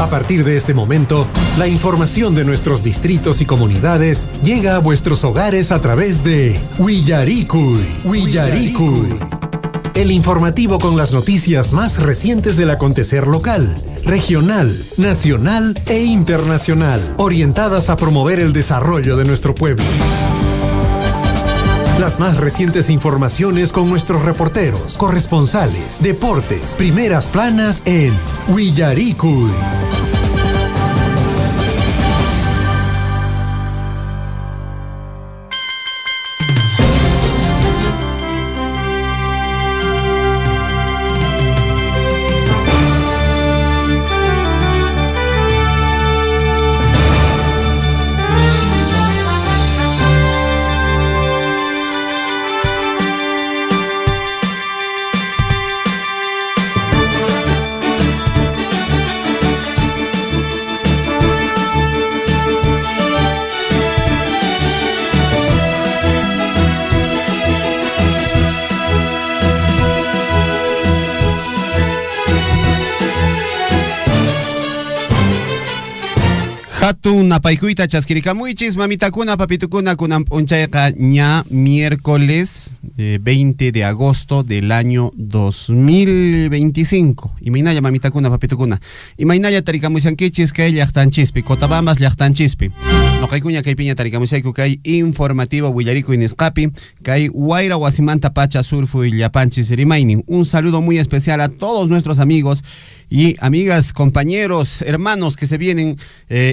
A partir de este momento, la información de nuestros distritos y comunidades llega a vuestros hogares a través de Willaricui. El informativo con las noticias más recientes del acontecer local, regional, nacional e internacional, orientadas a promover el desarrollo de nuestro pueblo. Las más recientes informaciones con nuestros reporteros, corresponsales, deportes, primeras planas en Willaricui. Hatun napaykuita chasquiricamuichis, mamitakuna, papitukuna, kunan punchayqa ña miércoles 20 de agosto del año 2025. Imaynaya mamitakuna, papitukuna. Imaynaya tarikamuisankichis kay llaqtanchispi, Cotabambas llaqtanchispi. Noqaykuña kaypiña tarikamuisayku kay informativo Willaricui nisqapi, kay Wayra Wasimanta Pacha Surfu y Llapanchis rimaynin. Un saludo muy especial a todos nuestros amigos y amigas, compañeros, hermanos que se vienen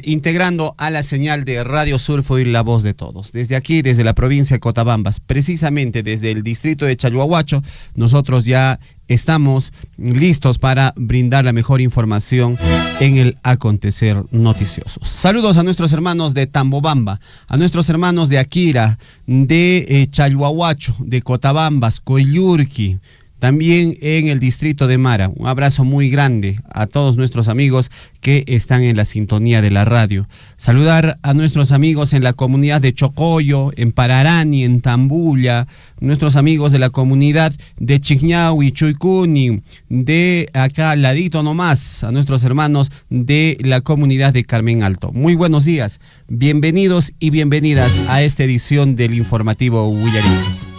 integrando a la señal de Radio Surfo y La Voz de Todos. Desde aquí, desde la provincia de Cotabambas, precisamente desde el distrito de Chalhuahuacho, nosotros ya estamos listos para brindar la mejor información en el acontecer noticioso. Saludos a nuestros hermanos de Tambobamba, a nuestros hermanos de Akira, de Chalhuahuacho, de Cotabambas, Coyllurqui, también en el distrito de Mara. Un abrazo muy grande a todos nuestros amigos que están en la sintonía de la radio. Saludar a nuestros amigos en la comunidad de Chocoyo, en Pararani, en Tambulla, nuestros amigos de la comunidad de Chiñahui, Chuicuni, de acá al ladito nomás, a nuestros hermanos de la comunidad de Carmen Alto. Muy buenos días, bienvenidos y bienvenidas a esta edición del informativo Willaricui.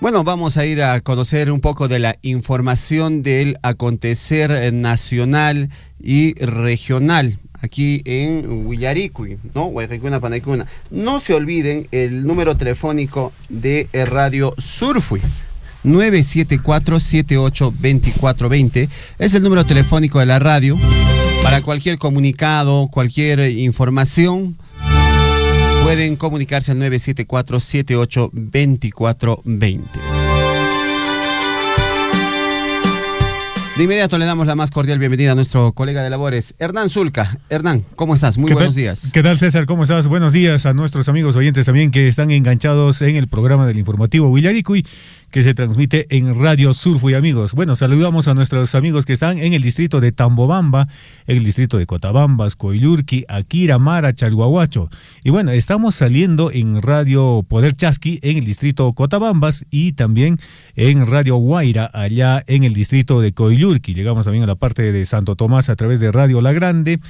Bueno, vamos a ir a conocer un poco de la información del acontecer nacional y regional aquí en Willaricui, ¿no? Huaycaicuna, Panaicuna. No se olviden el número telefónico de Radio Surfui, 974-78-2420. Es el número telefónico de la radio para cualquier comunicado, cualquier información. Pueden comunicarse al 974-78-2420. De inmediato le damos la más cordial bienvenida a nuestro colega de labores, Hernán Zulca. Hernán, ¿cómo estás? Muy buenos días. ¿Qué tal, César? ¿Cómo estás? Buenos días a nuestros amigos oyentes también que están enganchados en el programa del informativo Willaricui, que se transmite en Radio Surfo y amigos. Bueno, saludamos a nuestros amigos que están en el distrito de Tambobamba, en el distrito de Cotabambas, Coyllurqui, Akira, Mara, Chalhuahuacho. Y bueno, estamos saliendo en Radio Poder Chasqui en el distrito Cotabambas y también en Radio Guaira, allá en el distrito de Coyllurqui. Llegamos también a la parte de Santo Tomás a través de Radio La Grande.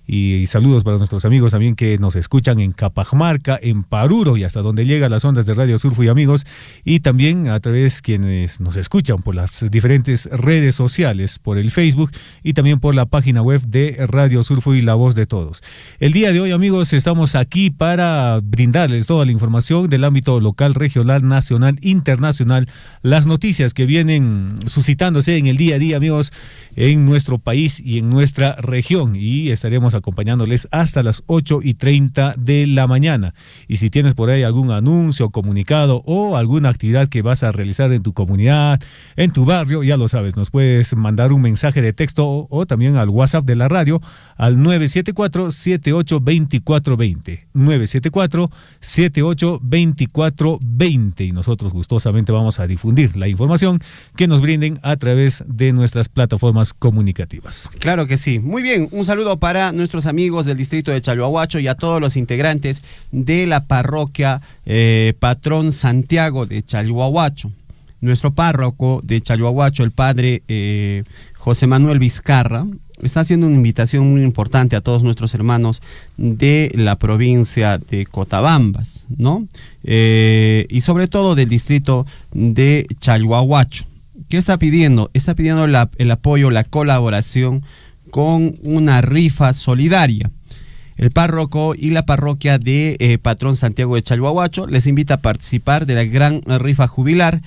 Y saludos para nuestros amigos también que nos escuchan en Capajamarca, en Paruro y hasta donde llegan las ondas de Radio Surfo y amigos, y también a través quienes nos escuchan por las diferentes redes sociales, por el Facebook y también por la página web de Radio Surfo y La Voz de Todos. El día de hoy, amigos, estamos aquí para brindarles toda la información del ámbito local, regional, nacional, internacional, las noticias que vienen suscitándose en el día a día, amigos, en nuestro país y en nuestra región, y estaremos acompañándoles hasta las 8:30 de la mañana. Y si tienes por ahí algún anuncio, comunicado o alguna actividad que vas a realizar en tu comunidad, en tu barrio, ya lo sabes, nos puedes mandar un mensaje de texto o también al WhatsApp de la radio al 974-78-2420, 974-78-2420, y nosotros gustosamente vamos a difundir la información que nos brinden a través de nuestras plataformas comunicativas. Claro que sí. Muy bien, un saludo para nuestros amigos del distrito de Chalhuahuacho y a todos los integrantes de la parroquia Patrón Santiago de Chalhuahuacho. nuestro párroco de Chalhuahuacho, el padre José Manuel Vizcarra, está haciendo una invitación muy importante a todos nuestros hermanos de la provincia de Cotabambas, ¿no? Y sobre todo del distrito de Chalhuahuacho. ¿Qué está pidiendo? Está pidiendo el apoyo, la colaboración con una rifa solidaria. El párroco y la parroquia de Patrón Santiago de Chalhuahuacho les invita a participar de la gran rifa jubilar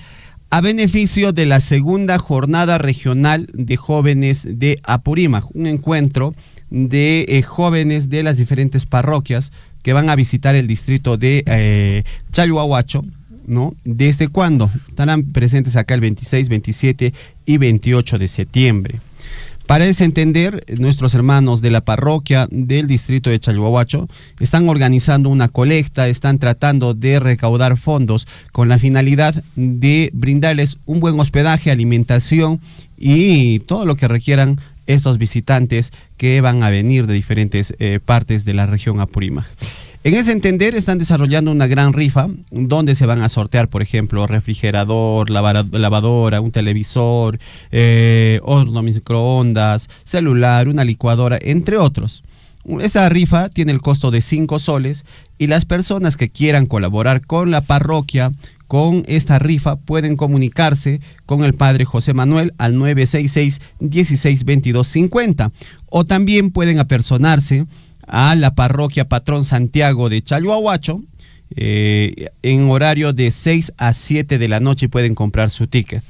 a beneficio de la segunda jornada regional de jóvenes de Apurímac, un encuentro de jóvenes de las diferentes parroquias que van a visitar el distrito de Chalhuahuacho, ¿no? ¿Desde cuándo? Estarán presentes acá el 26, 27 y 28 de septiembre. Para ese entender, nuestros hermanos de la parroquia del distrito de Chalhuahuacho están organizando una colecta, están tratando de recaudar fondos con la finalidad de brindarles un buen hospedaje, alimentación y todo lo que requieran estos visitantes que van a venir de diferentes partes de la región Apurímac. En ese entender están desarrollando una gran rifa donde se van a sortear, por ejemplo, refrigerador, lavadora, un televisor, horno microondas, celular, una licuadora, entre otros. Esta rifa tiene el costo de 5 soles y las personas que quieran colaborar con la parroquia con esta rifa pueden comunicarse con el padre José Manuel al 966-162250 o también pueden apersonarse a la parroquia Patrón Santiago de Chalhuahuacho en horario de 6 a 7 de la noche y pueden comprar su ticket.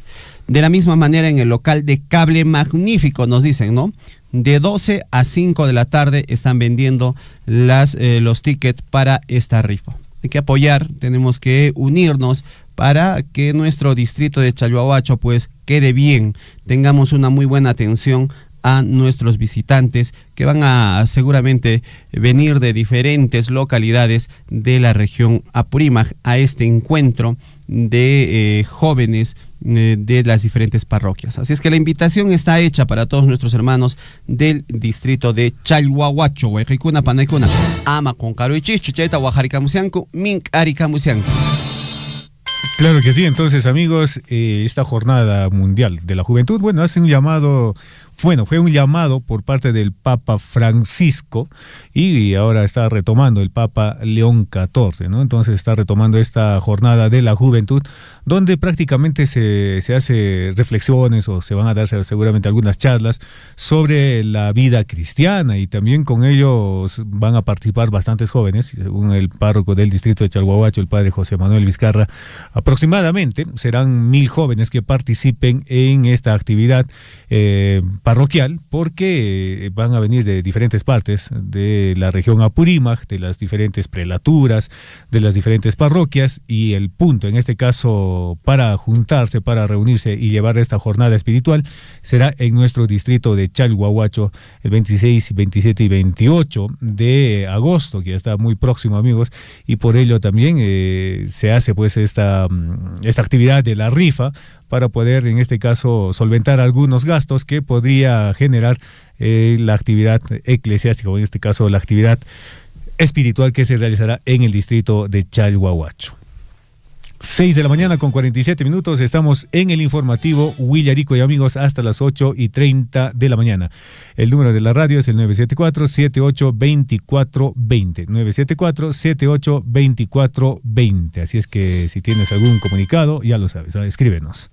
De la misma manera en el local de Cable Magnífico nos dicen, ¿no? De 12 a 5 de la tarde están vendiendo los tickets para esta rifa. Hay que apoyar, tenemos que unirnos para que nuestro distrito de Chalhuahuacho pues quede bien, tengamos una muy buena atención a nuestros visitantes que van a seguramente venir de diferentes localidades de la región Apurímac a este encuentro de jóvenes de las diferentes parroquias. Así es que la invitación está hecha para todos nuestros hermanos del distrito de Chalhuahuacho, Huayquicuna, Panaicuna, Ama con Caruichis, Chuchaita, Huajaricamusianco, Mink Aricamusianco. Claro que sí, entonces amigos, esta jornada mundial de la juventud, bueno, hace un llamado. Bueno, fue un llamado por parte del Papa Francisco y ahora está retomando el Papa León XIV, ¿no? Entonces está retomando esta jornada de la juventud donde prácticamente se hace reflexiones o se van a dar seguramente algunas charlas sobre la vida cristiana y también con ello van a participar bastantes jóvenes, según el párroco del distrito de Chalhuahuacho, el padre José Manuel Vizcarra, aproximadamente serán 1000 jóvenes que participen en esta actividad parroquial, porque van a venir de diferentes partes de la región Apurímac, de las diferentes prelaturas, de las diferentes parroquias, y el punto en este caso para juntarse, para reunirse y llevar esta jornada espiritual será en nuestro distrito de Chalhuahuacho el 26, 27 y 28 de agosto, que ya está muy próximo amigos, y por ello también se hace pues esta actividad de la rifa para poder en este caso solventar algunos gastos que podría generar la actividad eclesiástica, o en este caso la actividad espiritual que se realizará en el distrito de Chalhuahuacho. 6 de la mañana con 47 minutos, estamos en el informativo Huillarico y amigos hasta las 8:30 de la mañana. El número de la radio es el 974-78-2420, 974-78-2420, así es que si tienes algún comunicado, ya lo sabes, escríbenos.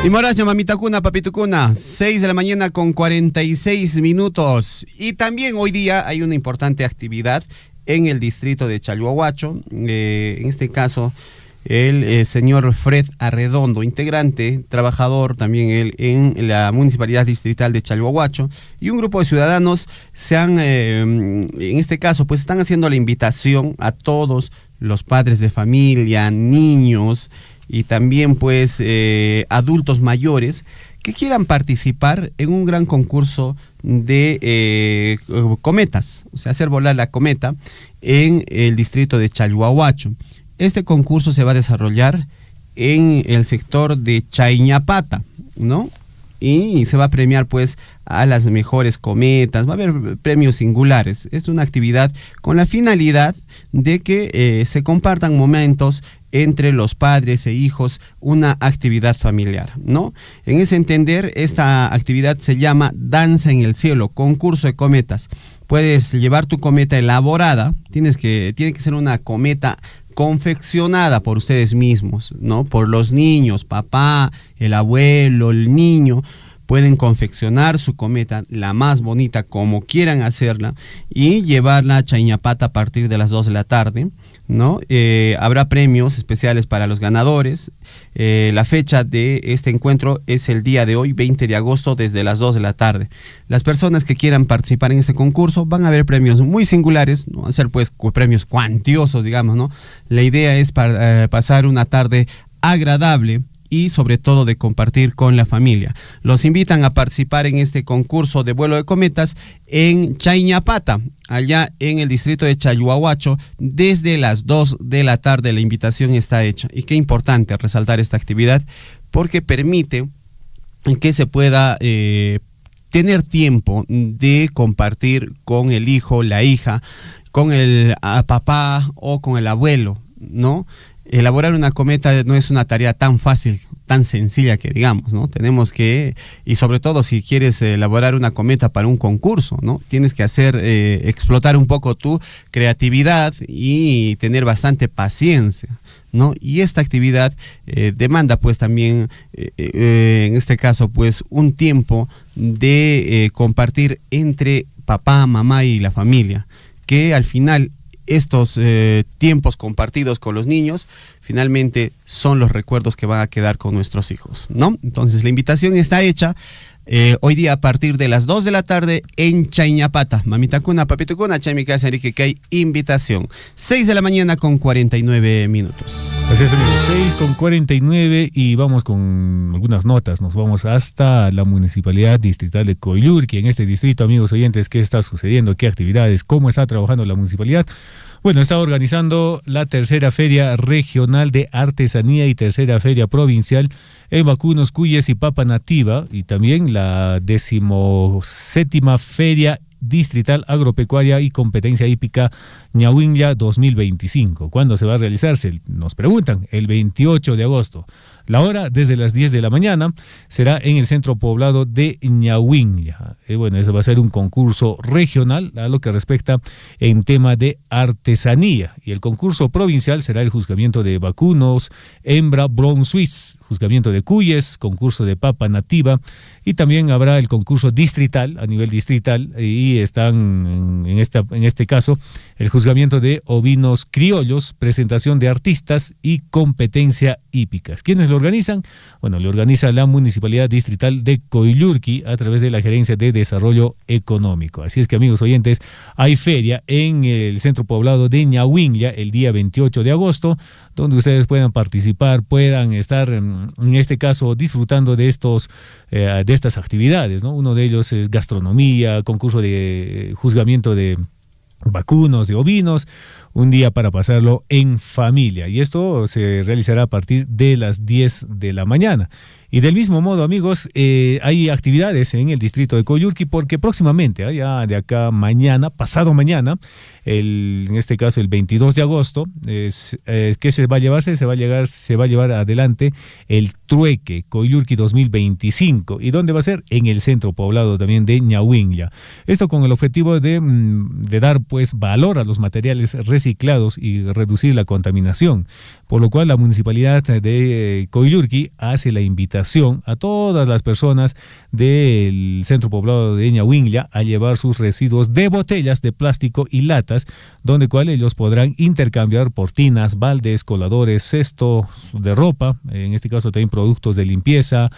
Y Moracha, mamita cuna, papito cuna, 6 de la mañana con 46 minutos. Y también hoy día hay una importante actividad en el distrito de Chalhuahuacho. En este caso, el señor Fred Arredondo, integrante, trabajador también él en la municipalidad distrital de Chalhuahuacho, y un grupo de ciudadanos se han, en este caso, pues están haciendo la invitación a todos los padres de familia, niños y también pues adultos mayores que quieran participar en un gran concurso de cometas, o sea, hacer volar la cometa en el distrito de Chalhuahuacho. Este concurso se va a desarrollar en el sector de Chayñapata, ¿no? y se va a premiar pues a las mejores cometas, va a haber premios singulares. Es una actividad con la finalidad de que se compartan momentos entre los padres e hijos, una actividad familiar, ¿no? En ese entender, esta actividad se llama Danza en el Cielo, concurso de cometas. Puedes llevar tu cometa elaborada, tiene que ser una cometa confeccionada por ustedes mismos, ¿no? Por los niños, papá, el abuelo, el niño, pueden confeccionar su cometa la más bonita como quieran hacerla y llevarla a Chayñapata a partir de las 2 de la tarde, ¿no? Habrá premios especiales para los ganadores. La fecha de este encuentro es el día de hoy, 20 de agosto, desde las 2 de la tarde. Las personas que quieran participar en este concurso van a haber premios muy singulares, no van a ser pues premios cuantiosos, digamos, ¿no? La idea es pasar una tarde agradable y sobre todo de compartir con la familia. Los invitan a participar en este concurso de vuelo de cometas en Chayñapata, allá en el distrito de Chayhuahuacho, desde las 2 de la tarde. La invitación está hecha. Y qué importante resaltar esta actividad, porque permite que se pueda tener tiempo de compartir con el hijo, la hija, con el papá o con el abuelo, ¿no? Elaborar una cometa no es una tarea tan fácil, tan sencilla que digamos, ¿no? Tenemos que, y sobre todo si quieres elaborar una cometa para un concurso, ¿no? Tienes que explotar un poco tu creatividad y tener bastante paciencia, ¿no? Y esta actividad demanda pues también, en este caso pues un tiempo de compartir entre papá, mamá y la familia, que al final estos tiempos compartidos con los niños finalmente son los recuerdos que van a quedar con nuestros hijos, ¿no? Entonces la invitación está hecha hoy día a partir de las 2 de la tarde en Chayñapata. Mamita Cuna, Papito Cuna, Chaymi Casa Enrique, que hay invitación. 6 de la mañana con 49 minutos. Así es, amigos, 6:49 y vamos con algunas notas. Nos vamos hasta la Municipalidad Distrital de Coyllurqui. En este distrito, amigos oyentes, ¿qué está sucediendo? ¿Qué actividades? ¿Cómo está trabajando la municipalidad? Bueno, está organizando la tercera Feria Regional de Artesanía y tercera Feria Provincial en Vacunos, Cuyes y Papa Nativa, y también la 17ª Feria Distrital Agropecuaria y Competencia Hípica Ñahuinlla 2025. ¿Cuándo se va a realizarse? Nos preguntan. El 28 de agosto. La hora, desde las 10 de la mañana, será en el centro poblado de Ñahuinlla. Bueno, eso va a ser un concurso regional a lo que respecta en tema de artesanía. Y el concurso provincial será el juzgamiento de vacunos, hembra, bron suiz, juzgamiento de cuyes, concurso de papa nativa, y también habrá el concurso distrital, a nivel distrital, y están en este caso el juzgamiento de ovinos criollos, presentación de artistas y competencia hípicas. ¿Quiénes lo organizan? Bueno, lo organiza la Municipalidad Distrital de Coyllurqui a través de la Gerencia de Desarrollo Económico. Así es que, amigos oyentes, hay feria en el centro poblado de Ñahuinlla el día 28 de agosto, donde ustedes puedan participar, puedan estar, en este caso, disfrutando de estas actividades, ¿no? Uno de ellos es gastronomía, concurso de juzgamiento de vacunos, de ovinos, un día para pasarlo en familia, y esto se realizará a partir de las 10 de la mañana. Y del mismo modo, amigos, hay actividades en el distrito de Coyllurqui, porque próximamente, ya de acá mañana, pasado mañana, en este caso el 22 de agosto, ¿qué se va a llevarse? Se va a llevar adelante el Trueque Coyllurqui 2025. ¿Y dónde va a ser? En el centro poblado también de Ñahuinlla. Esto con el objetivo de dar pues valor a los materiales reciclados y reducir la contaminación. Por lo cual la Municipalidad de Coyllurqui hace la invitación a todas las personas del centro poblado de Ñahuinlla a llevar sus residuos de botellas de plástico y latas, donde cual ellos podrán intercambiar por tinas, baldes, coladores, cestos de ropa, en este caso también productos de limpieza,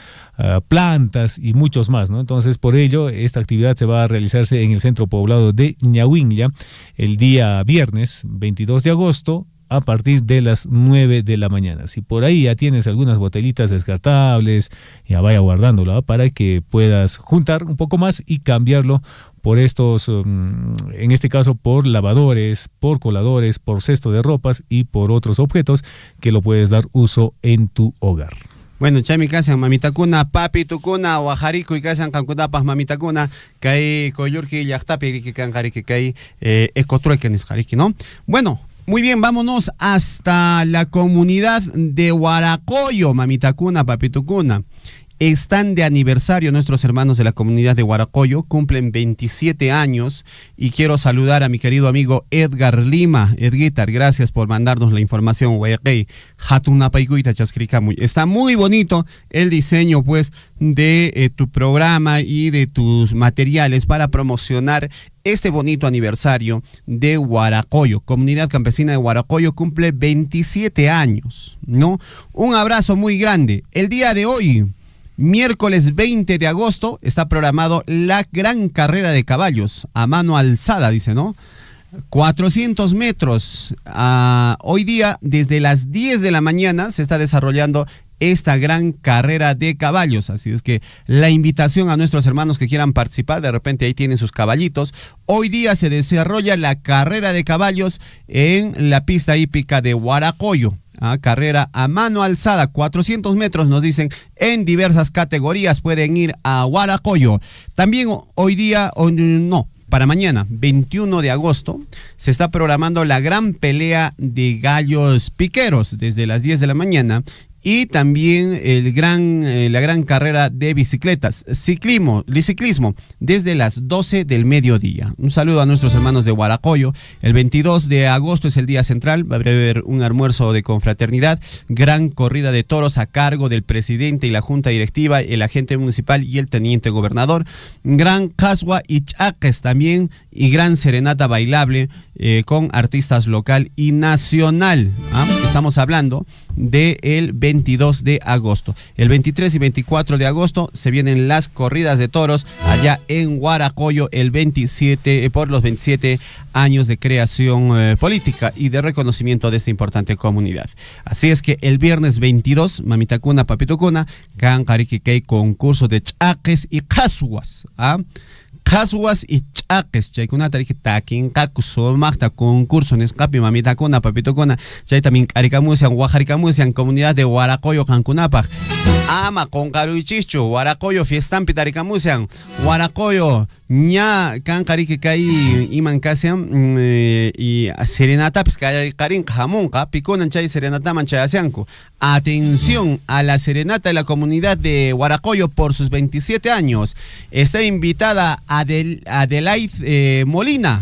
plantas y muchos más, ¿no? Entonces, por ello, esta actividad se va a realizarse en el centro poblado de Ñahuinlla el día viernes 22 de agosto, a partir de las 9 de la mañana. Si por ahí ya tienes algunas botellitas descartables, ya vaya guardándolo para que puedas juntar un poco más y cambiarlo por estos, en este caso por lavadores, por coladores, por cesto de ropas y por otros objetos que lo puedes dar uso en tu hogar. Bueno, chaymi kasan mamitakuna, papitukuna, wajariku y kasan kankunapas mamitakuna, kay koyurki llaqtapi riki kanjariki kay ecotrueque nisjariki, ¿no? Bueno, muy bien, vámonos hasta la comunidad de Huaracoyo, mamitakuna, papitukuna. Están de aniversario nuestros hermanos de la comunidad de Huaracoyo, cumplen 27 años y quiero saludar a mi querido amigo Edgar Lima. Edguitar, gracias por mandarnos la información. Está muy bonito el diseño pues de tu programa y de tus materiales para promocionar este bonito aniversario de Huaracoyo. Comunidad Campesina de Huaracoyo cumple 27 años, ¿no? Un abrazo muy grande. El día de hoy, miércoles 20 de agosto, está programado la gran carrera de caballos a mano alzada, dice, ¿no? 400 metros. Hoy día, desde las 10 de la mañana, se está desarrollando esta gran carrera de caballos. Así es que la invitación a nuestros hermanos que quieran participar, de repente ahí tienen sus caballitos. Hoy día se desarrolla la carrera de caballos en la pista hípica de Huaracoyo. Carrera a mano alzada, 400 metros, nos dicen, en diversas categorías. Pueden ir a Huaracoyo. También hoy día, para mañana, 21 de agosto, se está programando la gran pelea de gallos piqueros desde las 10 de la mañana. Y también la gran carrera de bicicletas, ciclismo, desde las 12 del mediodía. Un saludo a nuestros hermanos de Huaracoyo. El 22 de agosto es el día central, va a haber un almuerzo de confraternidad, gran corrida de toros a cargo del presidente y la junta directiva, el agente municipal y el teniente gobernador, gran casua y chaques también, y gran serenata bailable con artistas local y nacional. Estamos hablando del 22 de agosto. El 23 y 24 de agosto se vienen las corridas de toros allá en Huaracoyo, por los 27 años de creación política y de reconocimiento de esta importante comunidad. Así es que el viernes 22, mamitakuna, papitukuna, kankarikikei concurso de chaques y casuas. Casuas y chaques, chaykunata riki takinkaku sumakta concurso nescapi mamitakuna, papitukuna, chay también karikamusian, huajarikamusian, comunidad de Huaracoyo kankunapaj. Ama konkaruychichu, Huaracoyo fiestampi tarikamusian, Huaracoyo ña kankariki kay iman kasian y serenatapis karinka jamunka, pikunan chay serenataman chay asianku. Atención a la serenata de la comunidad de Huaracoyo por sus 27 años. Está invitada Adelaide Molina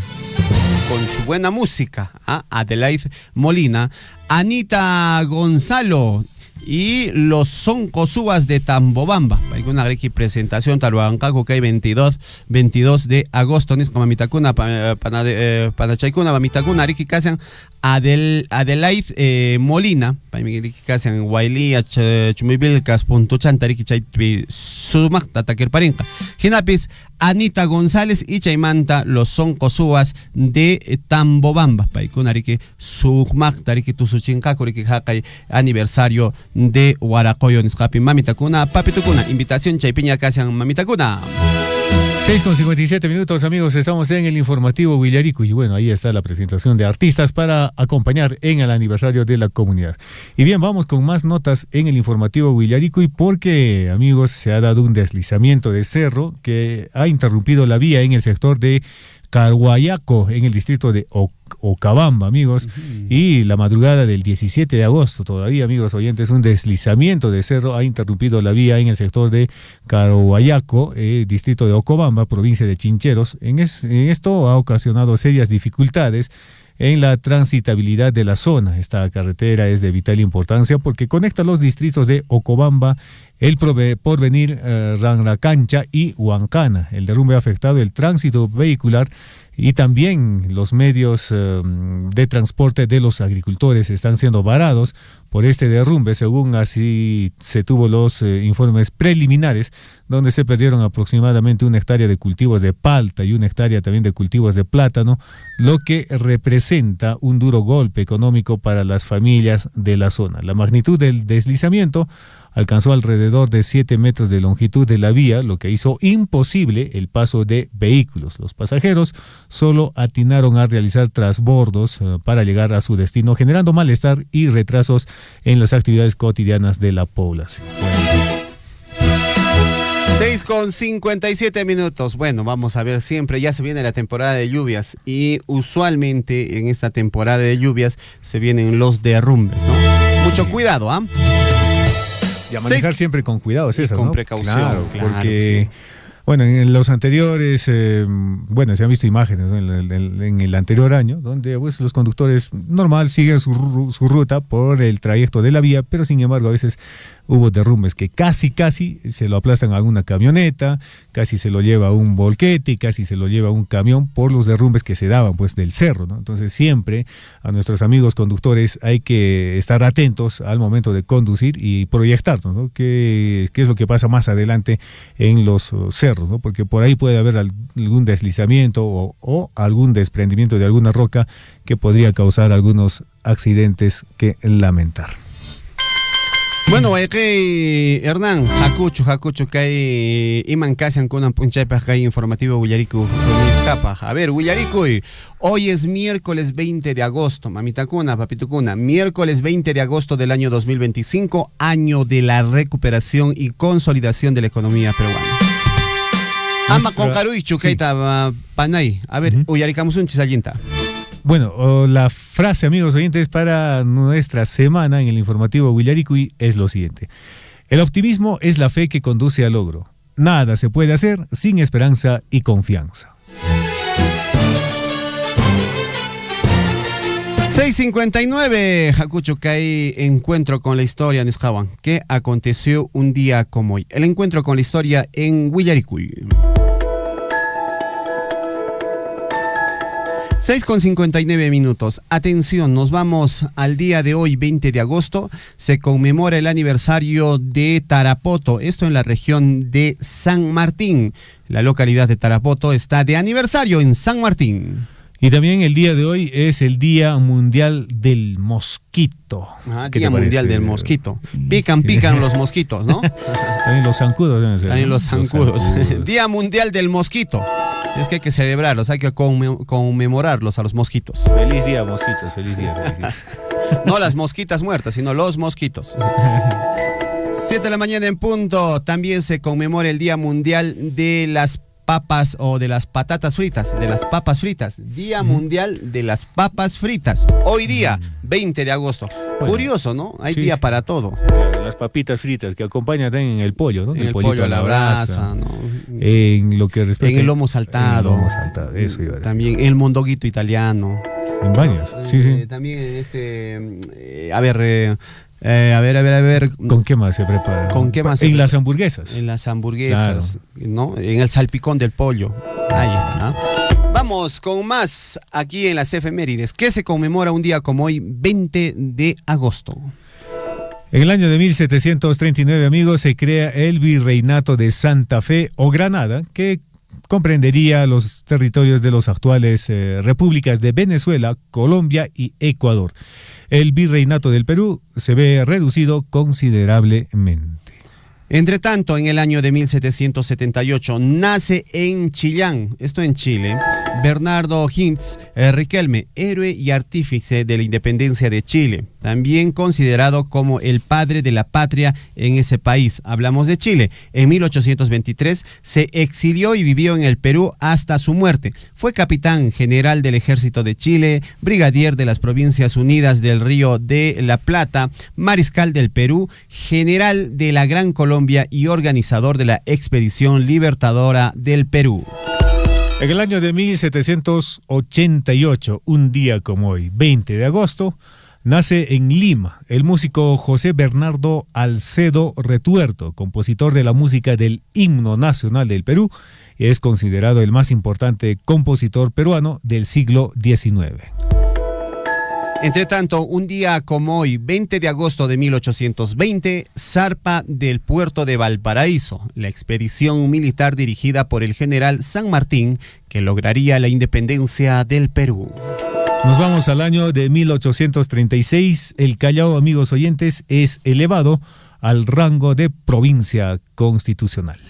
con su buena música. Adelaide Molina, Anita Gonzalo y los Soncosúas de Tambobamba. Hay una gran presentación taruancaco que hay 22 de agosto. Nisco mamitakuna panachaykuna mamitakuna riki kasan Adelaide Molina, riki kasan Wailia Chumibilcas puntuchanta riki chaypi sumakta takerparinka. Hinapis Anita González y chaymanta los Soncosúas de Tambobamba. Paikuna riki sumakta riki tusuchinkaku riki hakay aniversario de Huaracoyo nisqapi mamitakuna papitukuna. Invitación chaypiña kasan mamitakuna. 6:57 amigos, estamos en el informativo Huillarico y bueno, ahí está la presentación de artistas para acompañar en el aniversario de la comunidad. Y bien, vamos con más notas en el informativo Huillarico y porque, amigos, se ha dado un deslizamiento de cerro que ha interrumpido la vía en el sector de Carhuayaco, en el distrito de Ocabamba, amigos, y la madrugada del 17 de agosto, todavía, amigos oyentes, un deslizamiento de cerro ha interrumpido la vía en el sector de Carhuayaco, distrito de Ocabamba, provincia de Chincheros. En esto ha ocasionado serias dificultades en la transitabilidad de la zona. Esta carretera es de vital importancia porque conecta los distritos de Ocabamba, El Porvenir, Ranracancha y Huancana. El derrumbe ha afectado el tránsito vehicular y también los medios de transporte de los agricultores están siendo varados por este derrumbe, según así se tuvo los informes preliminares, donde se perdieron aproximadamente 1 hectárea de cultivos de palta y 1 hectárea también de cultivos de plátano, lo que representa un duro golpe económico para las familias de la zona. La magnitud del deslizamiento alcanzó alrededor de 7 metros de longitud de la vía, lo que hizo imposible el paso de vehículos. Los pasajeros solo atinaron a realizar transbordos para llegar a su destino, generando malestar y retrasos en las actividades cotidianas de la población. Bueno, 6:57. Bueno, vamos a ver, siempre ya se viene la temporada de lluvias y usualmente en esta temporada de lluvias se vienen los derrumbes, ¿no? Mucho cuidado, ¿ah? Y a manejar siempre con cuidado, César, con ¿no? precaución, claro, porque... Sí. Bueno, en los anteriores, se han visto imágenes, ¿no? en el anterior año, donde pues, los conductores normal siguen su ruta por el trayecto de la vía, pero sin embargo a veces hubo derrumbes que casi se lo aplastan a alguna camioneta, casi se lo lleva a un volquete, casi se lo lleva a un camión por los derrumbes que se daban pues del cerro, ¿no? Entonces siempre a nuestros amigos conductores hay que estar atentos al momento de conducir y proyectarnos, ¿no? ¿Qué es lo que pasa más adelante en los cerros, ¿no? Porque por ahí puede haber algún deslizamiento o algún desprendimiento de alguna roca que podría causar algunos accidentes que lamentar. Bueno, Hernán, Jacucho, que hay Iman Casian con un punchaipa que hay informativo Willaricu. A ver, Willaricu, hoy es miércoles 20 de agosto, mamita cuna, papito cuna, miércoles 20 de agosto del año 2025, año de la recuperación y consolidación de la economía peruana. Ama con Caruichu, que está panay. A ver, Willaricamos un chisayinta. Bueno, la frase, amigos oyentes, para nuestra semana en el informativo Willaricuy es lo siguiente. El optimismo es la fe que conduce al logro. Nada se puede hacer sin esperanza y confianza. 6:59, Jacucho, que hay encuentro con la historia en Niscawan. ¿Qué aconteció un día como hoy? El encuentro con la historia en Willaricuy. 6:59. Atención, nos vamos al día de hoy, 20 de agosto. Se conmemora el aniversario de Tarapoto, esto en la región de San Martín. La localidad de Tarapoto está de aniversario en San Martín. Y también el día de hoy es el Día Mundial del Mosquito. Día Mundial del Mosquito. Pican los mosquitos, ¿no? También los zancudos deben ser. También los zancudos. Día Mundial del Mosquito. Si es que hay que celebrarlos, hay que conmemorarlos a los mosquitos. Feliz día, mosquitos, feliz día. No las mosquitas muertas, sino los mosquitos. 7 de la mañana en punto. También se conmemora el Día Mundial de las papas o de las patatas fritas, de las papas fritas. Día Mundial de las papas fritas. Hoy día, 20 de agosto. Bueno, curioso, ¿no? Hay día para todo. Las papitas fritas que acompañan también en el pollo, ¿no? En el pollo a la brasa, ¿no? En lo que respecta... En el lomo saltado. En el lomo saltado, eso iba a decir. También el mondonguito italiano. En varios, sí. También en a ver... A ver. ¿Con qué más se prepara? ¿Con qué más? En las hamburguesas. En las hamburguesas, claro. ¿No? En el salpicón del pollo. Ahí está. Vamos con más aquí en las efemérides. ¿Qué se conmemora un día como hoy, 20 de agosto? En el año de 1739, amigos, se crea el Virreinato de Santa Fe o Granada, que comprendería los territorios de las actuales repúblicas de Venezuela, Colombia y Ecuador. El Virreinato del Perú se ve reducido considerablemente. Entre tanto, en el año de 1778 nace en Chillán, esto en Chile, Bernardo Higgins Riquelme, héroe y artífice de la independencia de Chile, también considerado como el padre de la patria en ese país. Hablamos de Chile. En 1823 se exilió y vivió en el Perú hasta su muerte. Fue capitán general del Ejército de Chile, brigadier de las Provincias Unidas del Río de la Plata, mariscal del Perú, general de la Gran Colombia y organizador de la Expedición Libertadora del Perú. En el año de 1788, un día como hoy, 20 de agosto, nace en Lima el músico José Bernardo Alcedo Retuerto, compositor de la música del himno nacional del Perú, y es considerado el más importante compositor peruano del siglo XIX. Entre tanto, un día como hoy, 20 de agosto de 1820, zarpa del puerto de Valparaíso, la expedición militar dirigida por el general San Martín, que lograría la independencia del Perú. Nos vamos al año de 1836. El Callao, amigos oyentes, es elevado al rango de provincia constitucional.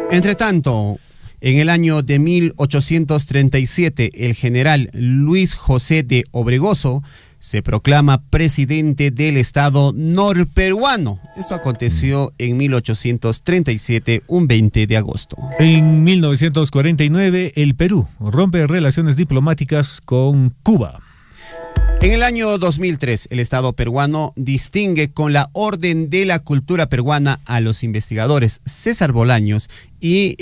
Entre tanto, en el año de 1837, el general Luis José de Obregoso se proclama presidente del Estado norperuano. Esto aconteció en 1837, un 20 de agosto. En 1949, el Perú rompe relaciones diplomáticas con Cuba. En el año 2003, el Estado peruano distingue con la Orden de la Cultura Peruana a los investigadores César Bolaños y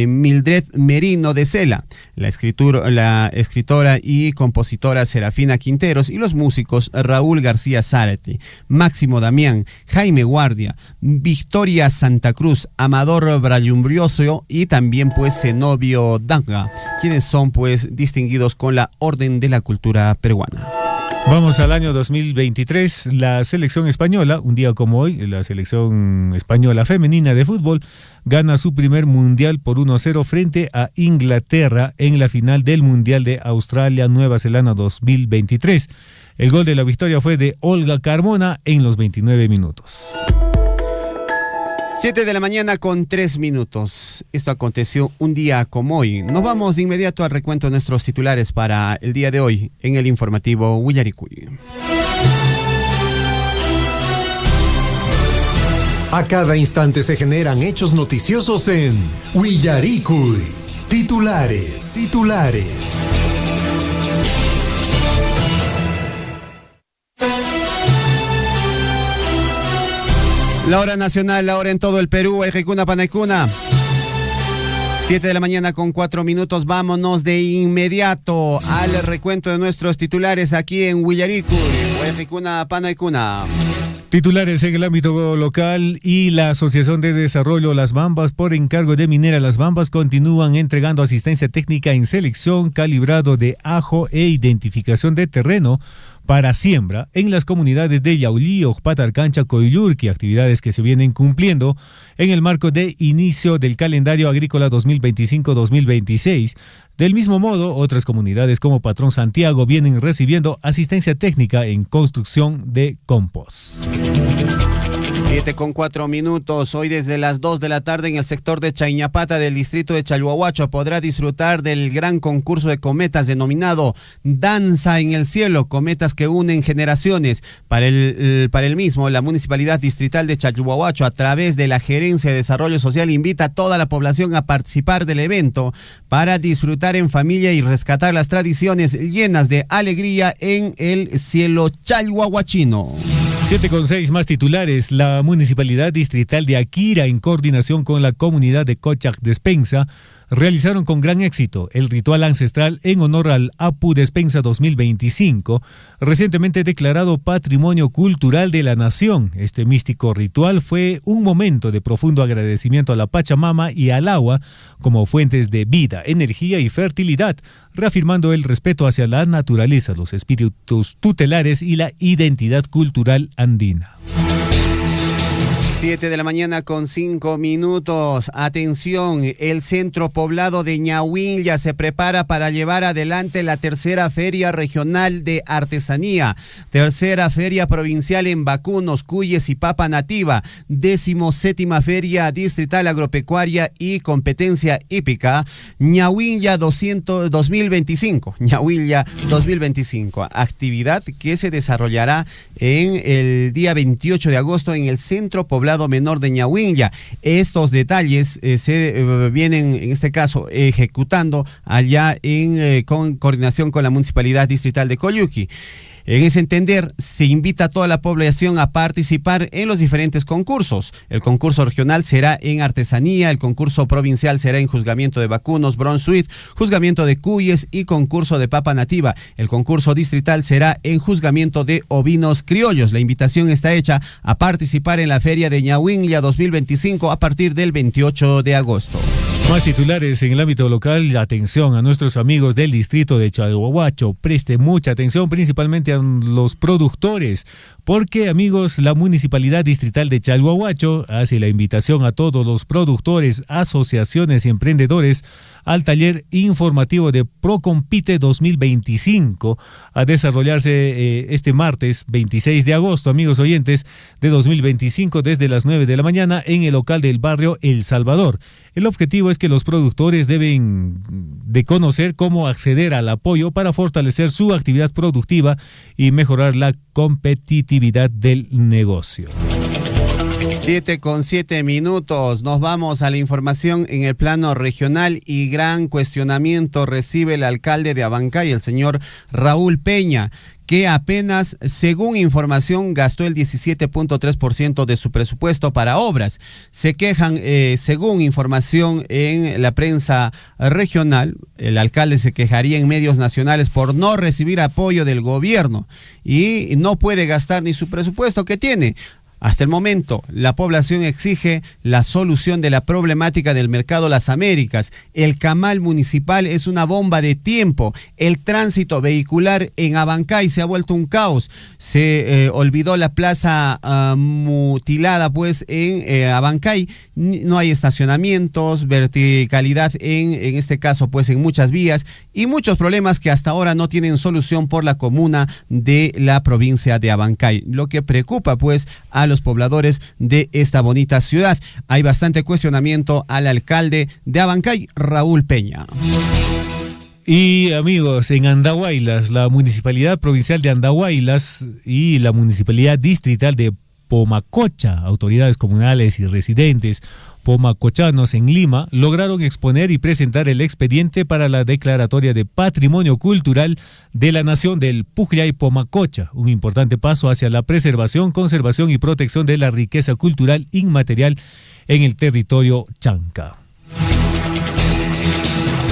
Mildred Merino de Cela, la escritora y compositora Serafina Quinteros y los músicos Raúl García Zárate, Máximo Damián, Jaime Guardia, Victoria Santa Cruz, Amador Brayumbrioso y también pues Zenobio Danga, quienes son pues distinguidos con la Orden de la Cultura Peruana. Vamos al año 2023, la selección española, un día como hoy, la selección española femenina de fútbol gana su primer mundial por 1-0 frente a Inglaterra en la final del Mundial de Australia-Nueva Zelanda 2023. El gol de la victoria fue de Olga Carmona en los 29 minutos. 7 de la mañana con 3 minutos. Esto aconteció un día como hoy. Nos vamos de inmediato al recuento de nuestros titulares para el día de hoy en el informativo Willaricuri. A cada instante se generan hechos noticiosos en Willaricuri. Titulares. La hora nacional, la hora en todo el Perú, Ejecuna Panaicuna. 7 de la mañana con 4 minutos, vámonos de inmediato al recuento de nuestros titulares aquí en Willaricuri, Ejecuna Panaicuna. Titulares en el ámbito local y la Asociación de Desarrollo Las Bambas, por encargo de Minera Las Bambas, continúan entregando asistencia técnica en selección, calibrado de ajo e identificación de terreno para siembra en las comunidades de Yaulí, Ojpatarcancha, Coyurqui, actividades que se vienen cumpliendo en el marco de inicio del calendario agrícola 2025-2026. Del mismo modo, otras comunidades como Patrón Santiago vienen recibiendo asistencia técnica en construcción de compost. 7 con 4 minutos. Hoy desde las 2 de la tarde en el sector de Chayñapata del distrito de Chalhuahuacho podrá disfrutar del gran concurso de cometas denominado Danza en el Cielo, cometas que unen generaciones. Para el mismo, la Municipalidad Distrital de Chalhuahuacho, a través de la Gerencia de Desarrollo Social, invita a toda la población a participar del evento para disfrutar en familia y rescatar las tradiciones llenas de alegría en el cielo chalhuahuachino. 7,6 más titulares. La Municipalidad Distrital de Akira, en coordinación con la comunidad de Cochac Despensa, realizaron con gran éxito el ritual ancestral en honor al Apu Despensa 2025, recientemente declarado Patrimonio Cultural de la Nación. Este místico ritual fue un momento de profundo agradecimiento a la Pachamama y al agua como fuentes de vida, energía y fertilidad, reafirmando el respeto hacia la naturaleza, los espíritus tutelares y la identidad cultural andina. 7 de la mañana con 5 minutos. Atención, el centro poblado de Ñahuilla se prepara para llevar adelante la tercera feria regional de artesanía, tercera feria provincial en vacunos, cuyes y papa nativa, 17ª feria distrital agropecuaria y competencia hípica, Ñahuilla 2025, Ñahuilla 2025, actividad que se desarrollará en el día 28 de agosto en el centro poblado menor de Ñahuilla. Estos detalles se vienen en este caso ejecutando allá con coordinación con la Municipalidad Distrital de Coyuqui. En ese entender, se invita a toda la población a participar en los diferentes concursos. El concurso regional será en artesanía, el concurso provincial será en juzgamiento de vacunos, bronzuit, juzgamiento de cuyes y concurso de papa nativa. El concurso distrital será en juzgamiento de ovinos criollos. La invitación está hecha a participar en la Feria de Ñahuilla 2025 a partir del 28 de agosto. Más titulares en el ámbito local. Atención a nuestros amigos del distrito de Chalhuahuacho. Preste mucha atención, principalmente a los productores, porque, amigos, la Municipalidad Distrital de Chalhuahuacho hace la invitación a todos los productores, asociaciones y emprendedores al taller informativo de Procompite 2025 a desarrollarse este martes 26 de agosto, amigos oyentes, de 2025 desde las 9 de la mañana en el local del barrio El Salvador. El objetivo es pues que los productores deben de conocer cómo acceder al apoyo para fortalecer su actividad productiva y mejorar la competitividad del negocio. 7:07. Nos vamos a la información en el plano regional y gran cuestionamiento recibe el alcalde de Abancay, el señor Raúl Peña, que apenas, según información, gastó el 17.3% de su presupuesto para obras. Se quejan, según información en la prensa regional, el alcalde se quejaría en medios nacionales por no recibir apoyo del gobierno y no puede gastar ni su presupuesto que tiene. Hasta el momento, la población exige la solución de la problemática del mercado Las Américas. El camal municipal es una bomba de tiempo. El tránsito vehicular en Abancay se ha vuelto un caos. Se olvidó la plaza mutilada pues en Abancay. No hay estacionamientos, verticalidad en este caso pues en muchas vías y muchos problemas que hasta ahora no tienen solución por la comuna de la provincia de Abancay. Lo que preocupa pues a los pobladores de esta bonita ciudad. Hay bastante cuestionamiento al alcalde de Abancay, Raúl Peña. Y amigos, en Andahuaylas, la Municipalidad Provincial de Andahuaylas y la Municipalidad Distrital de Pomacocha, autoridades comunales y residentes pomacochanos en Lima, lograron exponer y presentar el expediente para la declaratoria de Patrimonio Cultural de la Nación del Pujllay Pomacocha, un importante paso hacia la preservación, conservación y protección de la riqueza cultural inmaterial en el territorio Chanca.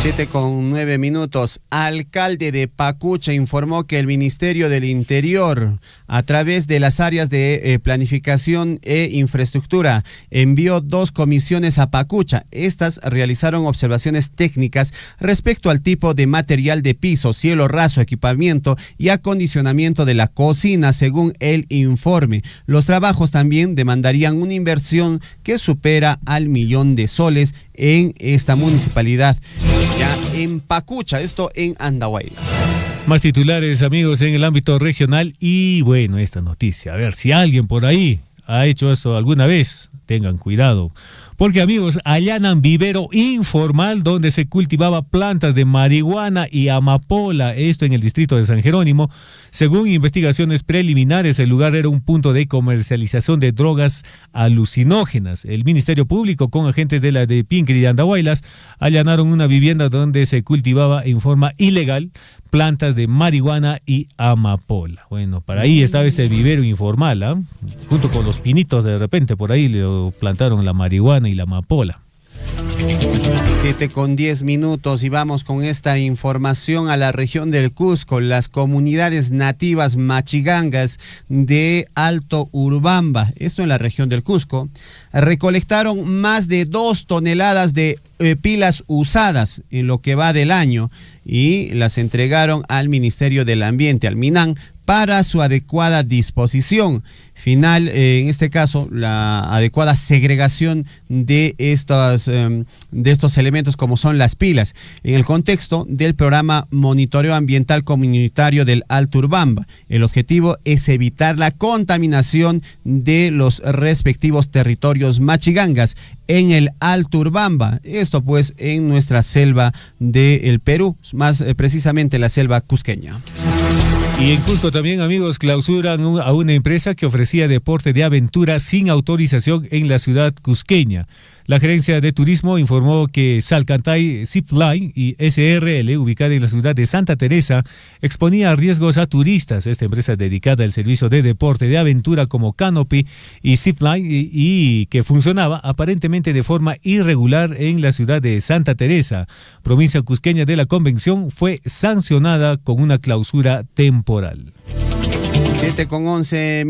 7:09. Alcalde de Pacucha informó que el Ministerio del Interior, a través de las áreas de planificación e infraestructura, envió 2 comisiones a Pacucha. Estas realizaron observaciones técnicas respecto al tipo de material de piso, cielo raso, equipamiento y acondicionamiento de la cocina, según el informe. Los trabajos también demandarían una inversión que supera al $1.000.000 en esta municipalidad. Ya en Pacucha, esto en Andahuaylas. Más titulares, amigos, en el ámbito regional y bueno, esta noticia. A ver, si alguien por ahí ha hecho esto alguna vez, tengan cuidado. Porque, amigos, allanan vivero informal donde se cultivaba plantas de marihuana y amapola, esto en el distrito de San Jerónimo. Según investigaciones preliminares, el lugar era un punto de comercialización de drogas alucinógenas. El Ministerio Público, con agentes de la de Pincri de Andahuaylas, allanaron una vivienda donde se cultivaba en forma ilegal plantas de marihuana y amapola. Bueno, para ahí estaba este vivero informal, ¿eh? Junto con los pinitos, de repente por ahí le plantaron la marihuana y la amapola. 7:10 y vamos con esta información a la región del Cusco. Las comunidades nativas machigangas de Alto Urubamba, esto en la región del Cusco, recolectaron más de 2 toneladas de pilas usadas en lo que va del año y las entregaron al Ministerio del Ambiente, al MINAM, para su adecuada disposición final, en este caso la adecuada segregación de estos elementos como son las pilas, en el contexto del programa Monitoreo Ambiental Comunitario del Alto Urubamba. El objetivo es evitar la contaminación de los respectivos territorios machigangas en el Alto Urubamba, esto pues en nuestra selva del Perú, más precisamente la selva cusqueña. Y en Cusco también, amigos, clausuran a una empresa que ofrecía deporte de aventura sin autorización en la ciudad cusqueña. La gerencia de turismo informó que Salcantay Zipline y SRL, ubicada en la ciudad de Santa Teresa, exponía riesgos a turistas. Esta empresa dedicada al servicio de deporte de aventura como Canopy y Zipline y que funcionaba aparentemente de forma irregular en la ciudad de Santa Teresa, provincia cusqueña de la Convención, fue sancionada con una clausura temporal. 7:11.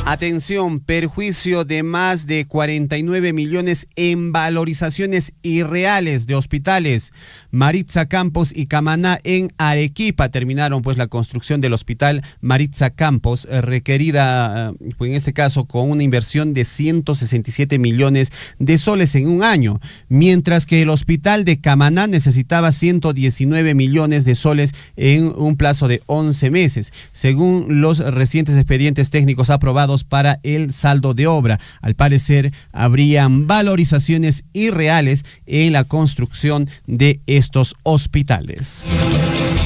Atención, perjuicio de más de 49 millones en valorizaciones irreales de hospitales. Maritza Campos y Camaná en Arequipa terminaron pues la construcción del hospital Maritza Campos, requerida pues, en este caso con una inversión de 167 millones de soles en un año, mientras que el hospital de Camaná necesitaba 119 millones de soles en un plazo de 11 meses. Según los recientes expedientes técnicos aprobados destinados para el saldo de obra. Al parecer, habrían valorizaciones irreales en la construcción de estos hospitales.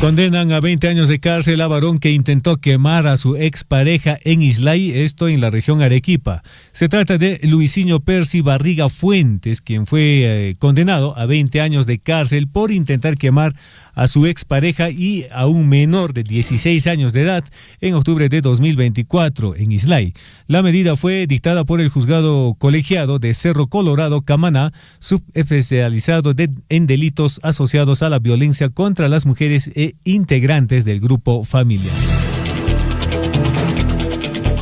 Condenan a 20 años de cárcel a varón que intentó quemar a su expareja en Islay, esto en la región Arequipa. Se trata de Luisinho Percy Barriga Fuentes, quien fue condenado a 20 años de cárcel por intentar quemar a su expareja y a un menor de 16 años de edad en octubre de 2024 en Islay. La medida fue dictada por el juzgado colegiado de Cerro Colorado, Camaná, subespecializado en delitos asociados a la violencia contra las mujeres e integrantes del grupo familiar.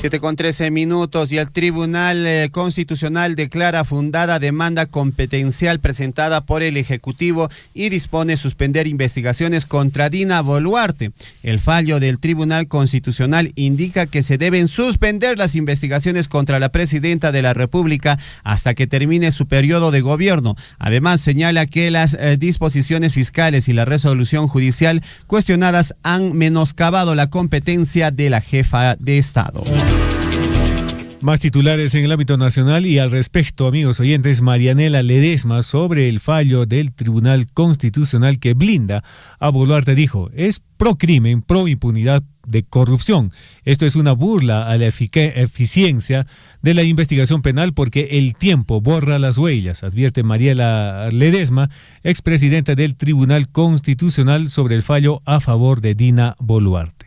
7:13 y el Tribunal Constitucional declara fundada demanda competencial presentada por el Ejecutivo y dispone suspender investigaciones contra Dina Boluarte. El fallo del Tribunal Constitucional indica que se deben suspender las investigaciones contra la presidenta de la República hasta que termine su periodo de gobierno. Además, señala que las disposiciones fiscales y la resolución judicial cuestionadas han menoscabado la competencia de la jefa de Estado. Más titulares en el ámbito nacional y al respecto, amigos oyentes, Marianela Ledesma sobre el fallo del Tribunal Constitucional que blinda a Boluarte dijo, es pro crimen, pro impunidad de corrupción. Esto es una burla a la eficiencia de la investigación penal porque el tiempo borra las huellas, advierte Mariela Ledesma, expresidenta del Tribunal Constitucional sobre el fallo a favor de Dina Boluarte.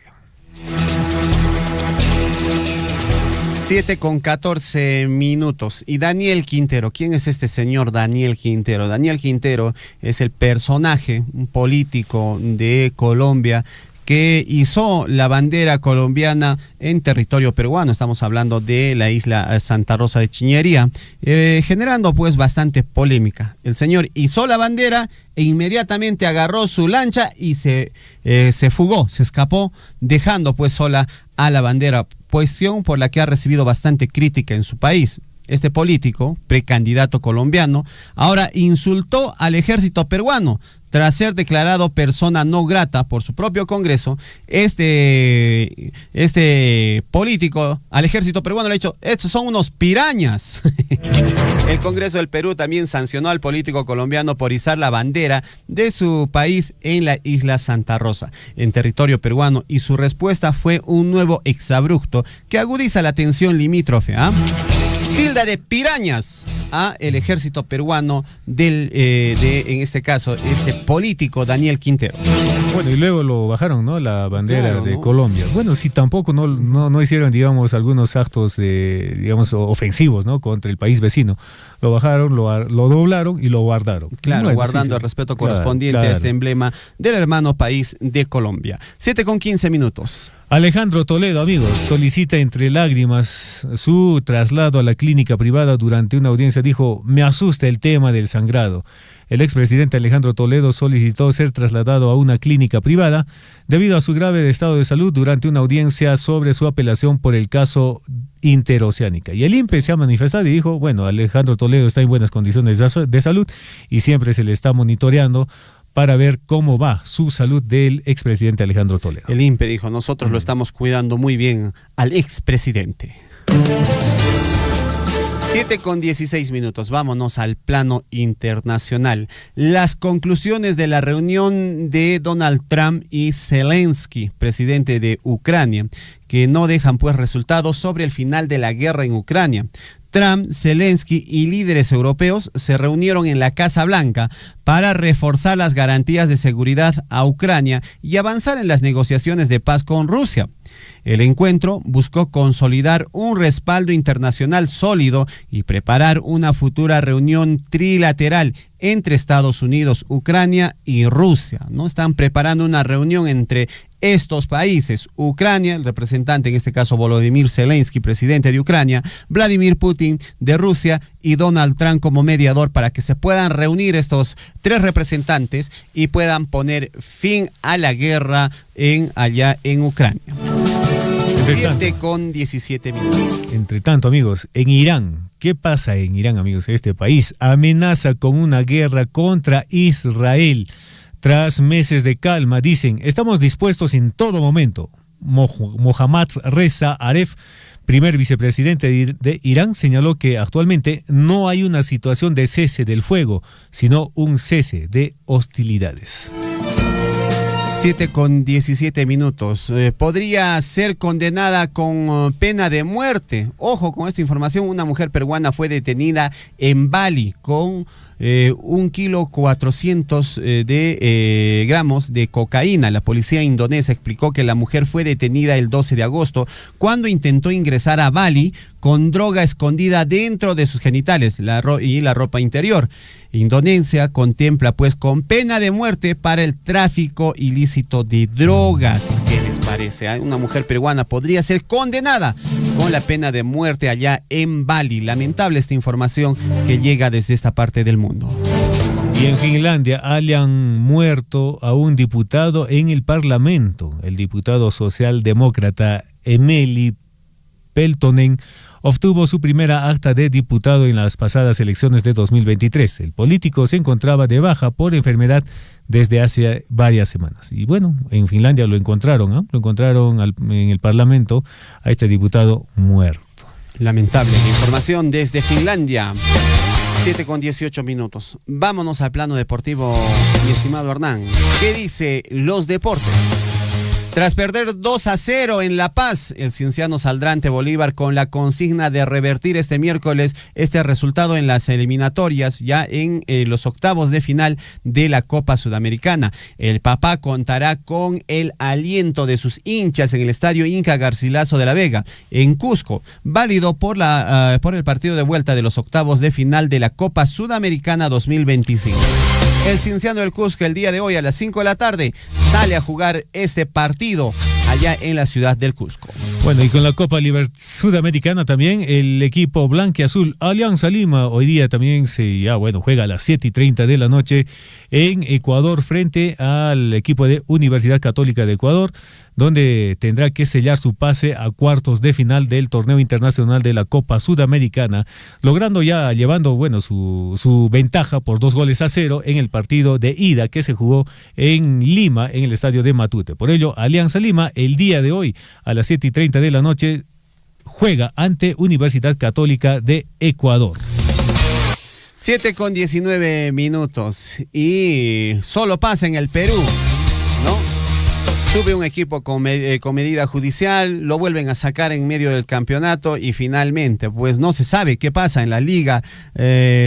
7:14. Y Daniel Quintero, ¿quién es este señor Daniel Quintero? Daniel Quintero es el personaje, un político de Colombia que izó la bandera colombiana en territorio peruano. Estamos hablando de la isla Santa Rosa de Chiñería, generando pues bastante polémica. El señor izó la bandera e inmediatamente agarró su lancha y se fugó, se escapó, dejando pues sola a la bandera, cuestión por la que ha recibido bastante crítica en su país. Este político, precandidato colombiano, ahora insultó al ejército peruano tras ser declarado persona no grata por su propio Congreso. Este político al ejército peruano le ha dicho, estos son unos pirañas. El Congreso del Perú también sancionó al político colombiano por izar la bandera de su país en la isla Santa Rosa, en territorio peruano, y su respuesta fue un nuevo exabrupto que agudiza la tensión limítrofe. Tilda de pirañas a el ejército peruano en este caso, este político Daniel Quintero. Bueno, y luego lo bajaron, ¿no? La bandera Claro, de ¿no? Colombia. Bueno, sí, tampoco no hicieron, digamos, algunos actos digamos, ofensivos, ¿no? Contra el país vecino. Lo bajaron, lo doblaron y lo guardaron. Claro, bueno, guardando sí. el respeto Claro, correspondiente claro. a este emblema del hermano país de Colombia. 7:15. Alejandro Toledo, amigos, solicita entre lágrimas su traslado a la clínica privada. Durante una audiencia dijo, me asusta el tema del sangrado. El expresidente Alejandro Toledo solicitó ser trasladado a una clínica privada debido a su grave estado de salud durante una audiencia sobre su apelación por el caso Interoceánica. Y el INPE se ha manifestado y dijo, bueno, Alejandro Toledo está en buenas condiciones de salud y siempre se le está monitoreando para ver cómo va su salud del expresidente Alejandro Toledo. El INPE dijo, nosotros lo estamos cuidando muy bien al expresidente. 7:16. Vámonos al plano internacional. Las conclusiones de la reunión de Donald Trump y Zelensky, presidente de Ucrania, que no dejan pues resultados sobre el final de la guerra en Ucrania. Trump, Zelensky y líderes europeos se reunieron en la Casa Blanca para reforzar las garantías de seguridad a Ucrania y avanzar en las negociaciones de paz con Rusia. El encuentro buscó consolidar un respaldo internacional sólido y preparar una futura reunión trilateral entre Estados Unidos, Ucrania y Rusia. ¿No? Están preparando una reunión entre estos países: Ucrania, el representante, en este caso Volodymyr Zelensky, presidente de Ucrania, Vladimir Putin de Rusia y Donald Trump como mediador, para que se puedan reunir estos tres representantes y puedan poner fin a la guerra allá en Ucrania. 7:17. Entre tanto, amigos, en Irán, ¿qué pasa en Irán, amigos? Este país amenaza con una guerra contra Israel. Tras meses de calma, dicen, estamos dispuestos en todo momento. Mohammad Reza Aref, primer vicepresidente de Irán, señaló que actualmente no hay una situación de cese del fuego, sino un cese de hostilidades. 7:17. Podría ser condenada con pena de muerte. Ojo con esta información, una mujer peruana fue detenida en Bali con 1,4 gramos de cocaína. La policía indonesia explicó que la mujer fue detenida el 12 de agosto cuando intentó ingresar a Bali con droga escondida dentro de sus genitales y la ropa interior. Indonesia contempla pues con pena de muerte para el tráfico ilícito de drogas. ¿Qué les parece? Una mujer peruana podría ser condenada con la pena de muerte allá en Bali. Lamentable esta información que llega desde esta parte del mundo. Y en Finlandia hallan muerto a un diputado en el Parlamento. El diputado socialdemócrata Emeli Peltonen obtuvo su primera acta de diputado en las pasadas elecciones de 2023. El político se encontraba de baja por enfermedad desde hace varias semanas. Y bueno, en Finlandia lo encontraron, ¿eh? Lo encontraron en el Parlamento a este diputado muerto. Lamentable información desde Finlandia. 7:18. Vámonos al plano deportivo, mi estimado Hernán. ¿Qué dice los deportes? Tras perder 2-0 en La Paz, el Cienciano saldrá ante Bolívar con la consigna de revertir este miércoles este resultado en las eliminatorias, ya en los octavos de final de la Copa Sudamericana. El Papá contará con el aliento de sus hinchas en el estadio Inca Garcilaso de la Vega, en Cusco, válido por el partido de vuelta de los octavos de final de la Copa Sudamericana 2025. El Cienciano del Cusco el día de hoy a las 5 de la tarde sale a jugar este partido allá en la ciudad del Cusco. Bueno, y con la Copa Sudamericana también, el equipo blanquiazul Alianza Lima hoy día también juega a las 7:30 de la noche en Ecuador frente al equipo de Universidad Católica de Ecuador, donde tendrá que sellar su pase a cuartos de final del torneo internacional de la Copa Sudamericana, llevando su ventaja por 2-0 en el partido de ida que se jugó en Lima, en el estadio de Matute. Por ello, Alianza Lima el día de hoy a las 7:30 de la noche juega ante Universidad Católica de Ecuador. 7:19 y solo pasa en el Perú, ¿no? Sube un equipo con medida judicial, lo vuelven a sacar en medio del campeonato y finalmente, pues no se sabe qué pasa en la liga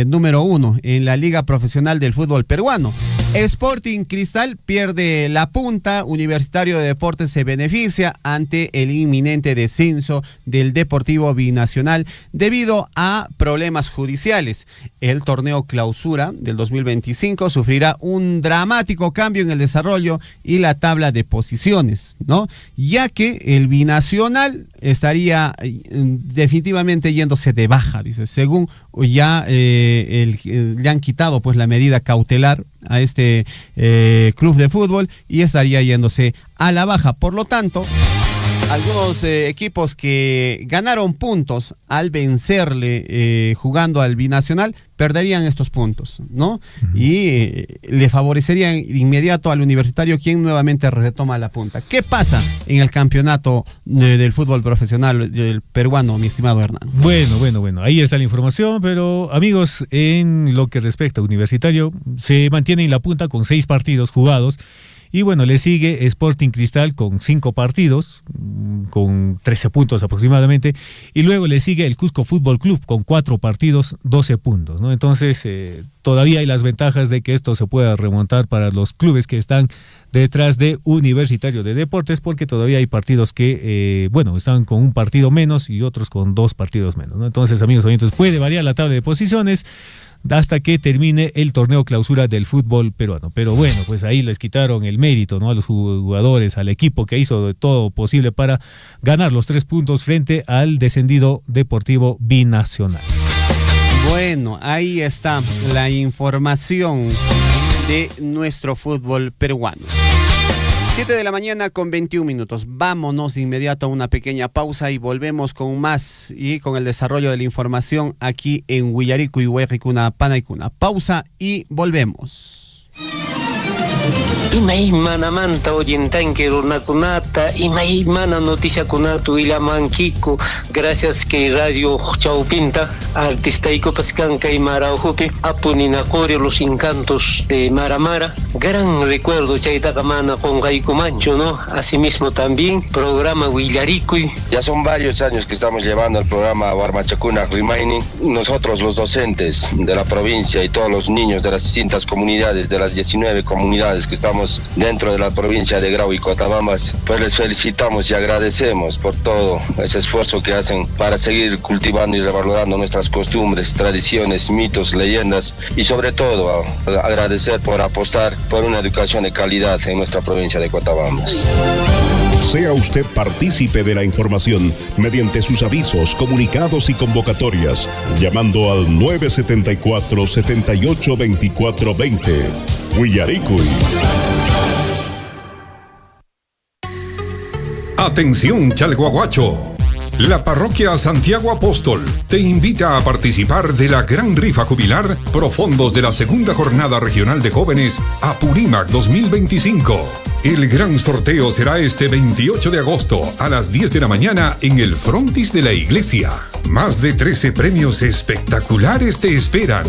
número 1, en la liga profesional del fútbol peruano. Sporting Cristal pierde la punta, Universitario de Deportes se beneficia ante el inminente descenso del Deportivo Binacional debido a problemas judiciales. El torneo clausura del 2025 sufrirá un dramático cambio en el desarrollo y la tabla de posiciones, ¿no? Ya que el Binacional estaría definitivamente yéndose de baja, dice, según ya le han quitado pues la medida cautelar a este club de fútbol y estaría yéndose a la baja. Por lo tanto, algunos equipos que ganaron puntos al vencerle jugando al Binacional perderían estos puntos, ¿no? Uh-huh. Y le favorecerían de inmediato al Universitario, quien nuevamente retoma la punta. ¿Qué pasa en el campeonato del fútbol profesional del peruano, mi estimado Hernán? Bueno, ahí está la información, pero amigos, en lo que respecta a Universitario, se mantiene en la punta con 6 partidos jugados. Y bueno, le sigue Sporting Cristal con 5 partidos, con 13 puntos aproximadamente. Y luego le sigue el Cusco Fútbol Club con 4 partidos, 12 puntos, ¿no? Entonces, todavía hay las ventajas de que esto se pueda remontar para los clubes que están detrás de Universitario de Deportes, porque todavía hay partidos que, están con un partido menos y otros con 2 partidos menos, ¿no? Entonces, amigos oyentes, puede variar la tabla de posiciones hasta que termine el torneo clausura del fútbol peruano. Pero bueno, pues ahí les quitaron el mérito, ¿no? A los jugadores, al equipo que hizo todo posible para ganar los 3 puntos frente al descendido Deportivo Binacional. Bueno, ahí está la información de nuestro fútbol peruano. 7:21 a.m. Vámonos de inmediato a una pequeña pausa y volvemos con más y con el desarrollo de la información aquí en Willaricui, Huerricuna, Panaicuna. Pausa y volvemos. Imaymanamanta oyentanki runakunata, imaymana noticiakunata willamankiku, gracias que Radio Chaupinta, artistaykupas kanka Maraujupi, apuninakuri los encantos de Maramara, gran recuerdo chaytaqa mana qunqaykumanchu, ¿no? Asimismo también, programa Willarikuy. Ya son varios años que estamos llevando el programa Warmachacuna Remaining. Nosotros los docentes de la provincia y todos los niños de las distintas comunidades, de las 19 comunidades que estamos dentro de la provincia de Grau y Cotabambas, pues les felicitamos y agradecemos por todo ese esfuerzo que hacen para seguir cultivando y revalorando nuestras costumbres, tradiciones, mitos, leyendas y sobre todo agradecer por apostar por una educación de calidad en nuestra provincia de Cotabambas. Sea usted partícipe de la información mediante sus avisos, comunicados y convocatorias, llamando al 974-782420. Willarikuy. Atención Chalhuahuacho. La parroquia Santiago Apóstol te invita a participar de la gran rifa jubilar Profondos de la segunda jornada regional de jóvenes Apurímac 2025. El gran sorteo será este 28 de agosto a las 10 de la mañana en el frontis de la iglesia. Más de 13 premios espectaculares te esperan.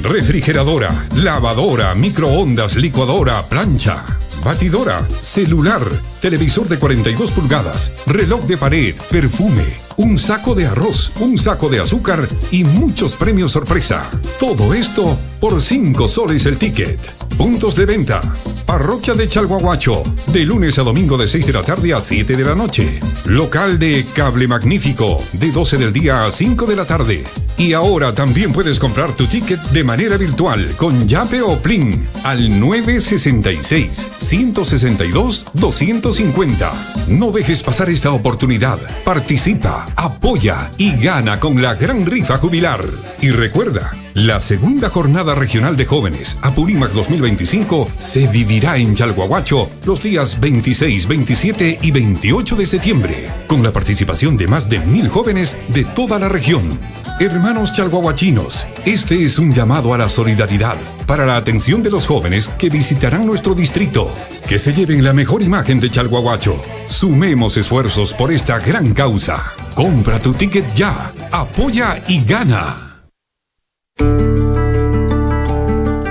Refrigeradora, lavadora, microondas, licuadora, plancha, batidora, celular, televisor de 42 pulgadas, reloj de pared, perfume, un saco de arroz, un saco de azúcar y muchos premios sorpresa. Todo esto por 5 soles el ticket. Puntos de venta. Parroquia de Chalhuahuacho, de lunes a domingo de 6 de la tarde a 7 de la noche. Local de Cable Magnífico, de 12 del día a 5 de la tarde. Y ahora también puedes comprar tu ticket de manera virtual con Yape o Plin al 966-162-250. No dejes pasar esta oportunidad. Participa, apoya y gana con la gran rifa jubilar. Y recuerda, la segunda jornada regional de jóvenes Apurímac 2025 se vivirá en Chalhuahuacho los días 26, 27 y 28 de septiembre, con la participación de más de 1000 jóvenes de toda la región. Hermanos chalhuahuachinos, este es un llamado a la solidaridad para la atención de los jóvenes que visitarán nuestro distrito. Que se lleven la mejor imagen de Chalhuahuacho. Sumemos esfuerzos por esta gran causa. Compra tu ticket ya, apoya y gana.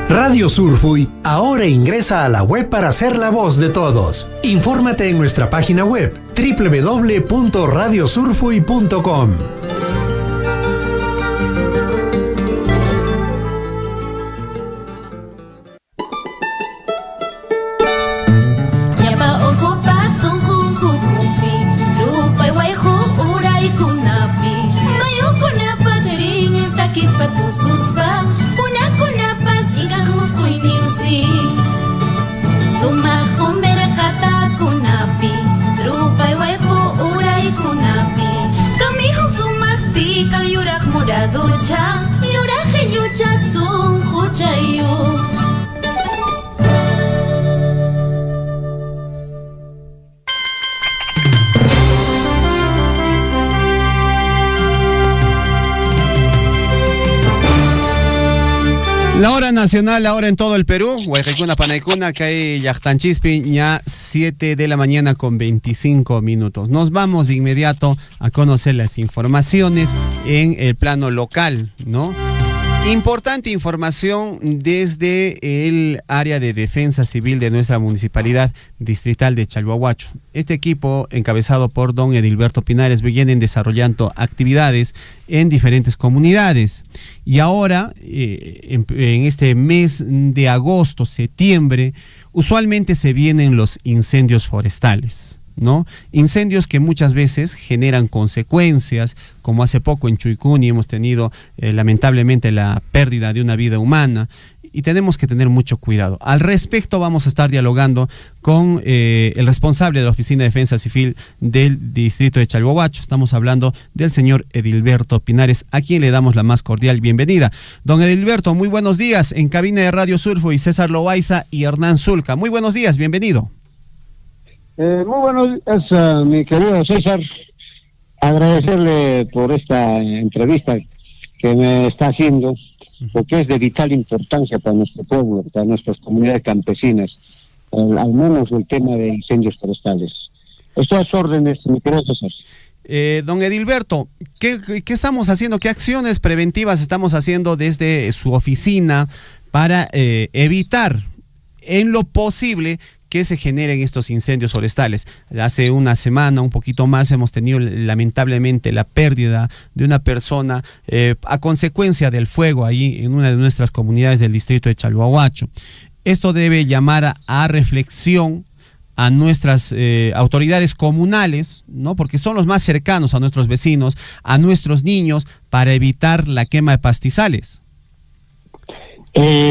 Radio Surfuy ahora ingresa a la web para ser la voz de todos. Infórmate en nuestra página web www.radiosurfuy.com. La hora nacional, ahora en todo el Perú, Guayquicuna, Panaicuna, que hay Yachtanchispi, ya 7 de la mañana con 25 minutos. Nos vamos de inmediato a conocer las informaciones en el plano local, ¿no? Importante información desde el área de defensa civil de nuestra municipalidad distrital de Chalhuahuacho. Este equipo, encabezado por don Edilberto Pinares, vienen desarrollando actividades en diferentes comunidades. Y ahora, en este mes de agosto, septiembre, usualmente se vienen los incendios forestales, ¿no? Incendios que muchas veces generan consecuencias, como hace poco en Chuicuni hemos tenido lamentablemente la pérdida de una vida humana, y tenemos que tener mucho cuidado. Al respecto vamos a estar dialogando con el responsable de la Oficina de Defensa Civil del distrito de Chalhuahuacho. Estamos hablando del señor Edilberto Pinares, a quien le damos la más cordial bienvenida. Don Edilberto, muy buenos días, en cabina de Radio Surfuy, César Loaiza y Hernán Zulca. Muy buenos días, bienvenido. Muy buenos días, mi querido César. Agradecerle por esta entrevista que me está haciendo, porque es de vital importancia para nuestro pueblo, para nuestras comunidades campesinas. al menos el tema de incendios forestales. Estas órdenes, mi querido César. Don Edilberto, ¿qué estamos haciendo? ¿Qué acciones preventivas estamos haciendo desde su oficina para evitar en lo posible que se generen estos incendios forestales? Hace una semana, un poquito más, hemos tenido lamentablemente la pérdida de una persona a consecuencia del fuego ahí en una de nuestras comunidades del distrito de Chalhuahuacho. Esto debe llamar a reflexión a nuestras autoridades comunales, ¿no? Porque son los más cercanos a nuestros vecinos, a nuestros niños, para evitar la quema de pastizales.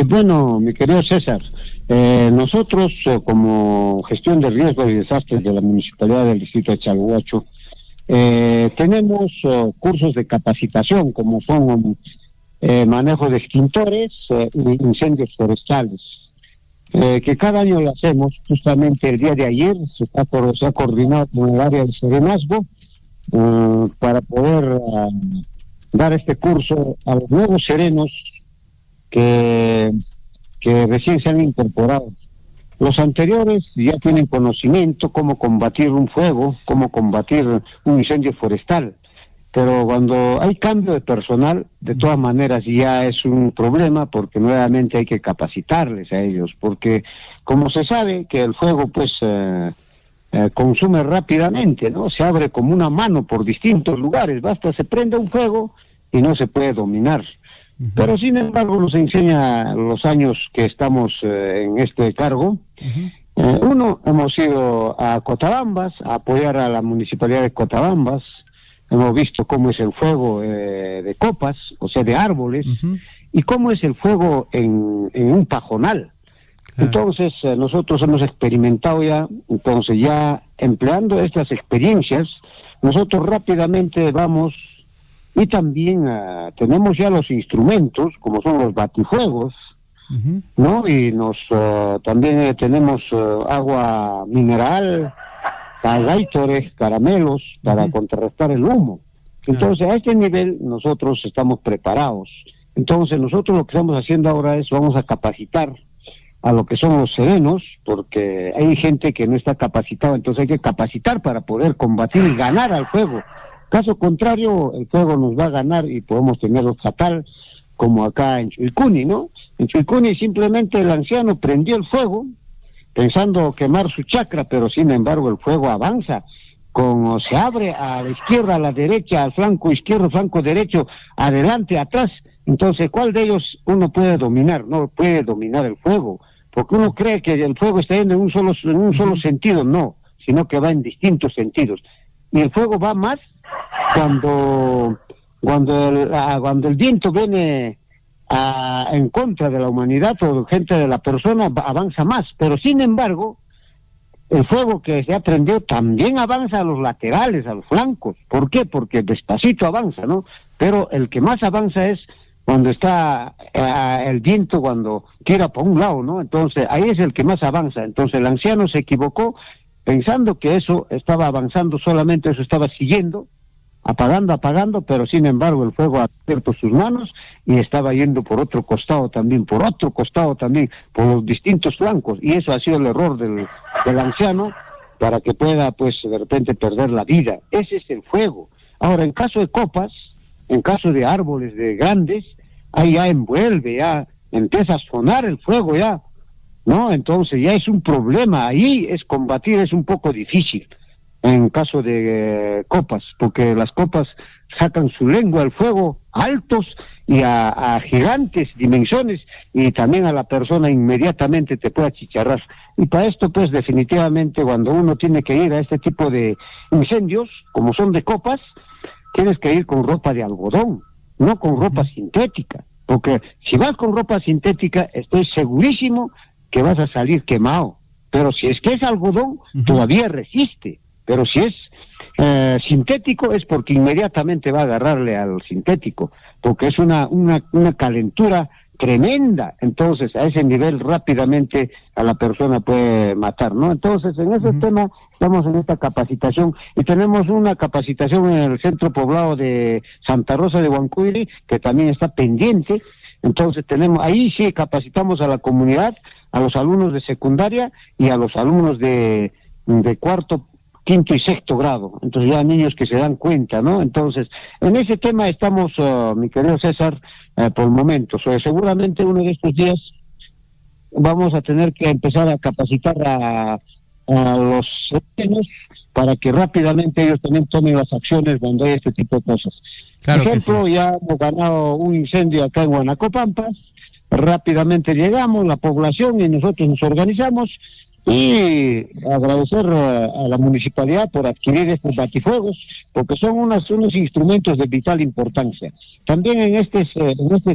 Bueno, mi querido César, nosotros como gestión de riesgos y desastres de la Municipalidad del Distrito de Chalhuacho, tenemos cursos de capacitación como son manejo de extintores y incendios forestales, que cada año lo hacemos. Justamente el día de ayer se ha coordinado con el área de serenazgo para poder dar este curso a los nuevos serenos que recién se han incorporado. Los anteriores ya tienen conocimiento cómo combatir un fuego, cómo combatir un incendio forestal, pero cuando hay cambio de personal, de todas maneras ya es un problema, porque nuevamente hay que capacitarles a ellos, porque como se sabe que el fuego pues consume rápidamente, ¿no? Se abre como una mano por distintos lugares, basta se prende un fuego y no se puede dominar. Pero sin embargo nos enseña los años que estamos en este cargo. Uno, hemos ido a Cotabambas a apoyar a la municipalidad de Cotabambas. Hemos visto cómo es el fuego de copas, o sea, de árboles, y cómo es el fuego en un pajonal. Entonces, nosotros hemos experimentado ya, entonces ya empleando estas experiencias, nosotros rápidamente vamos, y también tenemos ya los instrumentos, como son los batifuegos, ¿no? Y también tenemos agua mineral, Gatorade, caramelos, para contrarrestar el humo. Entonces, a este nivel nosotros estamos preparados. Entonces, nosotros lo que estamos haciendo ahora es, vamos a capacitar a lo que son los serenos, porque hay gente que no está capacitada, entonces hay que capacitar para poder combatir y ganar al fuego. Caso contrario, el fuego nos va a ganar y podemos tenerlo fatal, como acá en Chuicuni, ¿no? En Chuicuni simplemente el anciano prendió el fuego, pensando quemar su chacra, pero sin embargo el fuego avanza, como se abre a la izquierda, a la derecha, al flanco izquierdo, flanco derecho, adelante, atrás. Entonces, ¿cuál de ellos uno puede dominar? No puede dominar el fuego, porque uno cree que el fuego está yendo en un solo sentido, no, sino que va en distintos sentidos. Y el fuego va más cuando el viento viene en contra de la humanidad o gente de la persona, avanza más, pero sin embargo el fuego que se ha prendido también avanza a los laterales, a los flancos. ¿Por qué? Porque despacito avanza, ¿no? Pero el que más avanza es cuando está el viento, cuando tira por un lado, ¿no? Entonces ahí es el que más avanza. Entonces el anciano se equivocó pensando que eso estaba avanzando, solamente eso estaba siguiendo, apagando, pero sin embargo el fuego ha abierto sus manos y estaba yendo por otro costado también, por los distintos flancos, y eso ha sido el error del anciano, para que pueda pues de repente perder la vida. Ese es el fuego. Ahora, en caso de copas, en caso de árboles de grandes, ahí ya envuelve, ya empieza a sonar el fuego ya, ¿no? Entonces ya es un problema, ahí es combatir, es un poco difícil. En caso de copas, porque las copas sacan su lengua al fuego altos y a gigantes dimensiones, y también a la persona inmediatamente te puede achicharrar. Y para esto pues definitivamente cuando uno tiene que ir a este tipo de incendios, como son de copas, tienes que ir con ropa de algodón, no con ropa sintética, porque si vas con ropa sintética estoy segurísimo que vas a salir quemado, pero si es que es algodón todavía resiste. Pero si es sintético es porque inmediatamente va a agarrarle al sintético, porque es una calentura tremenda. Entonces a ese nivel rápidamente a la persona puede matar, ¿no? Entonces en ese tema estamos en esta capacitación, y tenemos una capacitación en el centro poblado de Santa Rosa de Huancuire, que también está pendiente. Entonces ahí sí capacitamos a la comunidad a los alumnos de secundaria y a los alumnos de cuarto, quinto y sexto grado. Entonces ya niños que se dan cuenta, ¿no? Entonces, en ese tema estamos, mi querido César, por el momento. Seguramente uno de estos días vamos a tener que empezar a capacitar a los niños para que rápidamente ellos también tomen las acciones cuando hay este tipo de cosas. Claro. Por ejemplo, ya hemos ganado un incendio acá en Huanacopampa, rápidamente llegamos, la población, y nosotros nos organizamos, y agradecer a la municipalidad por adquirir estos batifuegos, porque son unos instrumentos de vital importancia. También en este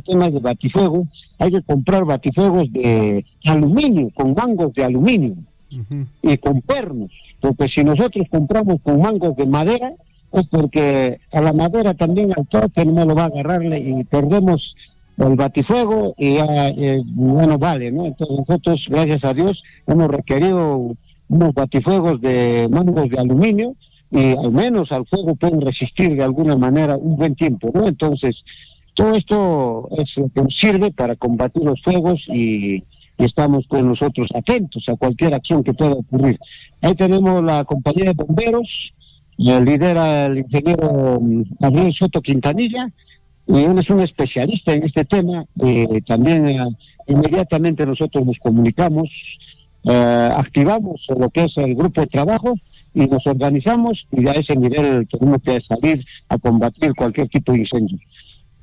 tema de batifuego hay que comprar batifuegos de aluminio, con mangos de aluminio y con pernos, porque si nosotros compramos con mangos de madera, es porque a la madera también al toque no lo va a agarrarle y perdemos el batifuego y ya no vale, ¿no? Entonces nosotros, gracias a Dios, hemos requerido unos batifuegos de mangos de aluminio y al menos al fuego pueden resistir de alguna manera un buen tiempo, ¿no? Entonces, todo esto es lo que nos sirve para combatir los fuegos y estamos con nosotros atentos a cualquier acción que pueda ocurrir. Ahí tenemos la compañía de bomberos, lidera el ingeniero Adriel Soto Quintanilla, y él es un especialista en este tema. También inmediatamente nosotros nos comunicamos, activamos lo que es el grupo de trabajo y nos organizamos, y a ese nivel tenemos que salir a combatir cualquier tipo de incendio.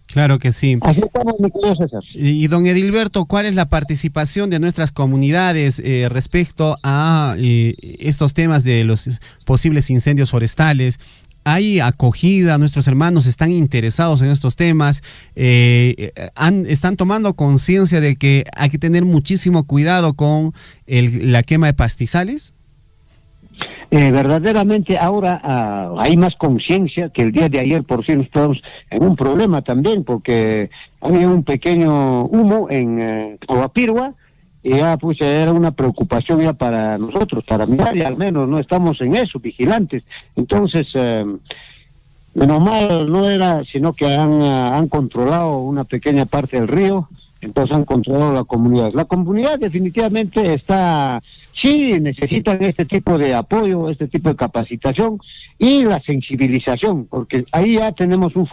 Claro que sí. Así estamos, mi querido César. Y don Edilberto, ¿cuál es la participación de nuestras comunidades respecto a estos temas de los posibles incendios forestales? ¿Hay acogida? ¿Nuestros hermanos están interesados en estos temas? ¿Están tomando conciencia de que hay que tener muchísimo cuidado con la quema de pastizales? Verdaderamente ahora hay más conciencia que el día de ayer. Por fin estamos en un problema también, porque había un pequeño humo en Coapirua, y ya pues era una preocupación ya para nosotros, para mi área al menos, no estamos en eso, vigilantes. Entonces, menos mal no era, sino que han controlado una pequeña parte del río, entonces han controlado la comunidad. La comunidad definitivamente sí necesitan este tipo de apoyo, este tipo de capacitación y la sensibilización, porque ahí ya tenemos un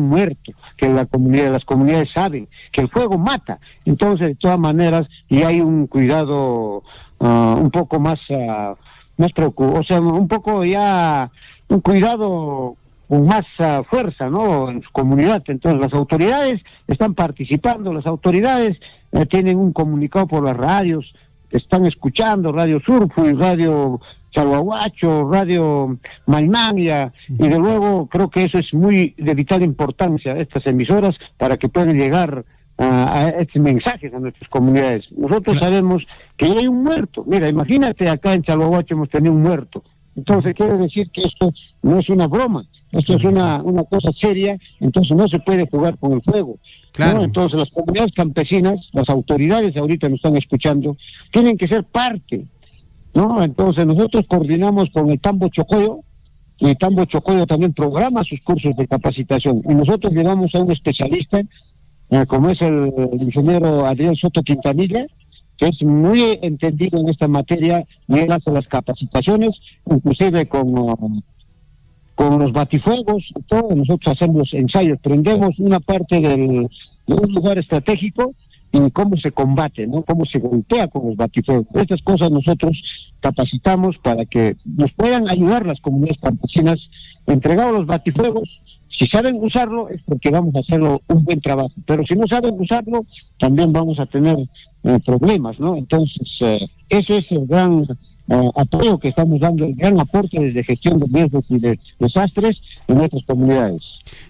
muerto, que las comunidades saben que el fuego mata. Entonces, de todas maneras, y hay un cuidado un poco más preocupado, o sea, un poco ya un cuidado con más fuerza, ¿no?, en su comunidad. Entonces las autoridades están participando, las autoridades tienen un comunicado por las radios, están escuchando Radio Surfu y Radio Chalhuahuacho, Radio Maimania, y de luego creo que eso es muy de vital importancia, estas emisoras, para que puedan llegar a estos mensajes a nuestras comunidades. Nosotros sabemos que hay un muerto. Mira, imagínate, acá en Chalhuahuacho hemos tenido un muerto. Entonces quiere decir que esto no es una broma, esto es una cosa seria. Entonces no se puede jugar con el fuego. Claro. ¿No? Entonces las comunidades campesinas, las autoridades ahorita nos están escuchando, tienen que ser parte, ¿no? Entonces nosotros coordinamos con el Tambo Chocoyo, y el Tambo Chocoyo también programa sus cursos de capacitación, y nosotros llevamos a un especialista, como es el ingeniero Adriel Soto Quintanilla, que es muy entendido en esta materia, y él hace las capacitaciones, inclusive con los batifuegos y todo. Nosotros hacemos ensayos, prendemos una parte de un lugar estratégico y cómo se combate, ¿no?, cómo se golpea con los batifuegos. Estas cosas nosotros capacitamos para que nos puedan ayudar las comunidades campesinas. Entregados los batifuegos, si saben usarlo es porque vamos a hacerlo un buen trabajo, pero si no saben usarlo también vamos a tener problemas, ¿no? Entonces ese es el gran apoyo que estamos dando, el gran aporte desde gestión de riesgos y de desastres en nuestras comunidades.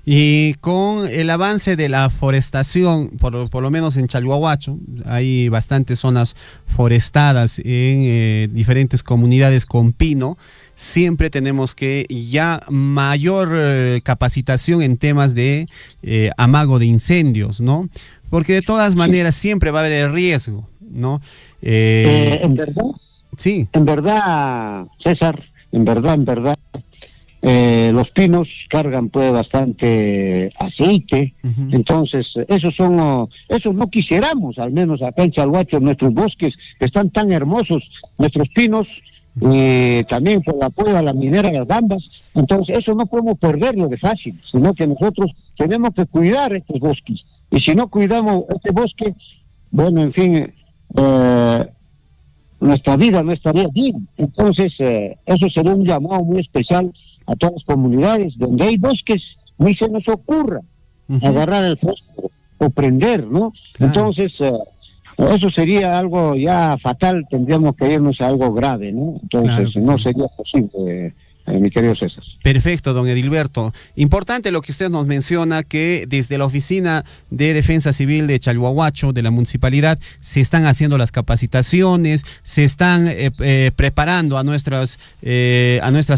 Y con el avance de la forestación, por lo menos en Chalhuahuacho, hay bastantes zonas forestadas en diferentes comunidades con pino. Siempre tenemos que ya mayor capacitación en temas de amago de incendios, ¿no? Porque de todas maneras siempre va a haber el riesgo, ¿no? En verdad, sí. En verdad, César, en verdad, Los pinos cargan pues bastante aceite, entonces eso no quisiéramos, al menos acá en Chalhuacho, nuestros bosques están tan hermosos, nuestros pinos, y también por el apoyo a la minera de las gambas, entonces eso no podemos perderlo de fácil, sino que nosotros tenemos que cuidar estos bosques, y si no cuidamos este bosque, bueno, en fin, nuestra vida no estaría bien. Entonces eso sería un llamado muy especial a todas las comunidades donde hay bosques, ni se nos ocurra agarrar el fósforo o prender, ¿no? Claro. Entonces eso sería algo ya fatal, tendríamos que irnos a algo grave, ¿no? Entonces claro, no sería posible, mi querido César. Perfecto, don Edilberto. Importante lo que usted nos menciona, que desde la Oficina de Defensa Civil de Chalhuahuacho, de la municipalidad, se están haciendo las capacitaciones, se están preparando a nuestras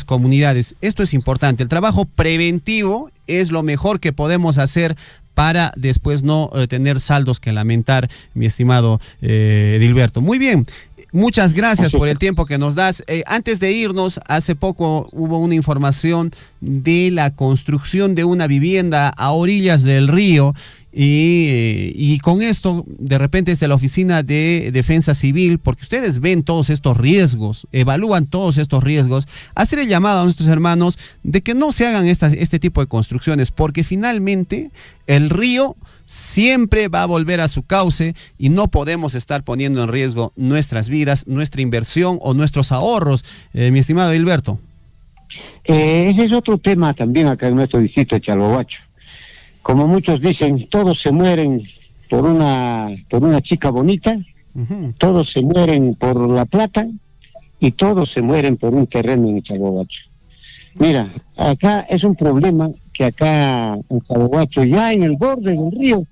comunidades. Esto es importante. El trabajo preventivo es lo mejor que podemos hacer para después no tener saldos que lamentar, mi estimado Edilberto. Muy bien. Muchas gracias por el tiempo que nos das. Antes de irnos, hace poco hubo una información de la construcción de una vivienda a orillas del río y con esto, de repente desde la Oficina de Defensa Civil, porque ustedes ven todos estos riesgos, evalúan todos estos riesgos, hacer el llamado a nuestros hermanos de que no se hagan este tipo de construcciones, porque finalmente el río siempre va a volver a su cauce y no podemos estar poniendo en riesgo nuestras vidas, nuestra inversión o nuestros ahorros, mi estimado Edilberto. Ese es otro tema también acá en nuestro distrito de Chalhuahuacho. Como muchos dicen, todos se mueren por una chica bonita, todos se mueren por la plata y todos se mueren por un terreno en Chalhuahuacho. Mira, acá es un problema que acá en Chalhuahuacho, ya en el borde del río,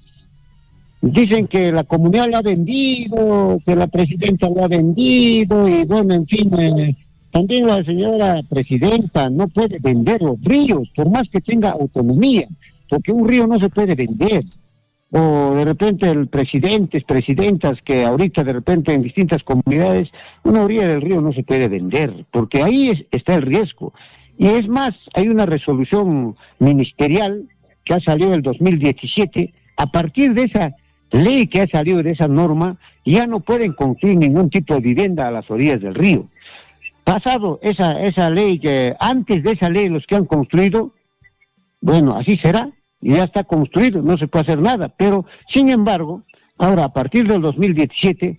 dicen que la comunidad lo ha vendido, que la presidenta lo ha vendido, y bueno, en fin, también la señora presidenta no puede vender los ríos, por más que tenga autonomía, porque un río no se puede vender. O de repente el presidentes, presidentas que ahorita de repente en distintas comunidades, una orilla del río no se puede vender, porque ahí está el riesgo. Y es más, hay una resolución ministerial que ha salido en el 2017, a partir de esa ley que ha salido de esa norma, ya no pueden construir ningún tipo de vivienda a las orillas del río. Pasado esa ley, que antes de esa ley los que han construido, bueno, así será, y ya está construido, no se puede hacer nada, pero sin embargo, ahora a partir del 2017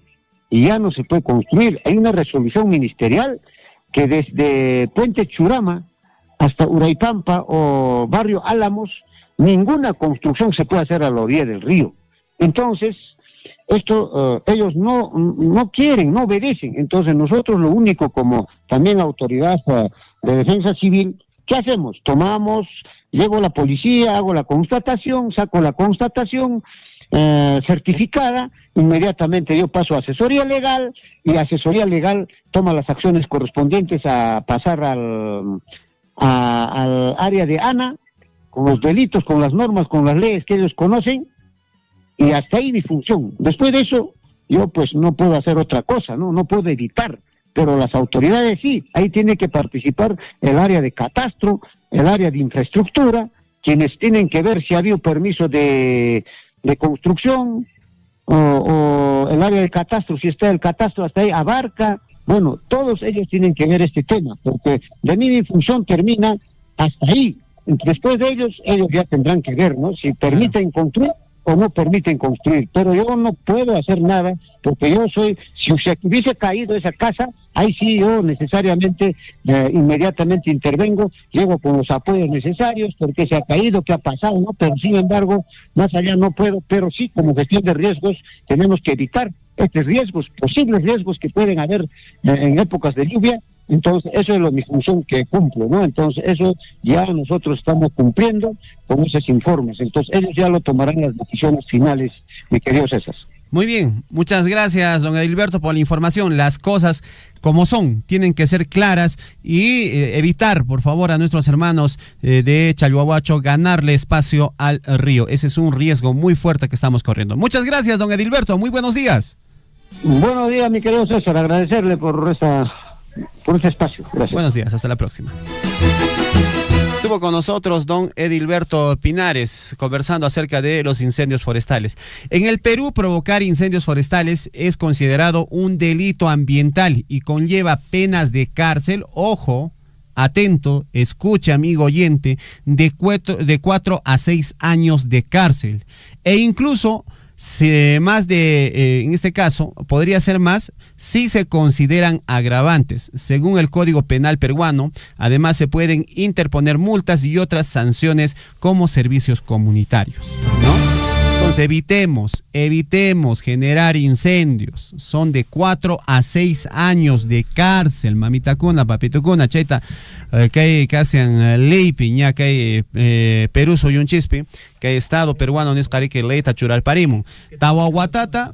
ya no se puede construir. Hay una resolución ministerial que desde Puente Churama hasta Uraipampa o Barrio Álamos, ninguna construcción se puede hacer a la orilla del río. Entonces, esto ellos no quieren, no obedecen. Entonces nosotros lo único, como también autoridad de defensa civil, ¿qué hacemos? Llevo la policía, hago la constatación, saco la constatación certificada, inmediatamente yo paso a asesoría legal, y asesoría legal toma las acciones correspondientes a pasar al área de ANA, con los delitos, con las normas, con las leyes que ellos conocen, y hasta ahí mi función. Después de eso, yo pues no puedo hacer otra cosa, no puedo evitar, pero las autoridades sí, ahí tiene que participar el área de catastro, el área de infraestructura, quienes tienen que ver si ha habido permiso de construcción, o el área de catastro, si está el catastro hasta ahí, abarca, bueno, todos ellos tienen que ver este tema, porque de mí mi función termina hasta ahí. Después de ellos ya tendrán que ver, ¿no? Si permiten construir o no permiten construir, pero yo no puedo hacer nada, porque si se hubiese caído esa casa, ahí sí yo necesariamente inmediatamente intervengo, llego con los apoyos necesarios, porque se ha caído, qué ha pasado, ¿no? Pero sin embargo, más allá no puedo, pero sí, como gestión de riesgos, tenemos que evitar estos riesgos, posibles riesgos que pueden haber en épocas de lluvia. Entonces, eso es mi función que cumplo, ¿no? Entonces, eso ya nosotros estamos cumpliendo con esos informes. Entonces, ellos ya lo tomarán las decisiones finales, mi querido César. Muy bien, muchas gracias, don Edilberto, por la información. Las cosas como son, tienen que ser claras y evitar, por favor, a nuestros hermanos de Chalhuahuacho ganarle espacio al río. Ese es un riesgo muy fuerte que estamos corriendo. Muchas gracias, don Edilberto, muy buenos días. Buenos días, mi querido César, agradecerle por ese espacio. Gracias. Buenos días, hasta la próxima. Estuvo con nosotros don Edilberto Pinares conversando acerca de los incendios forestales. En el Perú, provocar incendios forestales es considerado un delito ambiental y conlleva penas de cárcel. Ojo, atento, escuche, amigo oyente, de 4 a 6 años de cárcel. E incluso, más de, en este caso, podría ser más si se consideran agravantes. Según el Código Penal peruano, además se pueden interponer multas y otras sanciones como servicios comunitarios, ¿no? Entonces evitemos generar incendios. Son de 4 a 6 años de cárcel, mamita cuna, papito cuna, chaita, que hacen ley piña, que Perú soy un chispi, que Estado peruano no es que ley tachurar parimun. Tawahuatata,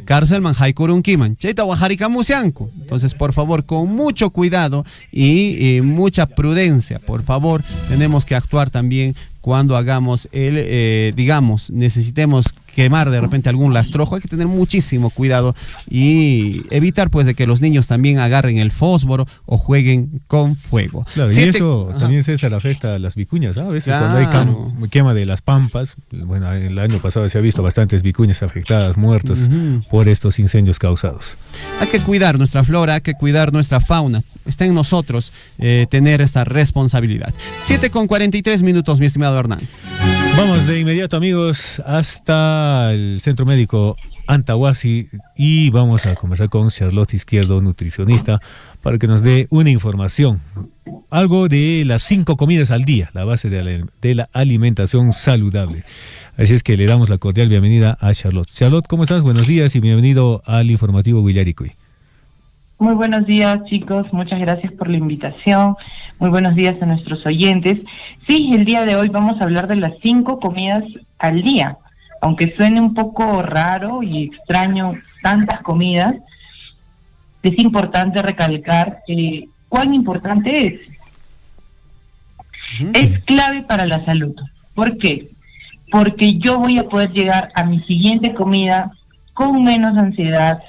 cárcel man haikurun kiman, chaita wajarika musianco. Entonces, por favor, con mucho cuidado y mucha prudencia, por favor, tenemos que actuar también cuando hagamos digamos, necesitemos quemar de repente algún lastrojo. Hay que tener muchísimo cuidado y evitar pues de que los niños también agarren el fósforo o jueguen con fuego. Claro, y eso también, César, afecta a las vicuñas, ¿no? A veces cuando hay quema de las pampas, bueno, el año pasado se ha visto bastantes vicuñas afectadas, muertos por estos incendios causados. Hay que cuidar nuestra flora, hay que cuidar nuestra fauna. Está en nosotros tener esta responsabilidad. 7:43 minutos, mi estimado Hernán. Vamos de inmediato, amigos, hasta el Centro Médico Antahuasi y vamos a conversar con Charlotte Izquierdo, nutricionista, para que nos dé una información, algo de las 5 comidas al día, la base de la alimentación saludable. Así es que le damos la cordial bienvenida a Charlotte. Charlotte, ¿cómo estás? Buenos días y bienvenido al informativo Willaricui. Muy buenos días, chicos, muchas gracias por la invitación. Muy buenos días a nuestros oyentes. Sí, el día de hoy vamos a hablar de las 5 comidas al día. Aunque suene un poco raro y extraño tantas comidas, es importante recalcar cuán importante es. Es clave para la salud. ¿Por qué? Porque yo voy a poder llegar a mi siguiente comida con menos ansiedad,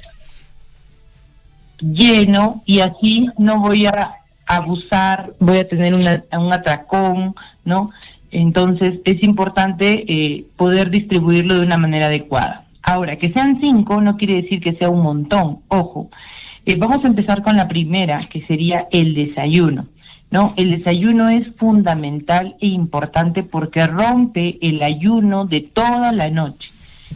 lleno, y así no voy a abusar, voy a tener un atracón, ¿no? Entonces es importante poder distribuirlo de una manera adecuada. Ahora, que sean 5 no quiere decir que sea un montón, ojo. Vamos a empezar con la primera, que sería el desayuno, ¿no? El desayuno es fundamental e importante porque rompe el ayuno de toda la noche,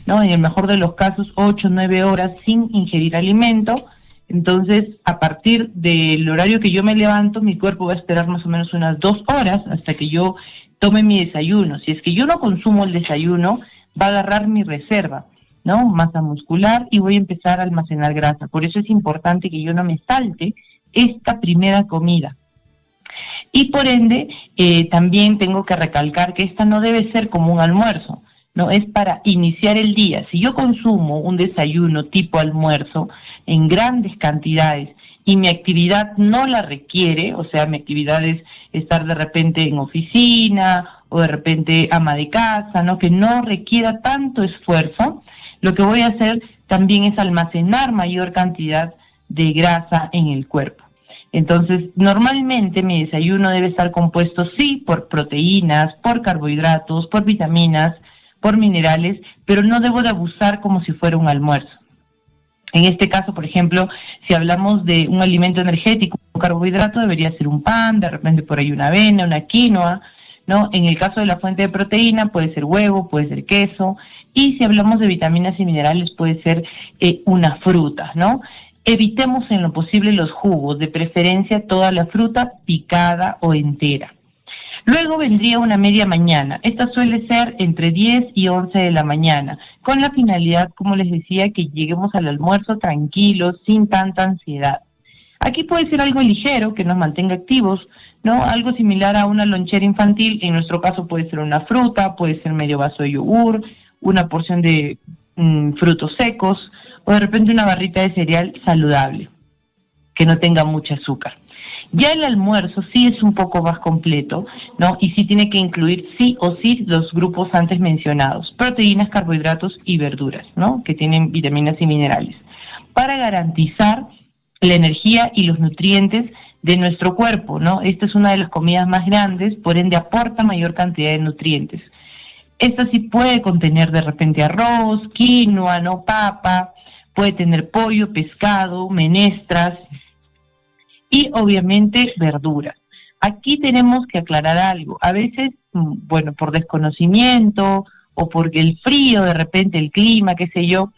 ¿no? En el mejor de los casos, 8 o 9 horas sin ingerir alimento. Entonces, a partir del horario que yo me levanto, mi cuerpo va a esperar más o menos unas 2 horas hasta que yo tome mi desayuno. Si es que yo no consumo el desayuno, va a agarrar mi reserva, ¿no? Masa muscular, y voy a empezar a almacenar grasa. Por eso es importante que yo no me salte esta primera comida. Y por ende, también tengo que recalcar que esta no debe ser como un almuerzo, ¿no? Es para iniciar el día. Si yo consumo un desayuno tipo almuerzo en grandes cantidades y mi actividad no la requiere, o sea, mi actividad es estar de repente en oficina o de repente ama de casa, ¿no? Que no requiera tanto esfuerzo, lo que voy a hacer también es almacenar mayor cantidad de grasa en el cuerpo. Entonces, normalmente mi desayuno debe estar compuesto, sí, por proteínas, por carbohidratos, por vitaminas, por minerales, pero no debo de abusar como si fuera un almuerzo. En este caso, por ejemplo, si hablamos de un alimento energético, un carbohidrato debería ser un pan, de repente por ahí una avena, una quinoa, ¿no? En el caso de la fuente de proteína puede ser huevo, puede ser queso, y si hablamos de vitaminas y minerales puede ser una fruta, ¿no? Evitemos en lo posible los jugos, de preferencia toda la fruta picada o entera. Luego vendría una media mañana. Esta suele ser entre 10 y 11 de la mañana, con la finalidad, como les decía, que lleguemos al almuerzo tranquilos, sin tanta ansiedad. Aquí puede ser algo ligero, que nos mantenga activos, ¿no? Algo similar a una lonchera infantil. En nuestro caso puede ser una fruta, puede ser medio vaso de yogur, una porción de frutos secos, o de repente una barrita de cereal saludable, que no tenga mucho azúcar. Ya el almuerzo sí es un poco más completo, ¿no? Y sí tiene que incluir sí o sí los grupos antes mencionados, proteínas, carbohidratos y verduras, ¿no? Que tienen vitaminas y minerales, para garantizar la energía y los nutrientes de nuestro cuerpo, ¿no? Esta es una de las comidas más grandes, por ende aporta mayor cantidad de nutrientes. Esta sí puede contener de repente arroz, quinoa, ¿no? Papa, puede tener pollo, pescado, menestras y obviamente verduras. Aquí tenemos que aclarar algo. A veces, bueno, por desconocimiento o porque el frío, de repente el clima, qué sé yo,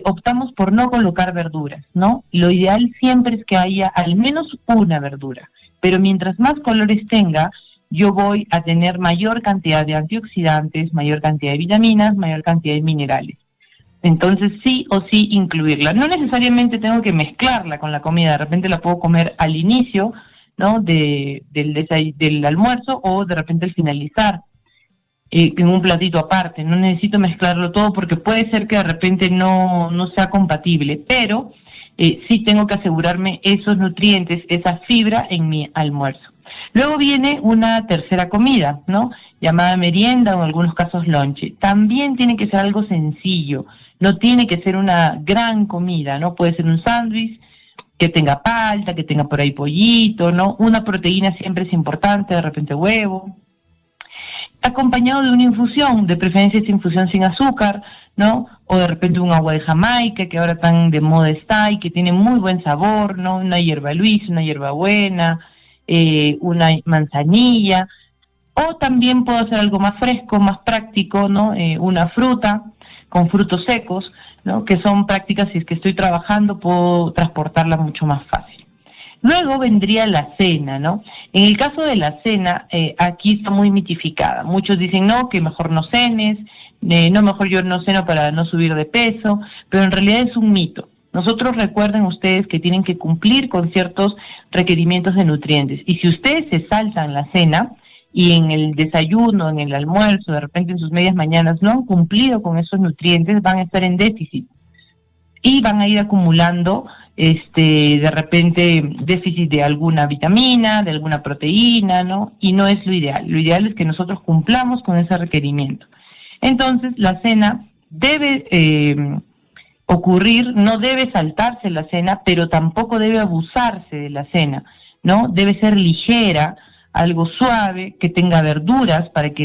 optamos por no colocar verduras, ¿no? Lo ideal siempre es que haya al menos una verdura, pero mientras más colores tenga, yo voy a tener mayor cantidad de antioxidantes, mayor cantidad de vitaminas, mayor cantidad de minerales. Entonces sí o sí incluirla. No necesariamente tengo que mezclarla con la comida, de repente la puedo comer al inicio, ¿no? del almuerzo, o de repente al finalizar, en un platito aparte. No necesito mezclarlo todo porque puede ser que de repente no sea compatible, pero sí tengo que asegurarme esos nutrientes, esa fibra en mi almuerzo. Luego viene una tercera comida, ¿no? Llamada merienda o en algunos casos lonche. También tiene que ser algo sencillo, no tiene que ser una gran comida, ¿no? Puede ser un sándwich que tenga palta, que tenga por ahí pollito, ¿no? Una proteína siempre es importante, de repente huevo. Acompañado de una infusión, de preferencia esta infusión sin azúcar, ¿no? O de repente un agua de Jamaica, que ahora tan de moda está y que tiene muy buen sabor, ¿no? Una hierba luis, una hierbabuena, una manzanilla, o también puedo hacer algo más fresco, más práctico, ¿no? Una fruta con frutos secos, ¿no? Que son prácticas, si es que estoy trabajando, puedo transportarla mucho más fácil. Luego vendría la cena, ¿no? En el caso de la cena, aquí está muy mitificada. Muchos dicen, no, que mejor no cenes, no, mejor yo no ceno para no subir de peso, pero en realidad es un mito. Nosotros, recuerden ustedes que tienen que cumplir con ciertos requerimientos de nutrientes. Y si ustedes se saltan la cena y en el desayuno, en el almuerzo, de repente en sus medias mañanas no han cumplido con esos nutrientes, van a estar en déficit. Y van a ir acumulando de repente déficit de alguna vitamina, de alguna proteína, ¿no? Y no es lo ideal. Lo ideal es que nosotros cumplamos con ese requerimiento. Entonces, la cena debe ocurrir, no debe saltarse la cena, pero tampoco debe abusarse de la cena, ¿no? Debe ser ligera, algo suave, que tenga verduras para que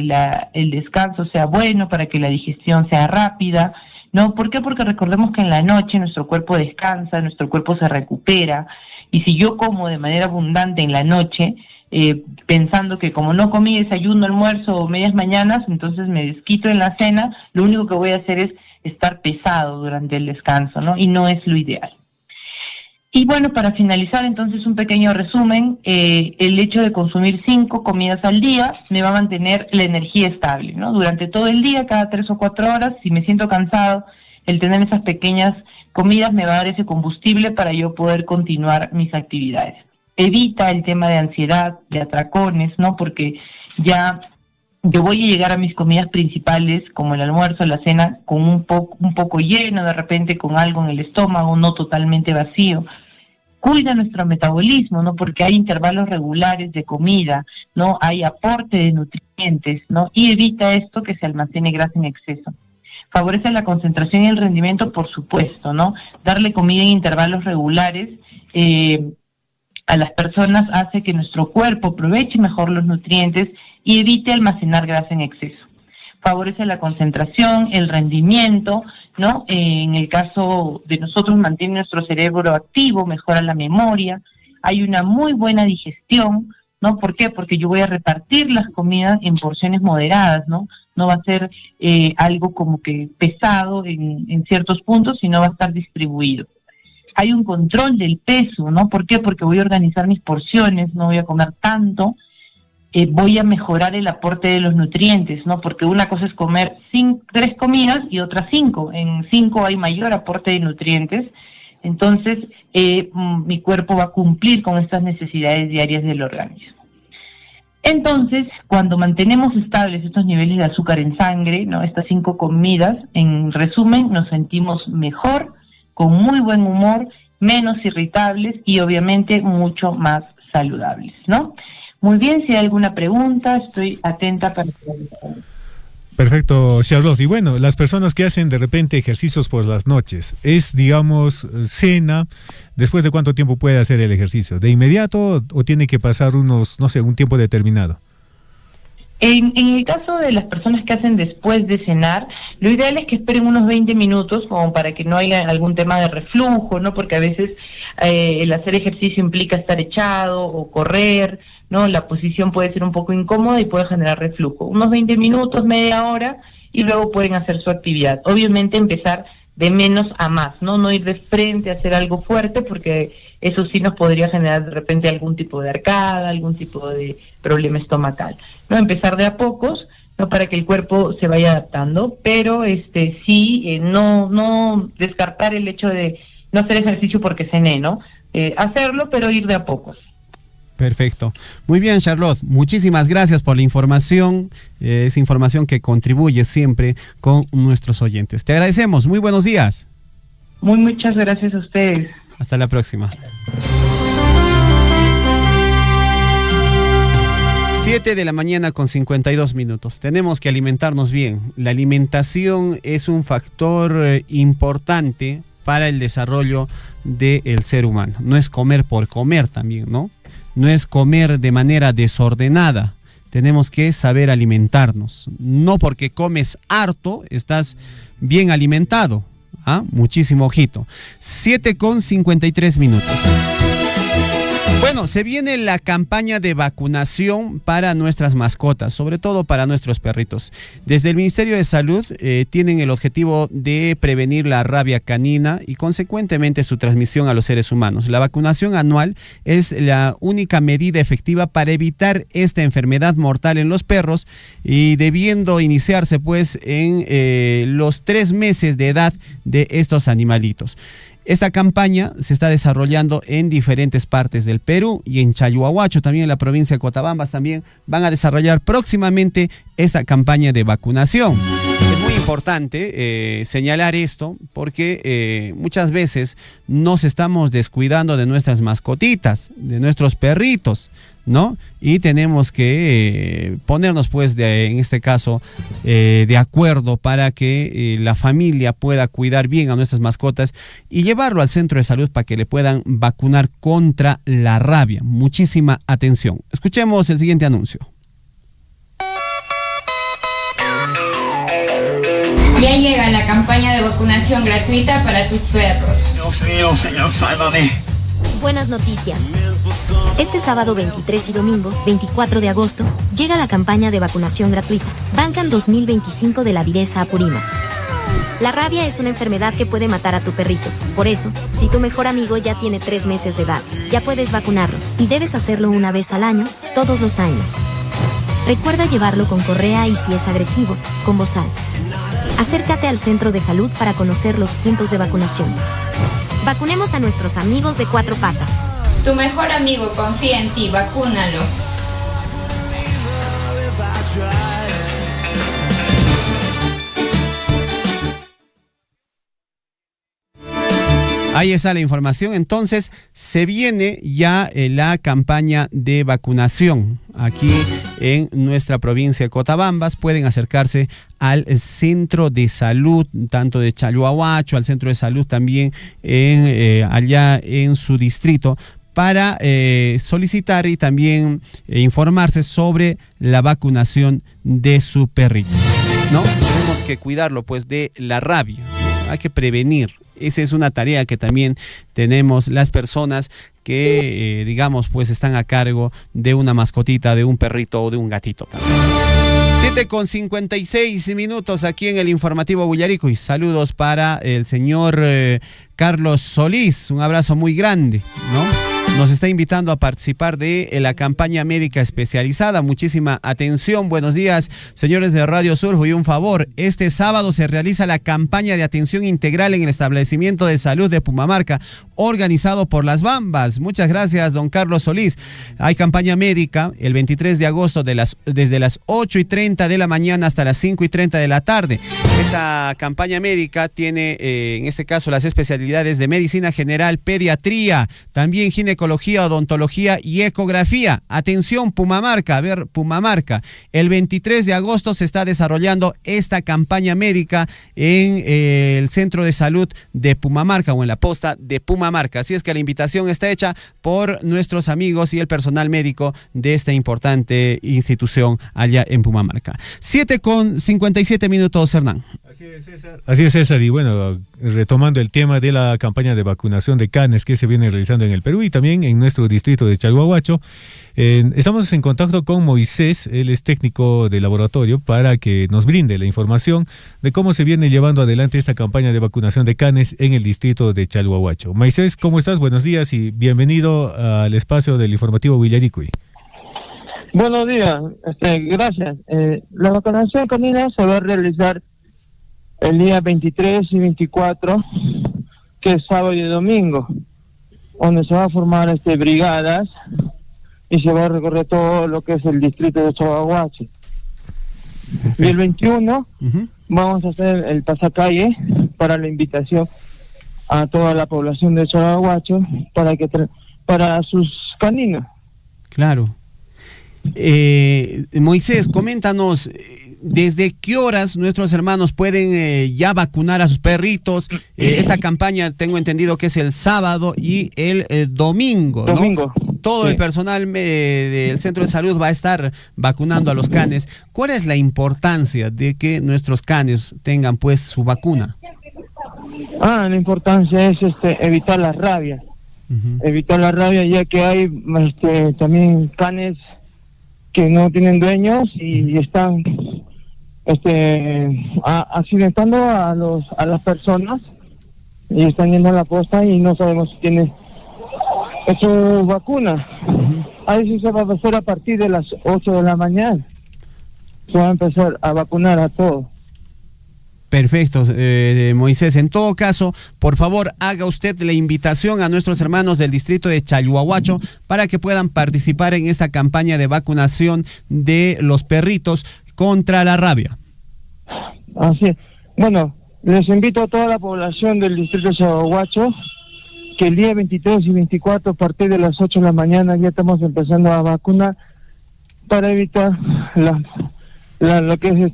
el descanso sea bueno, para que la digestión sea rápida, ¿no? ¿Por qué? Porque recordemos que en la noche nuestro cuerpo descansa, nuestro cuerpo se recupera, y si yo como de manera abundante en la noche, pensando que como no comí desayuno, almuerzo o medias mañanas, entonces me desquito en la cena, lo único que voy a hacer es estar pesado durante el descanso, ¿no? Y no es lo ideal. Y bueno, para finalizar entonces un pequeño resumen, el hecho de consumir 5 comidas al día me va a mantener la energía estable, ¿no? Durante todo el día, cada 3 o 4 horas, si me siento cansado, el tener esas pequeñas comidas me va a dar ese combustible para yo poder continuar mis actividades. Evita el tema de ansiedad, de atracones, ¿no? Porque ya yo voy a llegar a mis comidas principales, como el almuerzo, la cena, con un poco lleno, de repente con algo en el estómago, no totalmente vacío. Cuida nuestro metabolismo, ¿no? Porque hay intervalos regulares de comida, ¿no? Hay aporte de nutrientes, ¿no? Y evita esto, que se almacene grasa en exceso. Favorece la concentración y el rendimiento, por supuesto, ¿no? Darle comida en intervalos regulares a las personas hace que nuestro cuerpo aproveche mejor los nutrientes y evite almacenar grasa en exceso. Favorece la concentración, el rendimiento, ¿no? En el caso de nosotros, mantiene nuestro cerebro activo, mejora la memoria, hay una muy buena digestión, ¿no? ¿Por qué? Porque yo voy a repartir las comidas en porciones moderadas, ¿no? No va a ser algo como que pesado en ciertos puntos, sino va a estar distribuido. Hay un control del peso, ¿no? ¿Por qué? Porque voy a organizar mis porciones, no voy a comer tanto, voy a mejorar el aporte de los nutrientes, ¿no? Porque una cosa es comer 3 comidas y otras 5. En 5 hay mayor aporte de nutrientes, entonces mi cuerpo va a cumplir con estas necesidades diarias del organismo. Entonces, cuando mantenemos estables estos niveles de azúcar en sangre, ¿no? Estas 5 comidas, en resumen, nos sentimos mejor, con muy buen humor, menos irritables y obviamente mucho más saludables, ¿no? Muy bien, si hay alguna pregunta, estoy atenta para preguntar. Perfecto, Charlotte. Y bueno, las personas que hacen de repente ejercicios por las noches, es, digamos, cena, ¿después de cuánto tiempo puede hacer el ejercicio? ¿De inmediato o tiene que pasar unos, no sé, un tiempo determinado? En el caso de las personas que hacen después de cenar, lo ideal es que esperen unos 20 minutos como para que no haya algún tema de reflujo, ¿no? Porque a veces el hacer ejercicio implica estar echado o correr, ¿no? La posición puede ser un poco incómoda y puede generar reflujo. Unos 20 minutos, media hora, y luego pueden hacer su actividad. Obviamente empezar de menos a más, ¿no? No ir de frente a hacer algo fuerte, porque eso sí nos podría generar de repente algún tipo de arcada, algún tipo de problema estomacal, ¿no? Empezar de a pocos, ¿no? Para que el cuerpo se vaya adaptando, pero no descartar el hecho de no hacer ejercicio porque cené, ¿no? Hacerlo, pero ir de a pocos. Perfecto. Muy bien, Charlotte. Muchísimas gracias por la información. Es información que contribuye siempre con nuestros oyentes. Te agradecemos. Muy buenos días. Muchas gracias a ustedes. Hasta la próxima. 7 de la mañana con 52 minutos. Tenemos que alimentarnos bien. La alimentación es un factor importante para el desarrollo del ser humano. No es comer por comer también, ¿no? No es comer de manera desordenada. Tenemos que saber alimentarnos. No porque comes harto, estás bien alimentado. Muchísimo ojito. 7 con 53 minutos. Bueno, se viene la campaña de vacunación para nuestras mascotas, sobre todo para nuestros perritos. Desde el Ministerio de Salud tienen el objetivo de prevenir la rabia canina y consecuentemente su transmisión a los seres humanos. La vacunación anual es la única medida efectiva para evitar esta enfermedad mortal en los perros y debiendo iniciarse pues en los 3 meses de edad de estos animalitos. Esta campaña se está desarrollando en diferentes partes del Perú y en Chalhuahuacho, también en la provincia de Cotabambas, también van a desarrollar próximamente esta campaña de vacunación. Es muy importante señalar esto porque muchas veces nos estamos descuidando de nuestras mascotitas, de nuestros perritos, ¿no? Y tenemos que ponernos pues en este caso de acuerdo para que la familia pueda cuidar bien a nuestras mascotas y llevarlo al centro de salud para que le puedan vacunar contra la rabia. Muchísima atención. Escuchemos el siguiente anuncio. Ya llega la campaña de vacunación gratuita para tus perros. Dios mío, Señor, sálvame. Buenas noticias. Este sábado 23 y domingo 24 de agosto llega la campaña de vacunación gratuita Bancan 2025 de la Videsa Apurímac. La rabia es una enfermedad que puede matar a tu perrito. Por eso, si tu mejor amigo ya tiene 3 meses de edad, ya puedes vacunarlo y debes hacerlo una vez al año, todos los años. Recuerda llevarlo con correa y si es agresivo, con bozal. Acércate al centro de salud para conocer los puntos de vacunación. Vacunemos a nuestros amigos de 4 patas. Tu mejor amigo confía en ti, vacúnalo. Ahí está la información. Entonces, se viene ya la campaña de vacunación aquí en nuestra provincia de Cotabambas. Pueden acercarse al centro de salud, tanto de Chalhuahuacho, al centro de salud también allá en su distrito, para solicitar y también informarse sobre la vacunación de su perrito, ¿no? Tenemos que cuidarlo pues de la rabia, hay que prevenir. Esa es una tarea que también tenemos las personas que, digamos, pues están a cargo de una mascotita, de un perrito o de un gatito también. 7 con 56 minutos aquí en el informativo Bullarico y saludos para el señor Carlos Solís. Un abrazo muy grande, ¿no? Nos está invitando a participar de la campaña médica especializada. Muchísima atención. Buenos días, señores de Radio Surfo. Y un favor, este sábado se realiza la campaña de atención integral en el establecimiento de salud de Pumamarca, organizado por Las Bambas. Muchas gracias, don Carlos Solís. Hay campaña médica el 23 de agosto desde las 8:30 de la mañana hasta las 5:30 de la tarde. Esta campaña médica tiene, en este caso, las especialidades de medicina general, pediatría, también ginecología ginecología, odontología y ecografía. Atención, Pumamarca, a ver, Pumamarca, el 23 de agosto se está desarrollando esta campaña médica en el Centro de Salud de Pumamarca o en la posta de Pumamarca. Así es que la invitación está hecha por nuestros amigos y el personal médico de esta importante institución allá en Pumamarca. 7:57, Hernán. Así es, César. Y bueno, retomando el tema de la campaña de vacunación de canes que se viene realizando en el Perú y también en nuestro distrito de Chalhuahuacho, estamos en contacto con Moisés, él es técnico de laboratorio, para que nos brinde la información de cómo se viene llevando adelante esta campaña de vacunación de canes en el distrito de Chalhuahuacho. Moisés, ¿cómo estás? Buenos días y bienvenido al espacio del informativo Villaricui. Buenos días, gracias. La vacunación canina se va a realizar el día 23 y 24, que es sábado y domingo, donde se va a formar brigadas y se va a recorrer todo lo que es el distrito de Chalhuahuacho. Y el 21 vamos a hacer el pasacalle para la invitación a toda la población de Chalhuahuacho para sus caninos. Claro. Moisés, coméntanos, ¿desde qué horas nuestros hermanos pueden ya vacunar a sus perritos? Esta campaña tengo entendido que es el sábado y el domingo, ¿no? Todo el personal del centro de salud va a estar vacunando a los canes. ¿Cuál es la importancia de que nuestros canes tengan pues su vacuna? La importancia es evitar la rabia. Evitar la rabia, ya que hay también canes que no tienen dueños y están accidentando a las personas y están yendo a la posta y no sabemos si tiene su vacuna. Ahí sí se va a hacer a partir de las 8 de la mañana. Se va a empezar a vacunar a todos. Perfecto, Moisés. En todo caso, por favor, haga usted la invitación a nuestros hermanos del distrito de Chalhuahuacho para que puedan participar en esta campaña de vacunación de los perritos contra la rabia. Así es. Bueno, les invito a toda la población del distrito de Chalhuahuacho que el día 23 y 24, a partir de las 8 de la mañana, ya estamos empezando a vacunar para evitar lo que es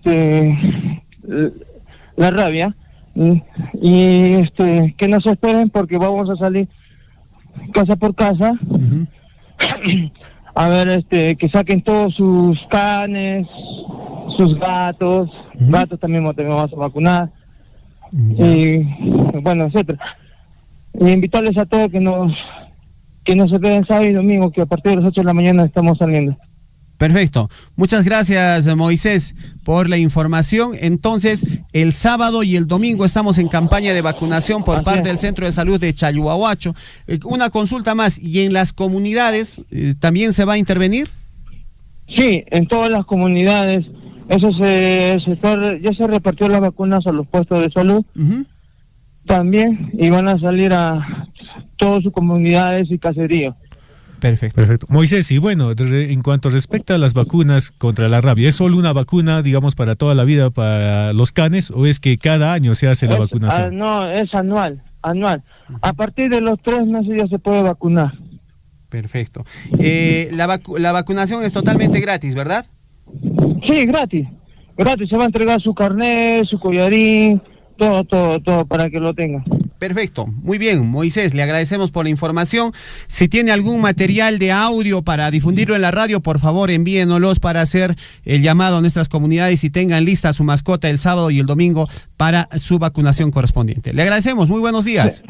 la rabia, y que no se esperen, porque vamos a salir casa por casa a ver que saquen todos sus canes, sus gatos, gatos también vamos a vacunar, y bueno, etcétera. Y invitarles a todos que no se queden sábado y domingo, que a partir de las 8 de la mañana estamos saliendo. Perfecto. Muchas gracias, Moisés, por la información. Entonces, el sábado y el domingo estamos en campaña de vacunación por parte del Centro de Salud de Chalhuahuacho. Una consulta más, ¿y en las comunidades también se va a intervenir? Sí, en todas las comunidades. Eso ya se repartió las vacunas a los puestos de salud también, y van a salir a todas sus comunidades y caseríos. Perfecto. Moisés, y bueno, en cuanto respecta a las vacunas contra la rabia, ¿es solo una vacuna, digamos, para toda la vida para los canes, o es que cada año se hace la vacunación? No, es anual. A partir de los 3 meses ya se puede vacunar. Perfecto. La vacunación es totalmente gratis, ¿verdad? Sí, gratis. Se va a entregar su carnet, su collarín, todo para que lo tengan. Perfecto, muy bien, Moisés, le agradecemos por la información. Si tiene algún material de audio para difundirlo en la radio, por favor envíenoslos para hacer el llamado a nuestras comunidades y tengan lista su mascota el sábado y el domingo para su vacunación correspondiente. Le agradecemos, muy buenos días.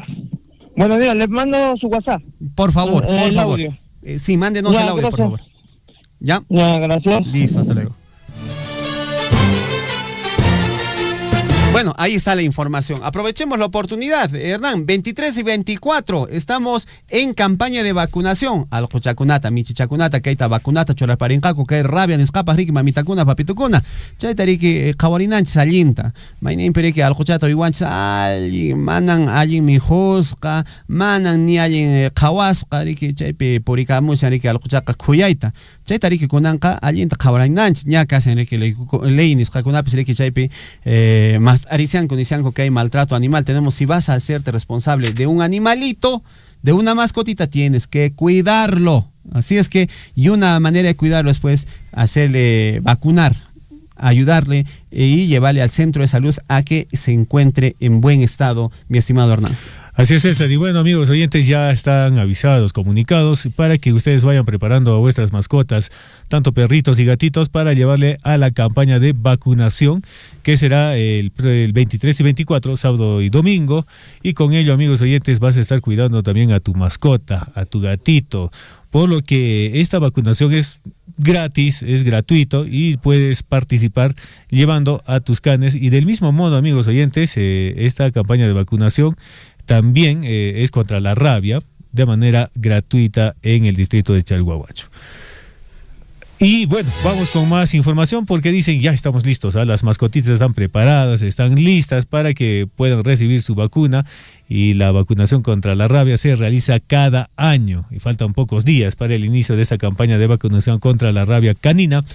Buenos días, les mando su WhatsApp. Por favor, por favor. Audio. Sí, mándenos el audio, gracias. por favor. ¿Ya? Ya, gracias. Listo, hasta luego. Bueno, ahí está la información. Aprovechemos la oportunidad, Hernán. 23 y 24 estamos en campaña de vacunación. Alcochacunata, michichacunata, kaita vacunata, cholaparincaco, que rabia, escapas, ricky, mamitacuna, papitucuna. Chaitariki, kawarinanch, salinta. Mainin periki, alcochato, iguanch, alguien, manan, alguien, mijosca, manan, ni alguien, kawasca, ricky, chaipe, puricamusa, ricky, alcochaca, cuyaita. Chaitariki, kunanka, alguien, kawarinanch, ya casi, ricky, leinis, kakunapis, ricky, chaipe, más aricianco, que hay maltrato animal. Tenemos, si vas a hacerte responsable de un animalito, de una mascotita tienes que cuidarlo. Así es que, y una manera de cuidarlo es pues hacerle vacunar, ayudarle y llevarle al centro de salud a que se encuentre en buen estado, mi estimado Hernán. Así es, César. Y bueno, amigos oyentes, ya están avisados, comunicados, para que ustedes vayan preparando a vuestras mascotas, tanto perritos y gatitos, para llevarle a la campaña de vacunación, que será el 23 y 24, sábado y domingo. Y con ello, amigos oyentes, vas a estar cuidando también a tu mascota, a tu gatito, por lo que esta vacunación es gratis, es gratuito y puedes participar llevando a tus canes. Y del mismo modo, amigos oyentes, esta campaña de vacunación también es contra la rabia, de manera gratuita en el distrito de Chalhuahuacho. Y bueno, vamos con más información porque dicen ya estamos listos, las mascotitas están preparadas, están listas para que puedan recibir su vacuna, y la vacunación contra la rabia se realiza cada año y faltan pocos días para el inicio de esta campaña de vacunación contra la rabia canina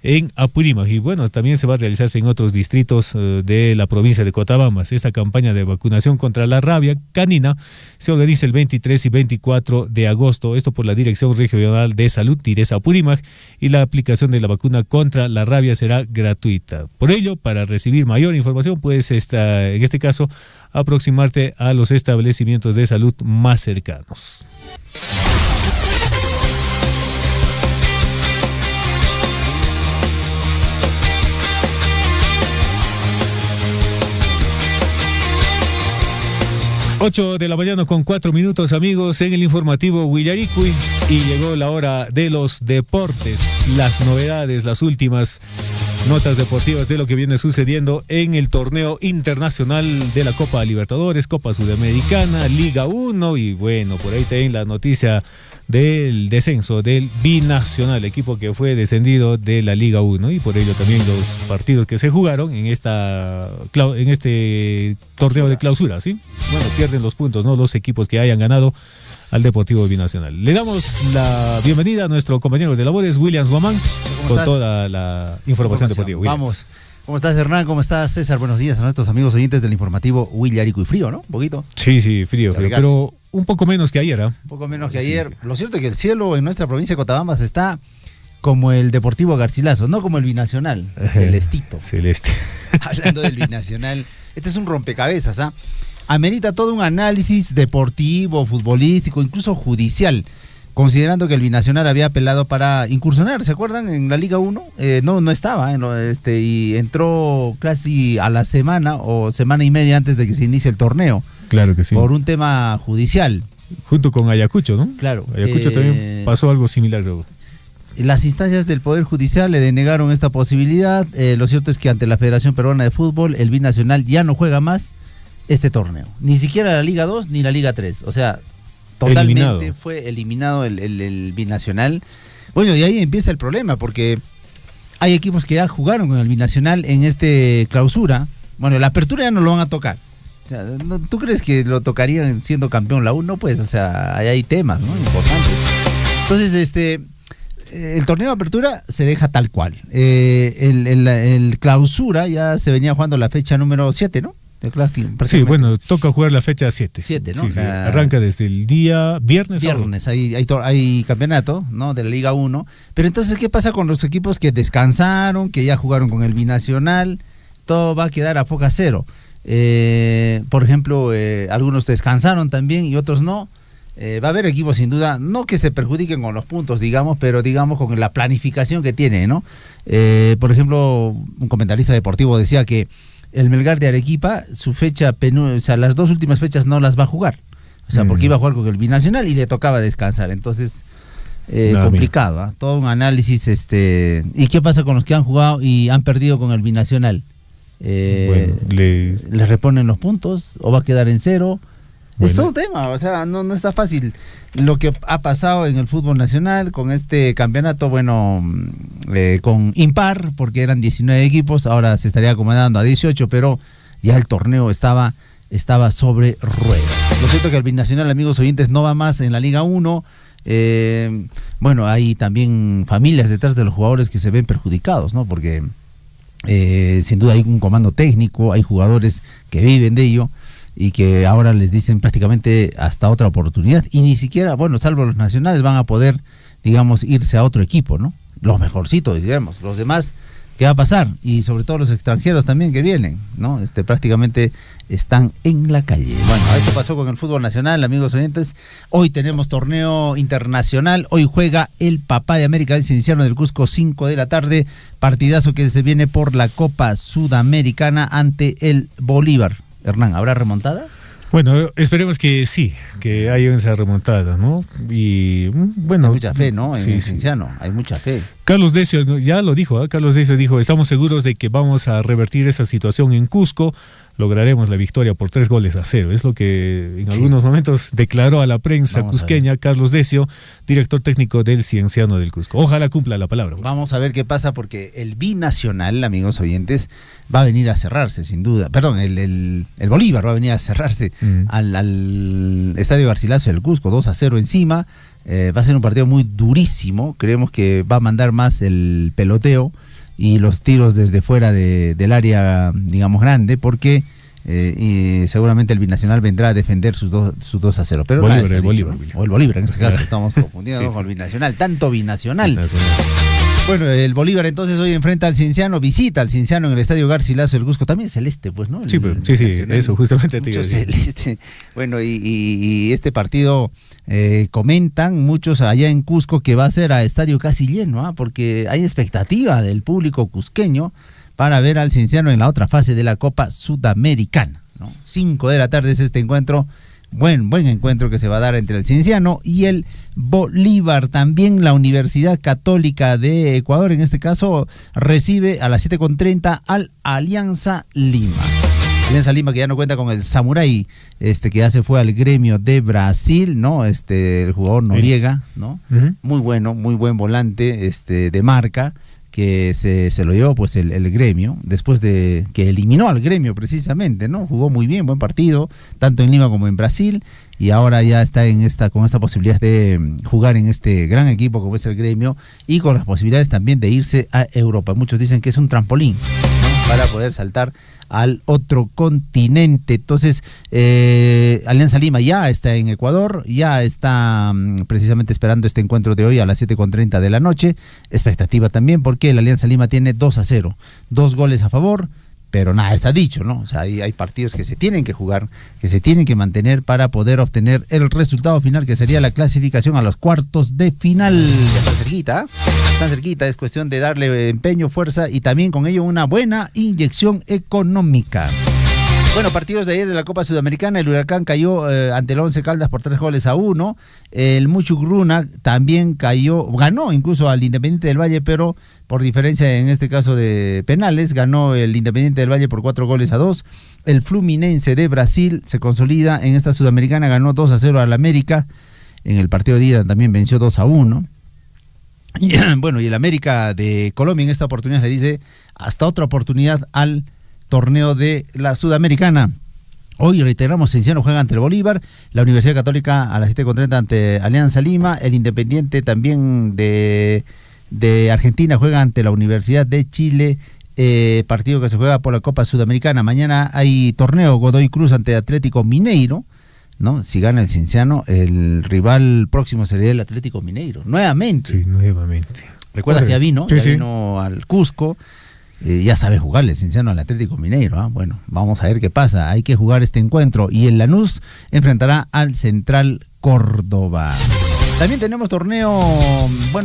en Apurímac. Y bueno, también se va a realizarse en otros distritos de la provincia de Cotabambas. Esta campaña de vacunación contra la rabia canina se organiza el 23 y 24 de agosto, esto por la Dirección Regional de Salud DIRES Apurímac, y la aplicación de la vacuna contra la rabia será gratuita. Por ello, para recibir mayor información, puedes en este caso aproximarte a los establecimientos de salud más cercanos. Ocho de la mañana con 4 minutos, amigos, en el informativo Willaricui, y llegó la hora de los deportes, las novedades, las últimas notas deportivas de lo que viene sucediendo en el torneo internacional de la Copa Libertadores, Copa Sudamericana, Liga 1, y bueno, por ahí también la noticia del descenso del Binacional, equipo que fue descendido de la Liga 1, y por ello también los partidos que se jugaron en este torneo de clausura, ¿sí? Bueno, pierden los puntos, ¿no? Los equipos que hayan ganado al Deportivo Binacional. Le damos la bienvenida a nuestro compañero de labores, Williams Guamán, con estás? Toda la información deportiva. Vamos. ¿Cómo estás, Hernán? ¿Cómo estás, César? Buenos días a nuestros amigos oyentes del informativo Willaricui. Frío, ¿no? Un poquito. Sí, frío, pero un poco menos que ayer, ¿eh? Un poco menos que ayer. Sí. Lo cierto es que el cielo en nuestra provincia de Cotabambas está como el Deportivo Garcilaso, no como el Binacional, celestito. Celeste. Hablando del Binacional, este es un rompecabezas, ¿ah? Amerita todo un análisis deportivo, futbolístico, incluso judicial, considerando que el Binacional había apelado para incursionar, ¿se acuerdan? En la Liga 1, no estaba, y entró casi a la semana o semana y media antes de que se inicie el torneo. Claro que sí. Por un tema judicial. Junto con Ayacucho, ¿no? Claro. Ayacucho también pasó algo similar, luego. Las instancias del Poder Judicial le denegaron esta posibilidad. Lo cierto es que ante la Federación Peruana de Fútbol, el Binacional ya no juega más este torneo. Ni siquiera la Liga 2 ni la Liga 3. O sea, totalmente fue eliminado el Binacional. Bueno, y ahí empieza el problema, porque hay equipos que ya jugaron con el Binacional en este clausura. Bueno, la apertura ya no lo van a tocar. O sea, ¿tú crees que lo tocarían siendo campeón la U? No, pues, o sea, ahí hay temas, ¿no? Importantes. Entonces, el torneo de apertura se deja tal cual. El clausura ya se venía jugando la fecha número 7, ¿no? Sí, bueno, toca jugar la fecha 7. 7, ¿no? Sí, arranca desde el día viernes. Viernes, hay campeonato, ¿no? De la Liga 1. Pero entonces, ¿qué pasa con los equipos que descansaron, que ya jugaron con el Binacional? Todo va a quedar a foca cero. Por ejemplo, algunos descansaron también y otros no. Va a haber equipos sin duda, no que se perjudiquen con los puntos, digamos, pero digamos con la planificación que tiene, ¿no? Por ejemplo, un comentarista deportivo decía que el Melgar de Arequipa, su fecha, o sea, las 2 últimas fechas no las va a jugar. O sea, porque iba a jugar con el Binacional y le tocaba descansar. Entonces, complicado, ¿eh? Todo un análisis. ¿Y qué pasa con los que han jugado y han perdido con el Binacional? ¿Les reponen los puntos o va a quedar en cero? Bueno. Es todo un tema, o sea, no está fácil. Lo que ha pasado en el fútbol nacional con este campeonato, bueno, con impar, porque eran 19 equipos, ahora se estaría acomodando a 18, pero ya el torneo estaba sobre ruedas. Lo cierto es que el Binacional, amigos oyentes, no va más en la Liga 1. Bueno, hay también familias detrás de los jugadores que se ven perjudicados, ¿no? Porque sin duda hay un comando técnico, hay jugadores que viven de ello. y que ahora les dicen prácticamente hasta otra oportunidad, y ni siquiera, bueno, salvo los nacionales, van a poder, digamos, irse a otro equipo, ¿no? Los mejorcitos, digamos, los demás, ¿qué va a pasar? Y sobre todo los extranjeros también que vienen, ¿no? Prácticamente están en la calle. Bueno, esto pasó con el fútbol nacional, amigos oyentes. Hoy tenemos torneo internacional. Hoy juega el Papá de América, el Cienciano del Cusco, 5 de la tarde. Partidazo que se viene por la Copa Sudamericana ante el Bolívar. Hernán, ¿habrá remontada? Bueno, esperemos que sí, que haya esa remontada, ¿no? Y bueno, hay mucha fe, ¿no? En sí, el sí. Cienciano, hay mucha fe. Carlos Decio ya lo dijo, Carlos Decio dijo, estamos seguros de que vamos a revertir esa situación en Cusco, lograremos la victoria por 3-0. Es lo que en algunos momentos declaró a la prensa cusqueña Carlos Decio, director técnico del Cienciano del Cusco. Ojalá cumpla la palabra. Vamos a ver qué pasa, porque el binacional, amigos oyentes, va a venir a cerrarse, sin duda. Perdón, el Bolívar va a venir a cerrarse al Estadio Garcilaso del Cusco, 2-0 encima. Va a ser un partido muy durísimo. Creemos que va a mandar más el peloteo y los tiros desde fuera del área, digamos, grande, porque y seguramente el binacional vendrá a defender sus 2-0. Pero Bolívar, el Bolívar. O el Bolívar, en este caso, estamos confundiendo con el binacional. Tanto binacional. Bueno, el Bolívar entonces hoy enfrenta al Cienciano, visita al Cienciano en el Estadio Garcilaso del Cusco, también celeste, pues, ¿no? Sí, eso justamente te iba a decir. Celeste. Bueno, y este partido comentan muchos allá en Cusco que va a ser a estadio casi lleno, porque hay expectativa del público cusqueño para ver al Cienciano en la otra fase de la Copa Sudamericana, ¿no? 5 de la tarde es este encuentro. Buen encuentro que se va a dar entre el Cienciano y el Bolívar. También la Universidad Católica de Ecuador, en este caso, recibe a las 7:30 al Alianza Lima. Alianza Lima, que ya no cuenta con el Samurai, que ya se fue al Gremio de Brasil, ¿no? El jugador Noriega, ¿no? Muy bueno, muy buen volante, de marca, que se lo llevó pues el Gremio, después de que eliminó al Gremio precisamente, ¿no? Jugó muy bien, buen partido, tanto en Lima como en Brasil, y ahora ya está con esta posibilidad de jugar en este gran equipo como es el Gremio, y con las posibilidades también de irse a Europa. Muchos dicen que es un trampolín, ¿no? Para poder saltar al otro continente. Entonces, Alianza Lima ya está en Ecuador, ya está precisamente esperando este encuentro de hoy a las 7:30 de la noche. Expectativa también, porque el Alianza Lima tiene 2-0, 2 goles a favor, pero nada está dicho, ¿no? O sea, hay partidos que se tienen que jugar, que se tienen que mantener para poder obtener el resultado final, que sería la clasificación a los cuartos de final. Ya está cerquita, tan cerquita, es cuestión de darle empeño, fuerza y también con ello una buena inyección económica. Bueno, partidos de ayer de la Copa Sudamericana, el Huracán cayó ante el Once Caldas por 3-1, el Muchugruna también ganó incluso al Independiente del Valle, pero por diferencia en este caso de penales, ganó el Independiente del Valle por 4-2, el Fluminense de Brasil se consolida en esta Sudamericana, ganó 2-0 al América, en el partido de ida también venció 2-1, y bueno, y el América de Colombia en esta oportunidad le dice hasta otra oportunidad al torneo de la Sudamericana. Hoy, reiteramos, Cienciano juega ante el Bolívar, la Universidad Católica a las 7:30 ante Alianza Lima, el Independiente también de Argentina juega ante la Universidad de Chile, partido que se juega por la Copa Sudamericana. Mañana hay torneo Godoy Cruz ante Atlético Mineiro, ¿no? Si gana el Cienciano, el rival próximo sería el Atlético Mineiro, nuevamente. Sí, nuevamente. ¿Recuerdas que ya vino? Sí, ya vino al Cusco. Ya sabe jugarle el Cienciano al Atlético Mineiro, ¿eh? Bueno, vamos a ver qué pasa. Hay que jugar este encuentro. Y el Lanús enfrentará al Central Córdoba. También tenemos torneo,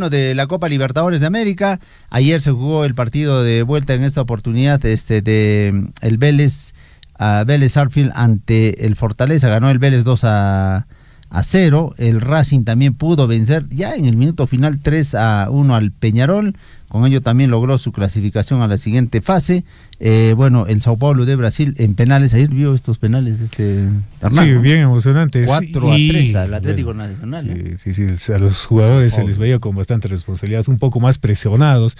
de la Copa Libertadores de América. Ayer se jugó el partido de vuelta en esta oportunidad de el Vélez Sarsfield ante el Fortaleza. Ganó el Vélez 2-0. El Racing también pudo vencer ya en el minuto final 3-1 al Peñarol. Con ello también logró su clasificación a la siguiente fase. El Sao Paulo de Brasil en penales. Ayer vio estos penales, Hernán, sí, ¿no? bien emocionantes. 4-3 al Atlético Nacional. Sí, a los jugadores se les veía con bastante responsabilidad, un poco más presionados.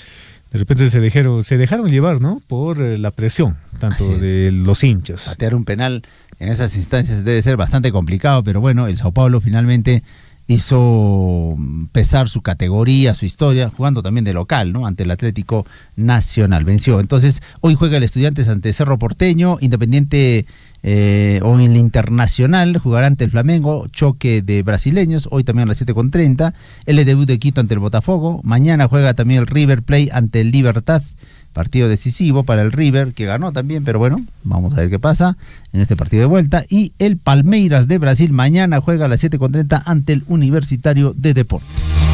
De repente se dejaron llevar, ¿no? Por la presión, tanto de los hinchas. Patear un penal en esas instancias debe ser bastante complicado, pero bueno, el Sao Paulo finalmente hizo pesar su categoría, su historia, jugando también de local, ¿no? Ante el Atlético Nacional, venció. Entonces, hoy juega el Estudiantes ante Cerro Porteño, Independiente o en el Internacional jugará ante el Flamengo, choque de brasileños, hoy también a las 7:30, el debut de Quito ante el Botafogo, mañana juega también el River Plate ante el Libertad, partido decisivo para el River, que ganó también, pero bueno, vamos a ver qué pasa en este partido de vuelta. Y el Palmeiras de Brasil mañana juega a las 7:30 ante el Universitario de Deportes.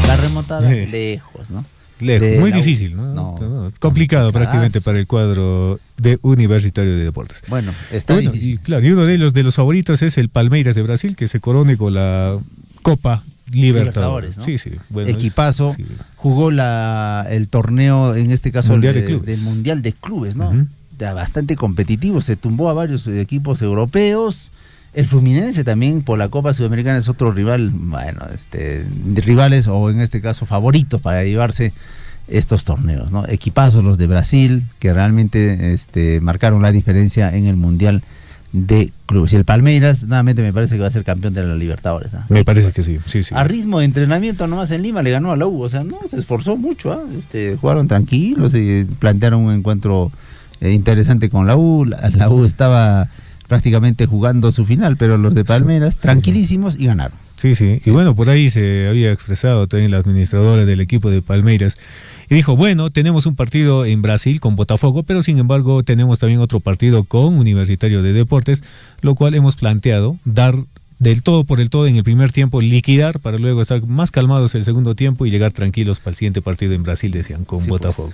La remontada lejos, ¿no? Lejos, muy difícil, ¿no? Complicado prácticamente para el cuadro de Universitario de Deportes. Bueno, está difícil. Y claro, y uno de los favoritos es el Palmeiras de Brasil, que se corone con la Copa Libertadores, ¿no? Sí, bueno, equipazo, sí. Jugó el torneo, en este caso del Mundial de Clubes, ¿no? Bastante competitivo, se tumbó a varios equipos europeos. El Fluminense también por la Copa Sudamericana es otro rival, bueno, rivales o en este caso favoritos para llevarse estos torneos, ¿no? Equipazos los de Brasil que realmente marcaron la diferencia en el Mundial de Clubes. Y el Palmeiras, nuevamente me parece que va a ser campeón de la Libertadores, ¿no? Me parece que sí. A ritmo de entrenamiento nomás en Lima le ganó a la U, o sea, no se esforzó mucho, jugaron tranquilos y plantearon un encuentro interesante con la U. La U estaba prácticamente jugando su final, pero los de Palmeiras tranquilísimos y ganaron. Sí. Y bueno, por ahí se había expresado también la administradora del equipo de Palmeiras y dijo, bueno, tenemos un partido en Brasil con Botafogo, pero sin embargo tenemos también otro partido con Universitario de Deportes, lo cual hemos planteado dar del todo por el todo en el primer tiempo, liquidar para luego estar más calmados el segundo tiempo y llegar tranquilos para el siguiente partido en Brasil, decían, con Botafogo.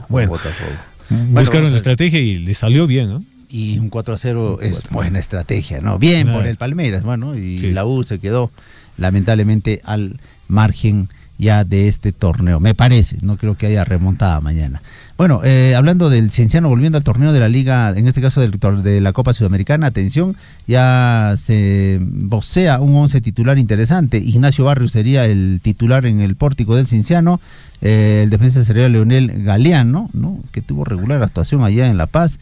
Buscaron la estrategia y le salió bien, ¿no? Y un 4-0 es buena estrategia, ¿no? Bien por el Palmeiras, bueno, y la U se quedó lamentablemente al margen ya de este torneo, me parece, no creo que haya remontada mañana. Bueno, hablando del Cienciano, volviendo al torneo de la Liga, en este caso de la Copa Sudamericana, atención, ya se vocea un 11 titular interesante. Ignacio Barrios sería el titular en el pórtico del Cienciano, el defensa sería Leonel Galeano, ¿no? Que tuvo regular actuación allá en La Paz.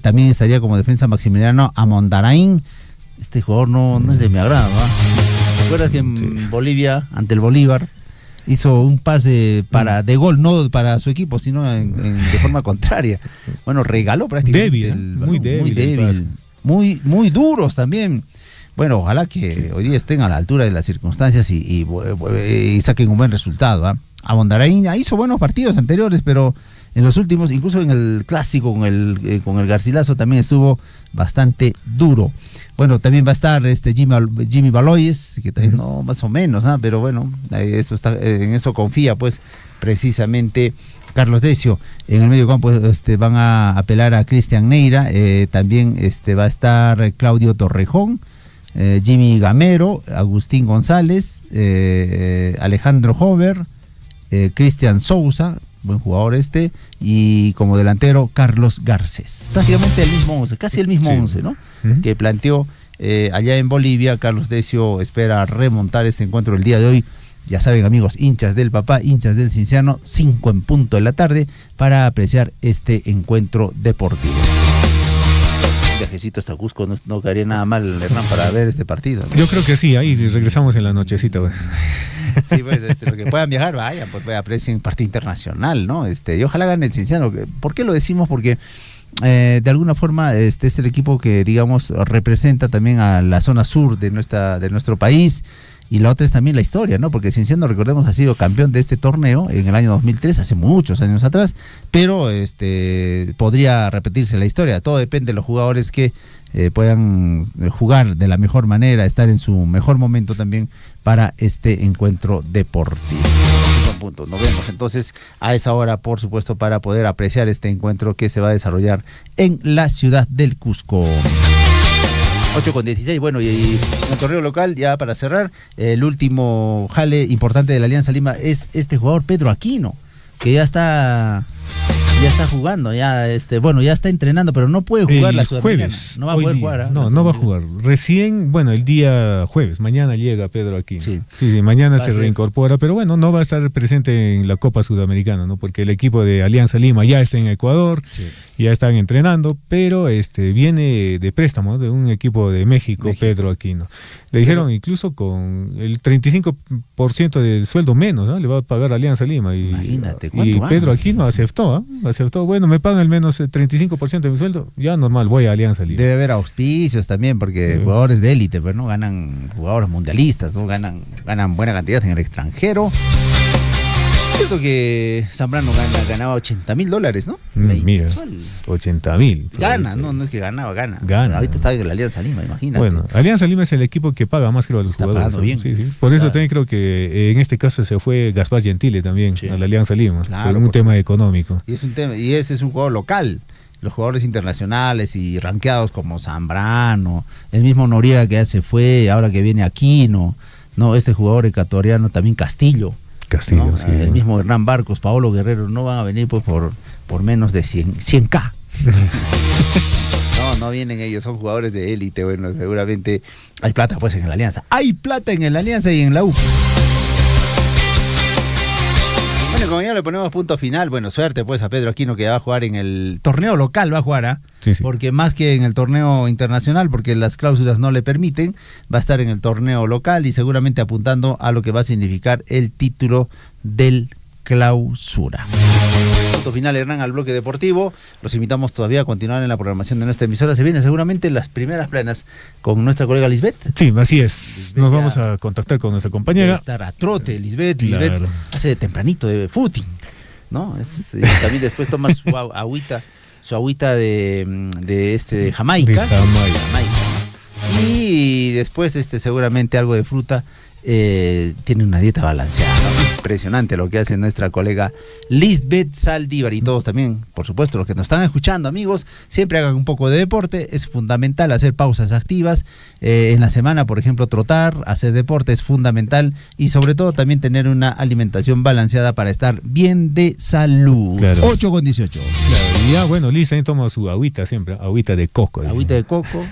También estaría como defensa Maximiliano Amondarain. Este jugador no es de mi agrado, ¿no? ¿Recuerdas que en Bolivia, ante el Bolívar, hizo un pase de gol, no para su equipo, sino de forma contraria? Bueno, regaló prácticamente. Muy débil. Muy duros también. Bueno, ojalá que hoy día estén a la altura de las circunstancias y saquen un buen resultado, ¿eh? Amondarain hizo buenos partidos anteriores, pero en los últimos, incluso en el clásico con el Garcilaso, también estuvo bastante duro. Bueno, también va a estar Jimmy Baloyes, que también no, más o menos, ¿no? Pero bueno, en eso confía pues precisamente Carlos Decio. En el medio campo van a apelar a Cristian Neira, también va a estar Claudio Torrejón, Jimmy Gamero, Agustín González, Alejandro Hover, Cristian Sousa, buen jugador y como delantero Carlos Garcés. Prácticamente el mismo 11, casi el mismo 11, ¿no? Que planteó allá en Bolivia. Carlos Decio espera remontar este encuentro el día de hoy. Ya saben, amigos, hinchas del Papá, hinchas del Cienciano, 5:00 p.m, para apreciar este encuentro deportivo. Un viajecito hasta Cusco no caería nada mal, Hernán, para ver este partido, ¿no? Yo creo que sí, ahí regresamos en la nochecita, güey. Sí, pues los que puedan viajar, vayan, pues aprecien partido internacional, ¿no? Y ojalá gane el Cienciano. ¿Por qué lo decimos? Porque de alguna forma es el equipo que, digamos, representa también a la zona sur de nuestro país. Y la otra es también la historia, ¿no? Porque Cienciano, recordemos, ha sido campeón de este torneo en el año 2003, hace muchos años atrás, pero podría repetirse la historia. Todo depende de los jugadores que puedan jugar de la mejor manera, estar en su mejor momento también para este encuentro deportivo. Nos vemos entonces a esa hora, por supuesto, para poder apreciar este encuentro que se va a desarrollar en la ciudad del Cusco. 8:16, bueno, y en el torneo local, ya para cerrar, el último jale importante de la Alianza Lima es este jugador Pedro Aquino, que ya está Ya está jugando, ya ya está entrenando, pero no puede jugar la Sudamericana. Jueves. No va a poder jugar. No va a jugar. Recién, el día jueves, mañana llega Pedro Aquino. Sí, mañana se reincorpora, pero bueno, no va a estar presente en la Copa Sudamericana, ¿no? Porque el equipo de Alianza Lima ya está en Ecuador, ya están entrenando, pero viene de préstamo de un equipo de México. Pedro Aquino. Le dijeron incluso con el 35% del sueldo menos, ¿no? Le va a pagar Alianza Lima. Imagínate, y Pedro Aquino aceptó, bueno, me pagan al menos el 35% de mi sueldo, ya normal, voy a Alianza Lima. Debe haber auspicios también, porque jugadores de élite, pues, ¿no? Ganan jugadores mundialistas, ¿no? Ganan buena cantidad en el extranjero. Es cierto que Zambrano ganaba $80,000, ¿no? Mira, 80,000. Gana, no es que gana. Ahorita está en la Alianza Lima, imagínate. Bueno, Alianza Lima es el equipo que paga más, creo, a los jugadores. Bien. Sí. Por eso también creo que en este caso se fue Gaspar Gentile también a la Alianza Lima, por un tema económico. Y ese es un jugador local. Los jugadores internacionales y rankeados como Zambrano, el mismo Noriega que ya se fue, ahora que viene Aquino, no, este jugador ecuatoriano también Castillo, ¿no? Sí. El mismo Hernán Barcos, Paolo Guerrero, no van a venir pues por menos de 100K. No vienen ellos, son jugadores de élite. Bueno, seguramente hay plata pues en la Alianza. Hay plata en la Alianza y en la U. Bueno, como ya le ponemos punto final, bueno, suerte pues a Pedro Aquino, que va a jugar en el torneo local, va a jugar, porque más que en el torneo internacional, porque las cláusulas no le permiten, va a estar en el torneo local y seguramente apuntando a lo que va a significar el título del Clausura. Punto final, Hernán, al bloque deportivo. Los invitamos todavía a continuar en la programación de nuestra emisora. Se vienen seguramente las primeras planas con nuestra colega Lisbeth. Sí, así es. Nos vamos a contactar con nuestra compañera. Estar a trote, Lisbeth. Claro. Lisbeth hace de tempranito de footing, ¿no? También después toma su agüita de Jamaica. Y después seguramente algo de fruta. Tiene una dieta balanceada, ¿no? Impresionante lo que hace nuestra colega Lisbeth Saldívar, y todos también, por supuesto, los que nos están escuchando, amigos, siempre hagan un poco de deporte. Es fundamental hacer pausas activas en la semana, por ejemplo, trotar, hacer deporte es fundamental, y sobre todo también tener una alimentación balanceada para estar bien de salud. 8:18. Claro, y ya bueno, Liz ahí toma su agüita siempre, agüita de coco. Agüita de coco.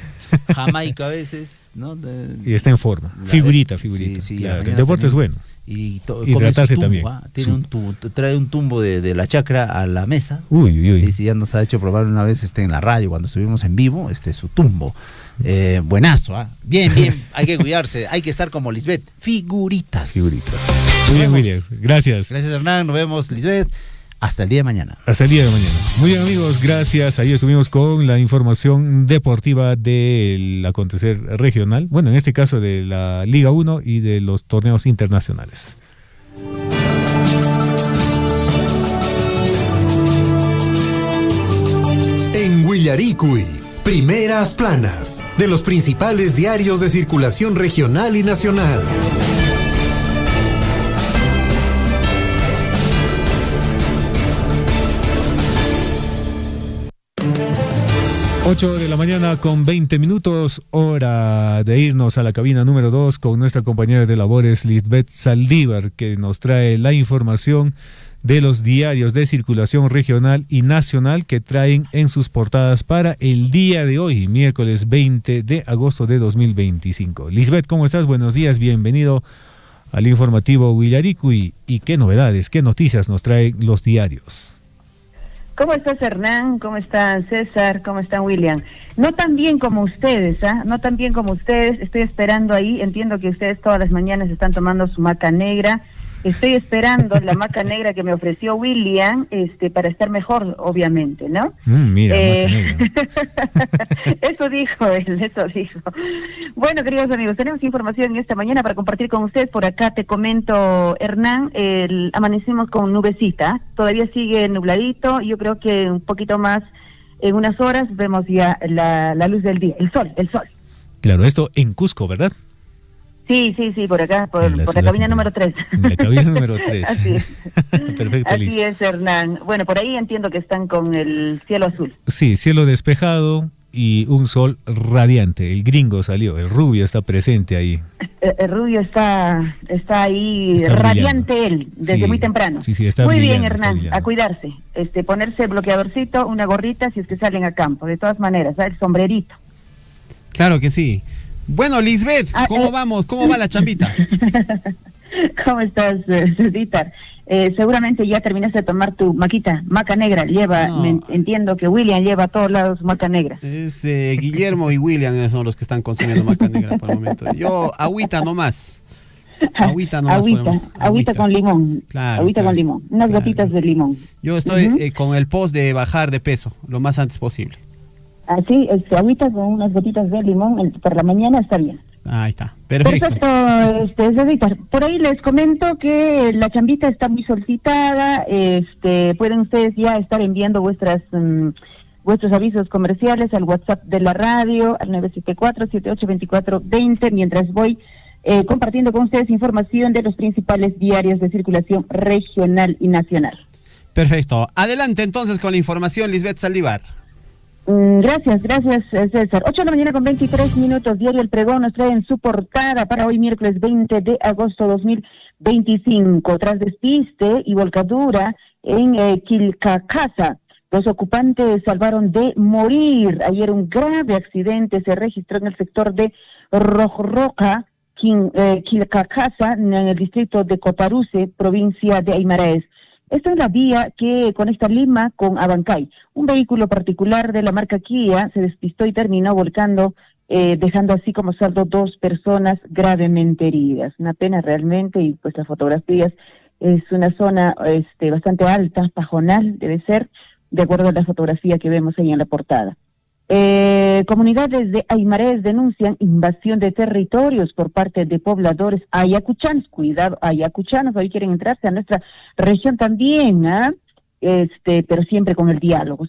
Jamaica a veces, ¿no? Y está en forma. Figurita. Sí, claro, el deporte es bueno. Y hidratarse también. Trae un tumbo de la chacra a la mesa. Uy. Sí, ya nos ha hecho probar una vez en la radio cuando estuvimos en vivo, su tumbo. Buenazo, Bien, hay que cuidarse, hay que estar como Lisbeth. Figuritas. Muy bien. Gracias. Gracias, Hernán. Nos vemos, Lisbeth. Hasta el día de mañana. Muy bien, amigos, gracias. Ahí estuvimos con la información deportiva del acontecer regional. Bueno, en este caso de la Liga 1 y de los torneos internacionales. En Huillaricuy, primeras planas de los principales diarios de circulación regional y nacional. 8 de la mañana con 20 minutos, hora de irnos a la cabina número 2 con nuestra compañera de labores Lisbeth Saldívar, que nos trae la información de los diarios de circulación regional y nacional que traen en sus portadas para el día de hoy, miércoles 20 de agosto de 2025. Lisbeth, ¿cómo estás? Buenos días, bienvenido al informativo Huillaricuy. ¿Y qué novedades, qué noticias nos traen los diarios? ¿Cómo estás, Hernán? ¿Cómo están, César? ¿Cómo están, William? No tan bien como ustedes, no tan bien como ustedes. Estoy esperando ahí, entiendo que ustedes todas las mañanas están tomando su maca negra. Estoy esperando la maca negra que me ofreció William, para estar mejor, obviamente, ¿no? Mira, Eso dijo él, eso dijo. Bueno, queridos amigos, tenemos información esta mañana para compartir con ustedes. Por acá te comento, Hernán, amanecimos con nubecita, todavía sigue nubladito. Yo creo que un poquito más, en unas horas, vemos ya la luz del día, el sol. Claro, esto en Cusco, ¿verdad? Sí, por acá, por la cabina número 3. La cabina número 3. Así es. Perfecto, Liz. Así es, Hernán. Bueno, por ahí entiendo que están con el cielo azul. Sí, cielo despejado, y un sol radiante. El gringo salió, el rubio está presente ahí. El rubio está ahí, Está radiante brillando. él, desde Sí, muy temprano. sí, está muy brillando, bien, está Hernán, brillando. a cuidarse. Ponerse bloqueadorcito, una gorrita si es que salen a campo. De todas maneras, el sombrerito. Claro que sí. Bueno, Lisbeth, ¿cómo vamos? ¿Cómo va la chambita? ¿Cómo estás, César? Seguramente ya terminaste de tomar tu maca negra. Entiendo que William lleva a todos lados maca negra. Es Guillermo y William son los que están consumiendo maca negra por el momento. Yo, agüita nomás. Agüita nomás. Agüita con limón. Claro, Agüita claro, con limón. Unas gotitas de limón. Yo estoy con el post de bajar de peso lo más antes posible. Así, agüita con unas gotitas de limón por la mañana está bien. Ahí está, perfecto. César, por ahí les comento que la chambita está muy solicitada. Pueden ustedes ya estar enviando vuestros avisos comerciales al WhatsApp de la radio, al 974-782420, mientras voy compartiendo con ustedes información de los principales diarios de circulación regional y nacional. Perfecto. Adelante entonces con la información, Lisbeth Saldívar. Gracias, César. 8 de la mañana con 23 minutos. Diario El Pregón nos trae en su portada para hoy, miércoles 20 de agosto 2025. Tras despiste y volcadura en Quilcacasa, los ocupantes salvaron de morir. Ayer un grave accidente se registró en el sector de Rojroca, Quilcacasa, en el distrito de Cotaruce, provincia de Aymaráes. Esta es la vía que conecta Lima con Abancay. Un vehículo particular de la marca Kia se despistó y terminó volcando, dejando así como saldo 2 personas gravemente heridas. Una pena realmente, y pues las fotografías, es una zona bastante alta, pajonal debe ser, de acuerdo a la fotografía que vemos ahí en la portada. Comunidades de Aymaráes denuncian invasión de territorios por parte de pobladores ayacuchanos. Cuidado, ayacuchanos, hoy quieren entrarse a nuestra región también, pero siempre con el diálogo.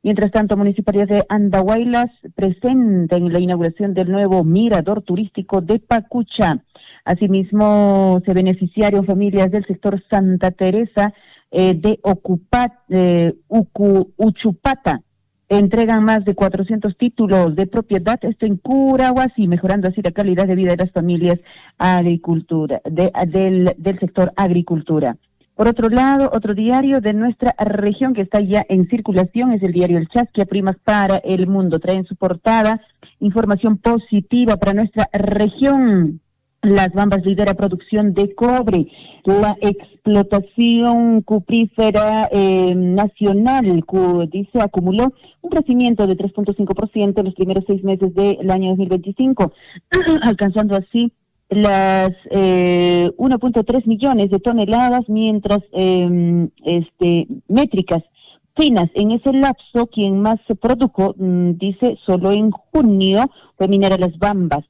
Mientras tanto, Municipalidad de Andahuaylas presenta en la inauguración del nuevo mirador turístico de Pacucha. Asimismo, se beneficiaron familias del sector Santa Teresa de Uchupata. Entregan más de 400 títulos de propiedad, esto en Curahuasi, mejorando así la calidad de vida de las familias del sector agricultura. Por otro lado, otro diario de nuestra región que está ya en circulación es el diario El Chasquia, Primas para el Mundo. Trae en su portada información positiva para nuestra región. Las Bambas lidera producción de cobre. La explotación cuprífera nacional, acumuló un crecimiento de 3.5% en los primeros 6 meses del año 2025, alcanzando así las 1.3 millones de toneladas, mientras métricas finas. En ese lapso, quien más se produjo, solo en junio, fue Minera Las Bambas,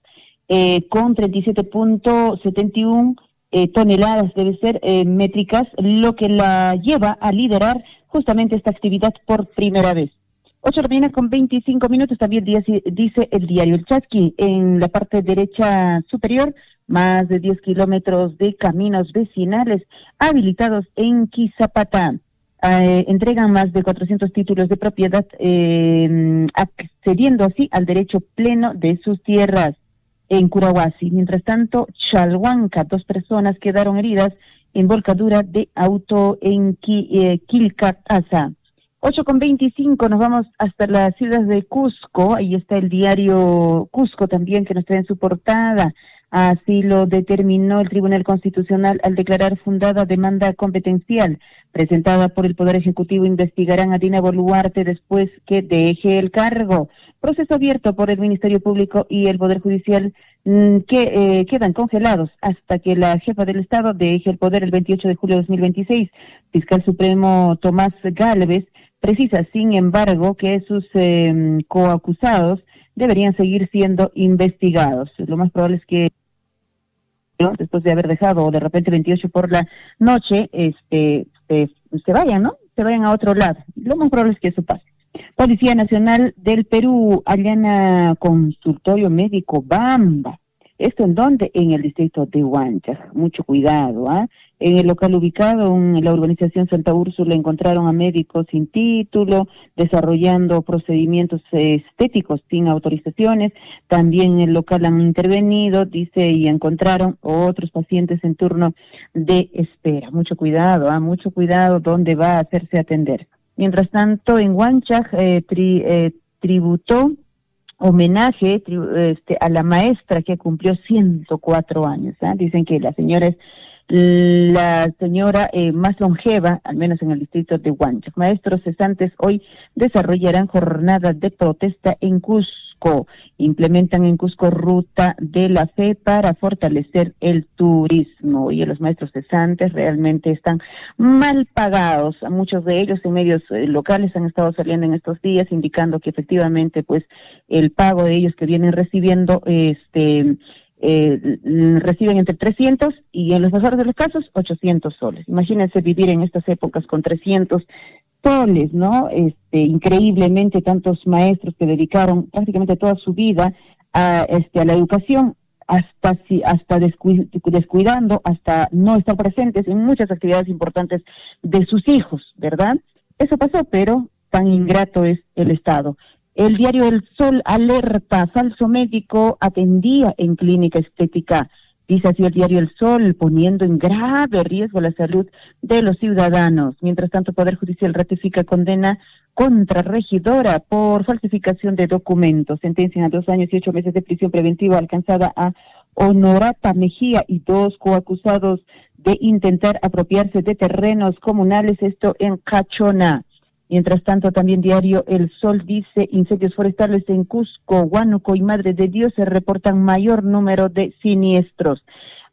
con 37.71 toneladas, debe ser, métricas, lo que la lleva a liderar justamente esta actividad por primera vez. 8 de la mañana con 25 minutos, también dice el diario El Chasqui. En la parte derecha superior, más de 10 kilómetros de caminos vecinales habilitados en Quizapata. Entregan más de 400 títulos de propiedad, accediendo así al derecho pleno de sus tierras. En Curahuasi. Mientras tanto, Chalhuanca, 2 personas quedaron heridas en volcadura de auto en Quilcacasa. 8:25, nos vamos hasta la ciudad de Cusco. Ahí está el diario Cusco también, que nos trae en su portada. Así lo determinó el Tribunal Constitucional al declarar fundada demanda competencial presentada por el Poder Ejecutivo. Investigarán a Dina Boluarte después que deje el cargo. Proceso abierto por el Ministerio Público y el Poder Judicial que quedan congelados hasta que la jefa del Estado deje el poder el 28 de julio de 2026. Fiscal Supremo Tomás Gálvez precisa, sin embargo, que sus coacusados deberían seguir siendo investigados. Lo más probable es que después de haber dejado de repente 28 por la noche, se vayan, ¿no? Se vayan a otro lado. Lo más probable es que eso pase. Policía Nacional del Perú allana consultorio médico Bamba. ¿Esto en dónde? En el distrito de Huanchac. Mucho cuidado, ¿ah? En el local ubicado en la urbanización Santa Úrsula encontraron a médicos sin título, desarrollando procedimientos estéticos sin autorizaciones. También en el local han intervenido, dice, y encontraron otros pacientes en turno de espera. Mucho cuidado, mucho cuidado dónde va a hacerse atender. Mientras tanto, en Huanchac tributó homenaje a la maestra que cumplió 104 años. Dicen que la señora es la señora más longeva, al menos en el distrito de Huanchac. Maestros cesantes hoy desarrollarán jornadas de protesta en Cusco. Implementan en Cusco ruta de la fe para fortalecer el turismo. Y los maestros cesantes realmente están mal pagados. Muchos de ellos en medios locales han estado saliendo en estos días indicando que efectivamente pues el pago de ellos que vienen recibiendo reciben entre 300 y en los mejores de los casos 800 soles. Imagínense vivir en estas épocas con 300 soles, ¿no? Increíblemente tantos maestros que dedicaron prácticamente toda su vida a la educación, hasta descuidando, hasta no estar presentes en muchas actividades importantes de sus hijos, ¿verdad? Eso pasó, pero tan ingrato es el Estado. El diario El Sol alerta, falso médico atendía en clínica estética. Dice así el diario El Sol, poniendo en grave riesgo la salud de los ciudadanos. Mientras tanto, Poder Judicial ratifica condena contra regidora por falsificación de documentos. Sentencian a 2 años y 8 meses de prisión preventiva alcanzada a Honorata Mejía y 2 coacusados de intentar apropiarse de terrenos comunales, esto en Cachona. Mientras tanto, también diario El Sol dice, incendios forestales en Cusco, Huánuco y Madre de Dios se reportan mayor número de siniestros.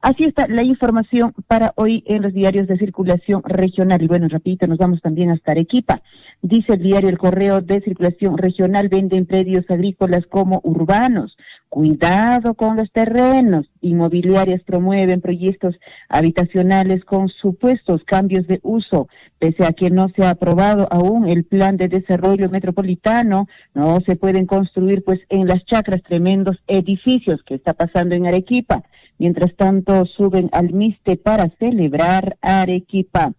Así está la información para hoy en los diarios de circulación regional. Y bueno, rapidito nos vamos también hasta Arequipa. Dice el diario El Correo de circulación regional, venden predios agrícolas como urbanos. Cuidado con los terrenos. Inmobiliarias promueven proyectos habitacionales con supuestos cambios de uso. Pese a que no se ha aprobado aún el plan de desarrollo metropolitano, no se pueden construir pues en las chacras tremendos edificios que está pasando en Arequipa. Mientras tanto, suben al Miste para celebrar Arequipa.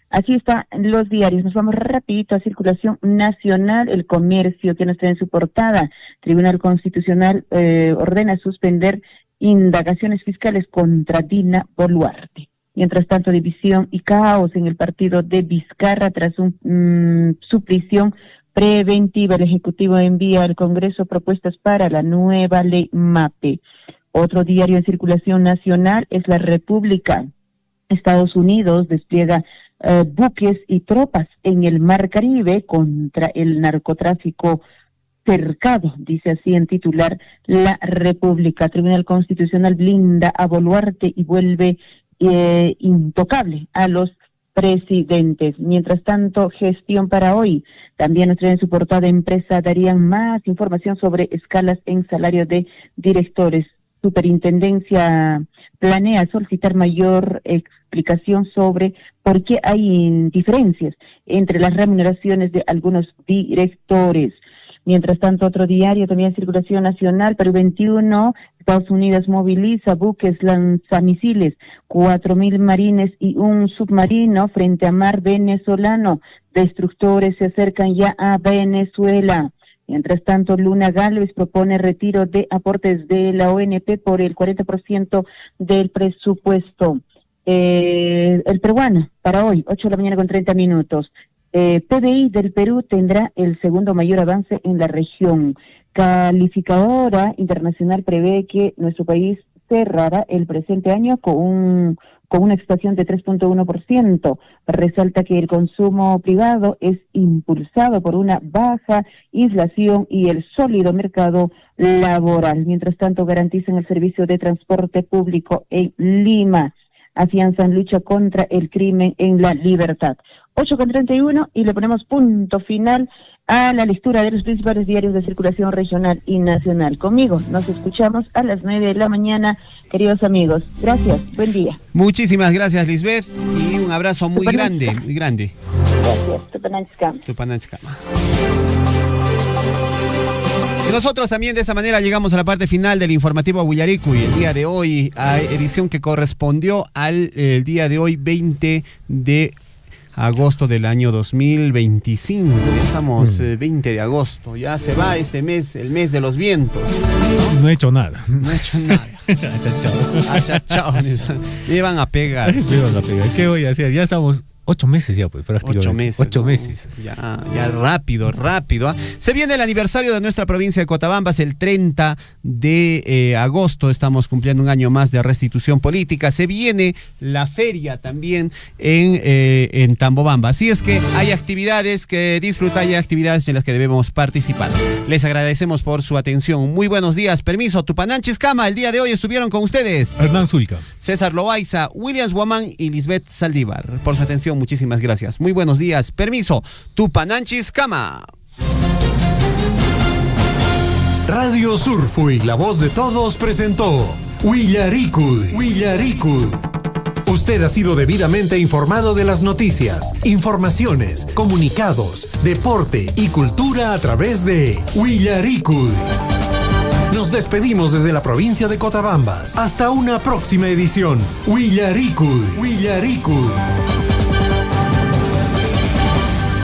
Así están los diarios. Nos vamos rapidito a circulación nacional. El Comercio, que nos trae en su portada. Tribunal Constitucional ordena suspender indagaciones fiscales contra Dina Boluarte. Mientras tanto, división y caos en el partido de Vizcarra tras su prisión preventiva. El Ejecutivo envía al Congreso propuestas para la nueva ley MAPE. Otro diario en circulación nacional es La República. Estados Unidos despliega buques y tropas en el Mar Caribe contra el narcotráfico cercado, dice así en titular La República. Tribunal Constitucional blinda a Boluarte y vuelve intocable a los presidentes. Mientras tanto, gestión para hoy. También nos traen en su portada empresa darían más información sobre escalas en salario de directores. Superintendencia planea solicitar mayor explicación sobre por qué hay diferencias entre las remuneraciones de algunos directores. Mientras tanto, otro diario también en circulación nacional, Perú 21, Estados Unidos moviliza buques lanzamisiles, 4.000 marines y un submarino frente a mar venezolano. Destructores se acercan ya a Venezuela. Mientras tanto, Luna Gálvez propone retiro de aportes de la ONP por el 40% del presupuesto. El peruano, para hoy, 8 de la mañana con 30 minutos. PBI del Perú tendrá el segundo mayor avance en la región. Calificadora internacional prevé que nuestro país cerrará el presente año con una expansión de 3.1%. Resalta que el consumo privado es impulsado por una baja inflación y el sólido mercado laboral. Mientras tanto, garantizan el servicio de transporte público en Lima. Afianzan lucha contra el crimen en La Libertad. 8:31 y le ponemos punto final a la lectura de los principales diarios de circulación regional y nacional. Conmigo nos escuchamos a las 9 de la mañana, queridos amigos. Gracias, buen día. Muchísimas gracias, Lisbeth, y un abrazo muy grande, muy grande. Gracias, Tupananchikama. Tupananchikama. nosotros también de esa manera llegamos a la parte final del informativo Huillaricuy el día de hoy, a edición que correspondió al día de hoy, 20 de agosto del año 2025. Ya estamos 20 de agosto, ya se va este mes, el mes de los vientos. No he hecho nada. No he hecho nada. Achachao. Me iban a pegar. ¿Qué voy a hacer? Ya estamos 8 meses ya, pues, prácticamente. 8 meses. Ya rápido. ¿Ah? Se viene el aniversario de nuestra provincia de Cotabambas, el 30 de agosto. Estamos cumpliendo un año más de restitución política. Se viene la feria también en Tambobamba. Así es que hay actividades que disfrutar, hay actividades en las que debemos participar. Les agradecemos por su atención. Muy buenos días. Permiso, Tupananchis Cama. El día de hoy estuvieron con ustedes Hernán Zulca, César Loaiza, Williams Guamán y Lisbeth Saldívar. Por su atención, muchísimas gracias. Muy buenos días. Permiso, Tupananchis Cama. Radio Surfui, la voz de todos, presentó Huillaricuy. Usted ha sido debidamente informado de las noticias, informaciones, comunicados, deporte y cultura a través de Huillaricuy. Nos despedimos desde la provincia de Cotabambas. Hasta una próxima edición. Huillaricuy.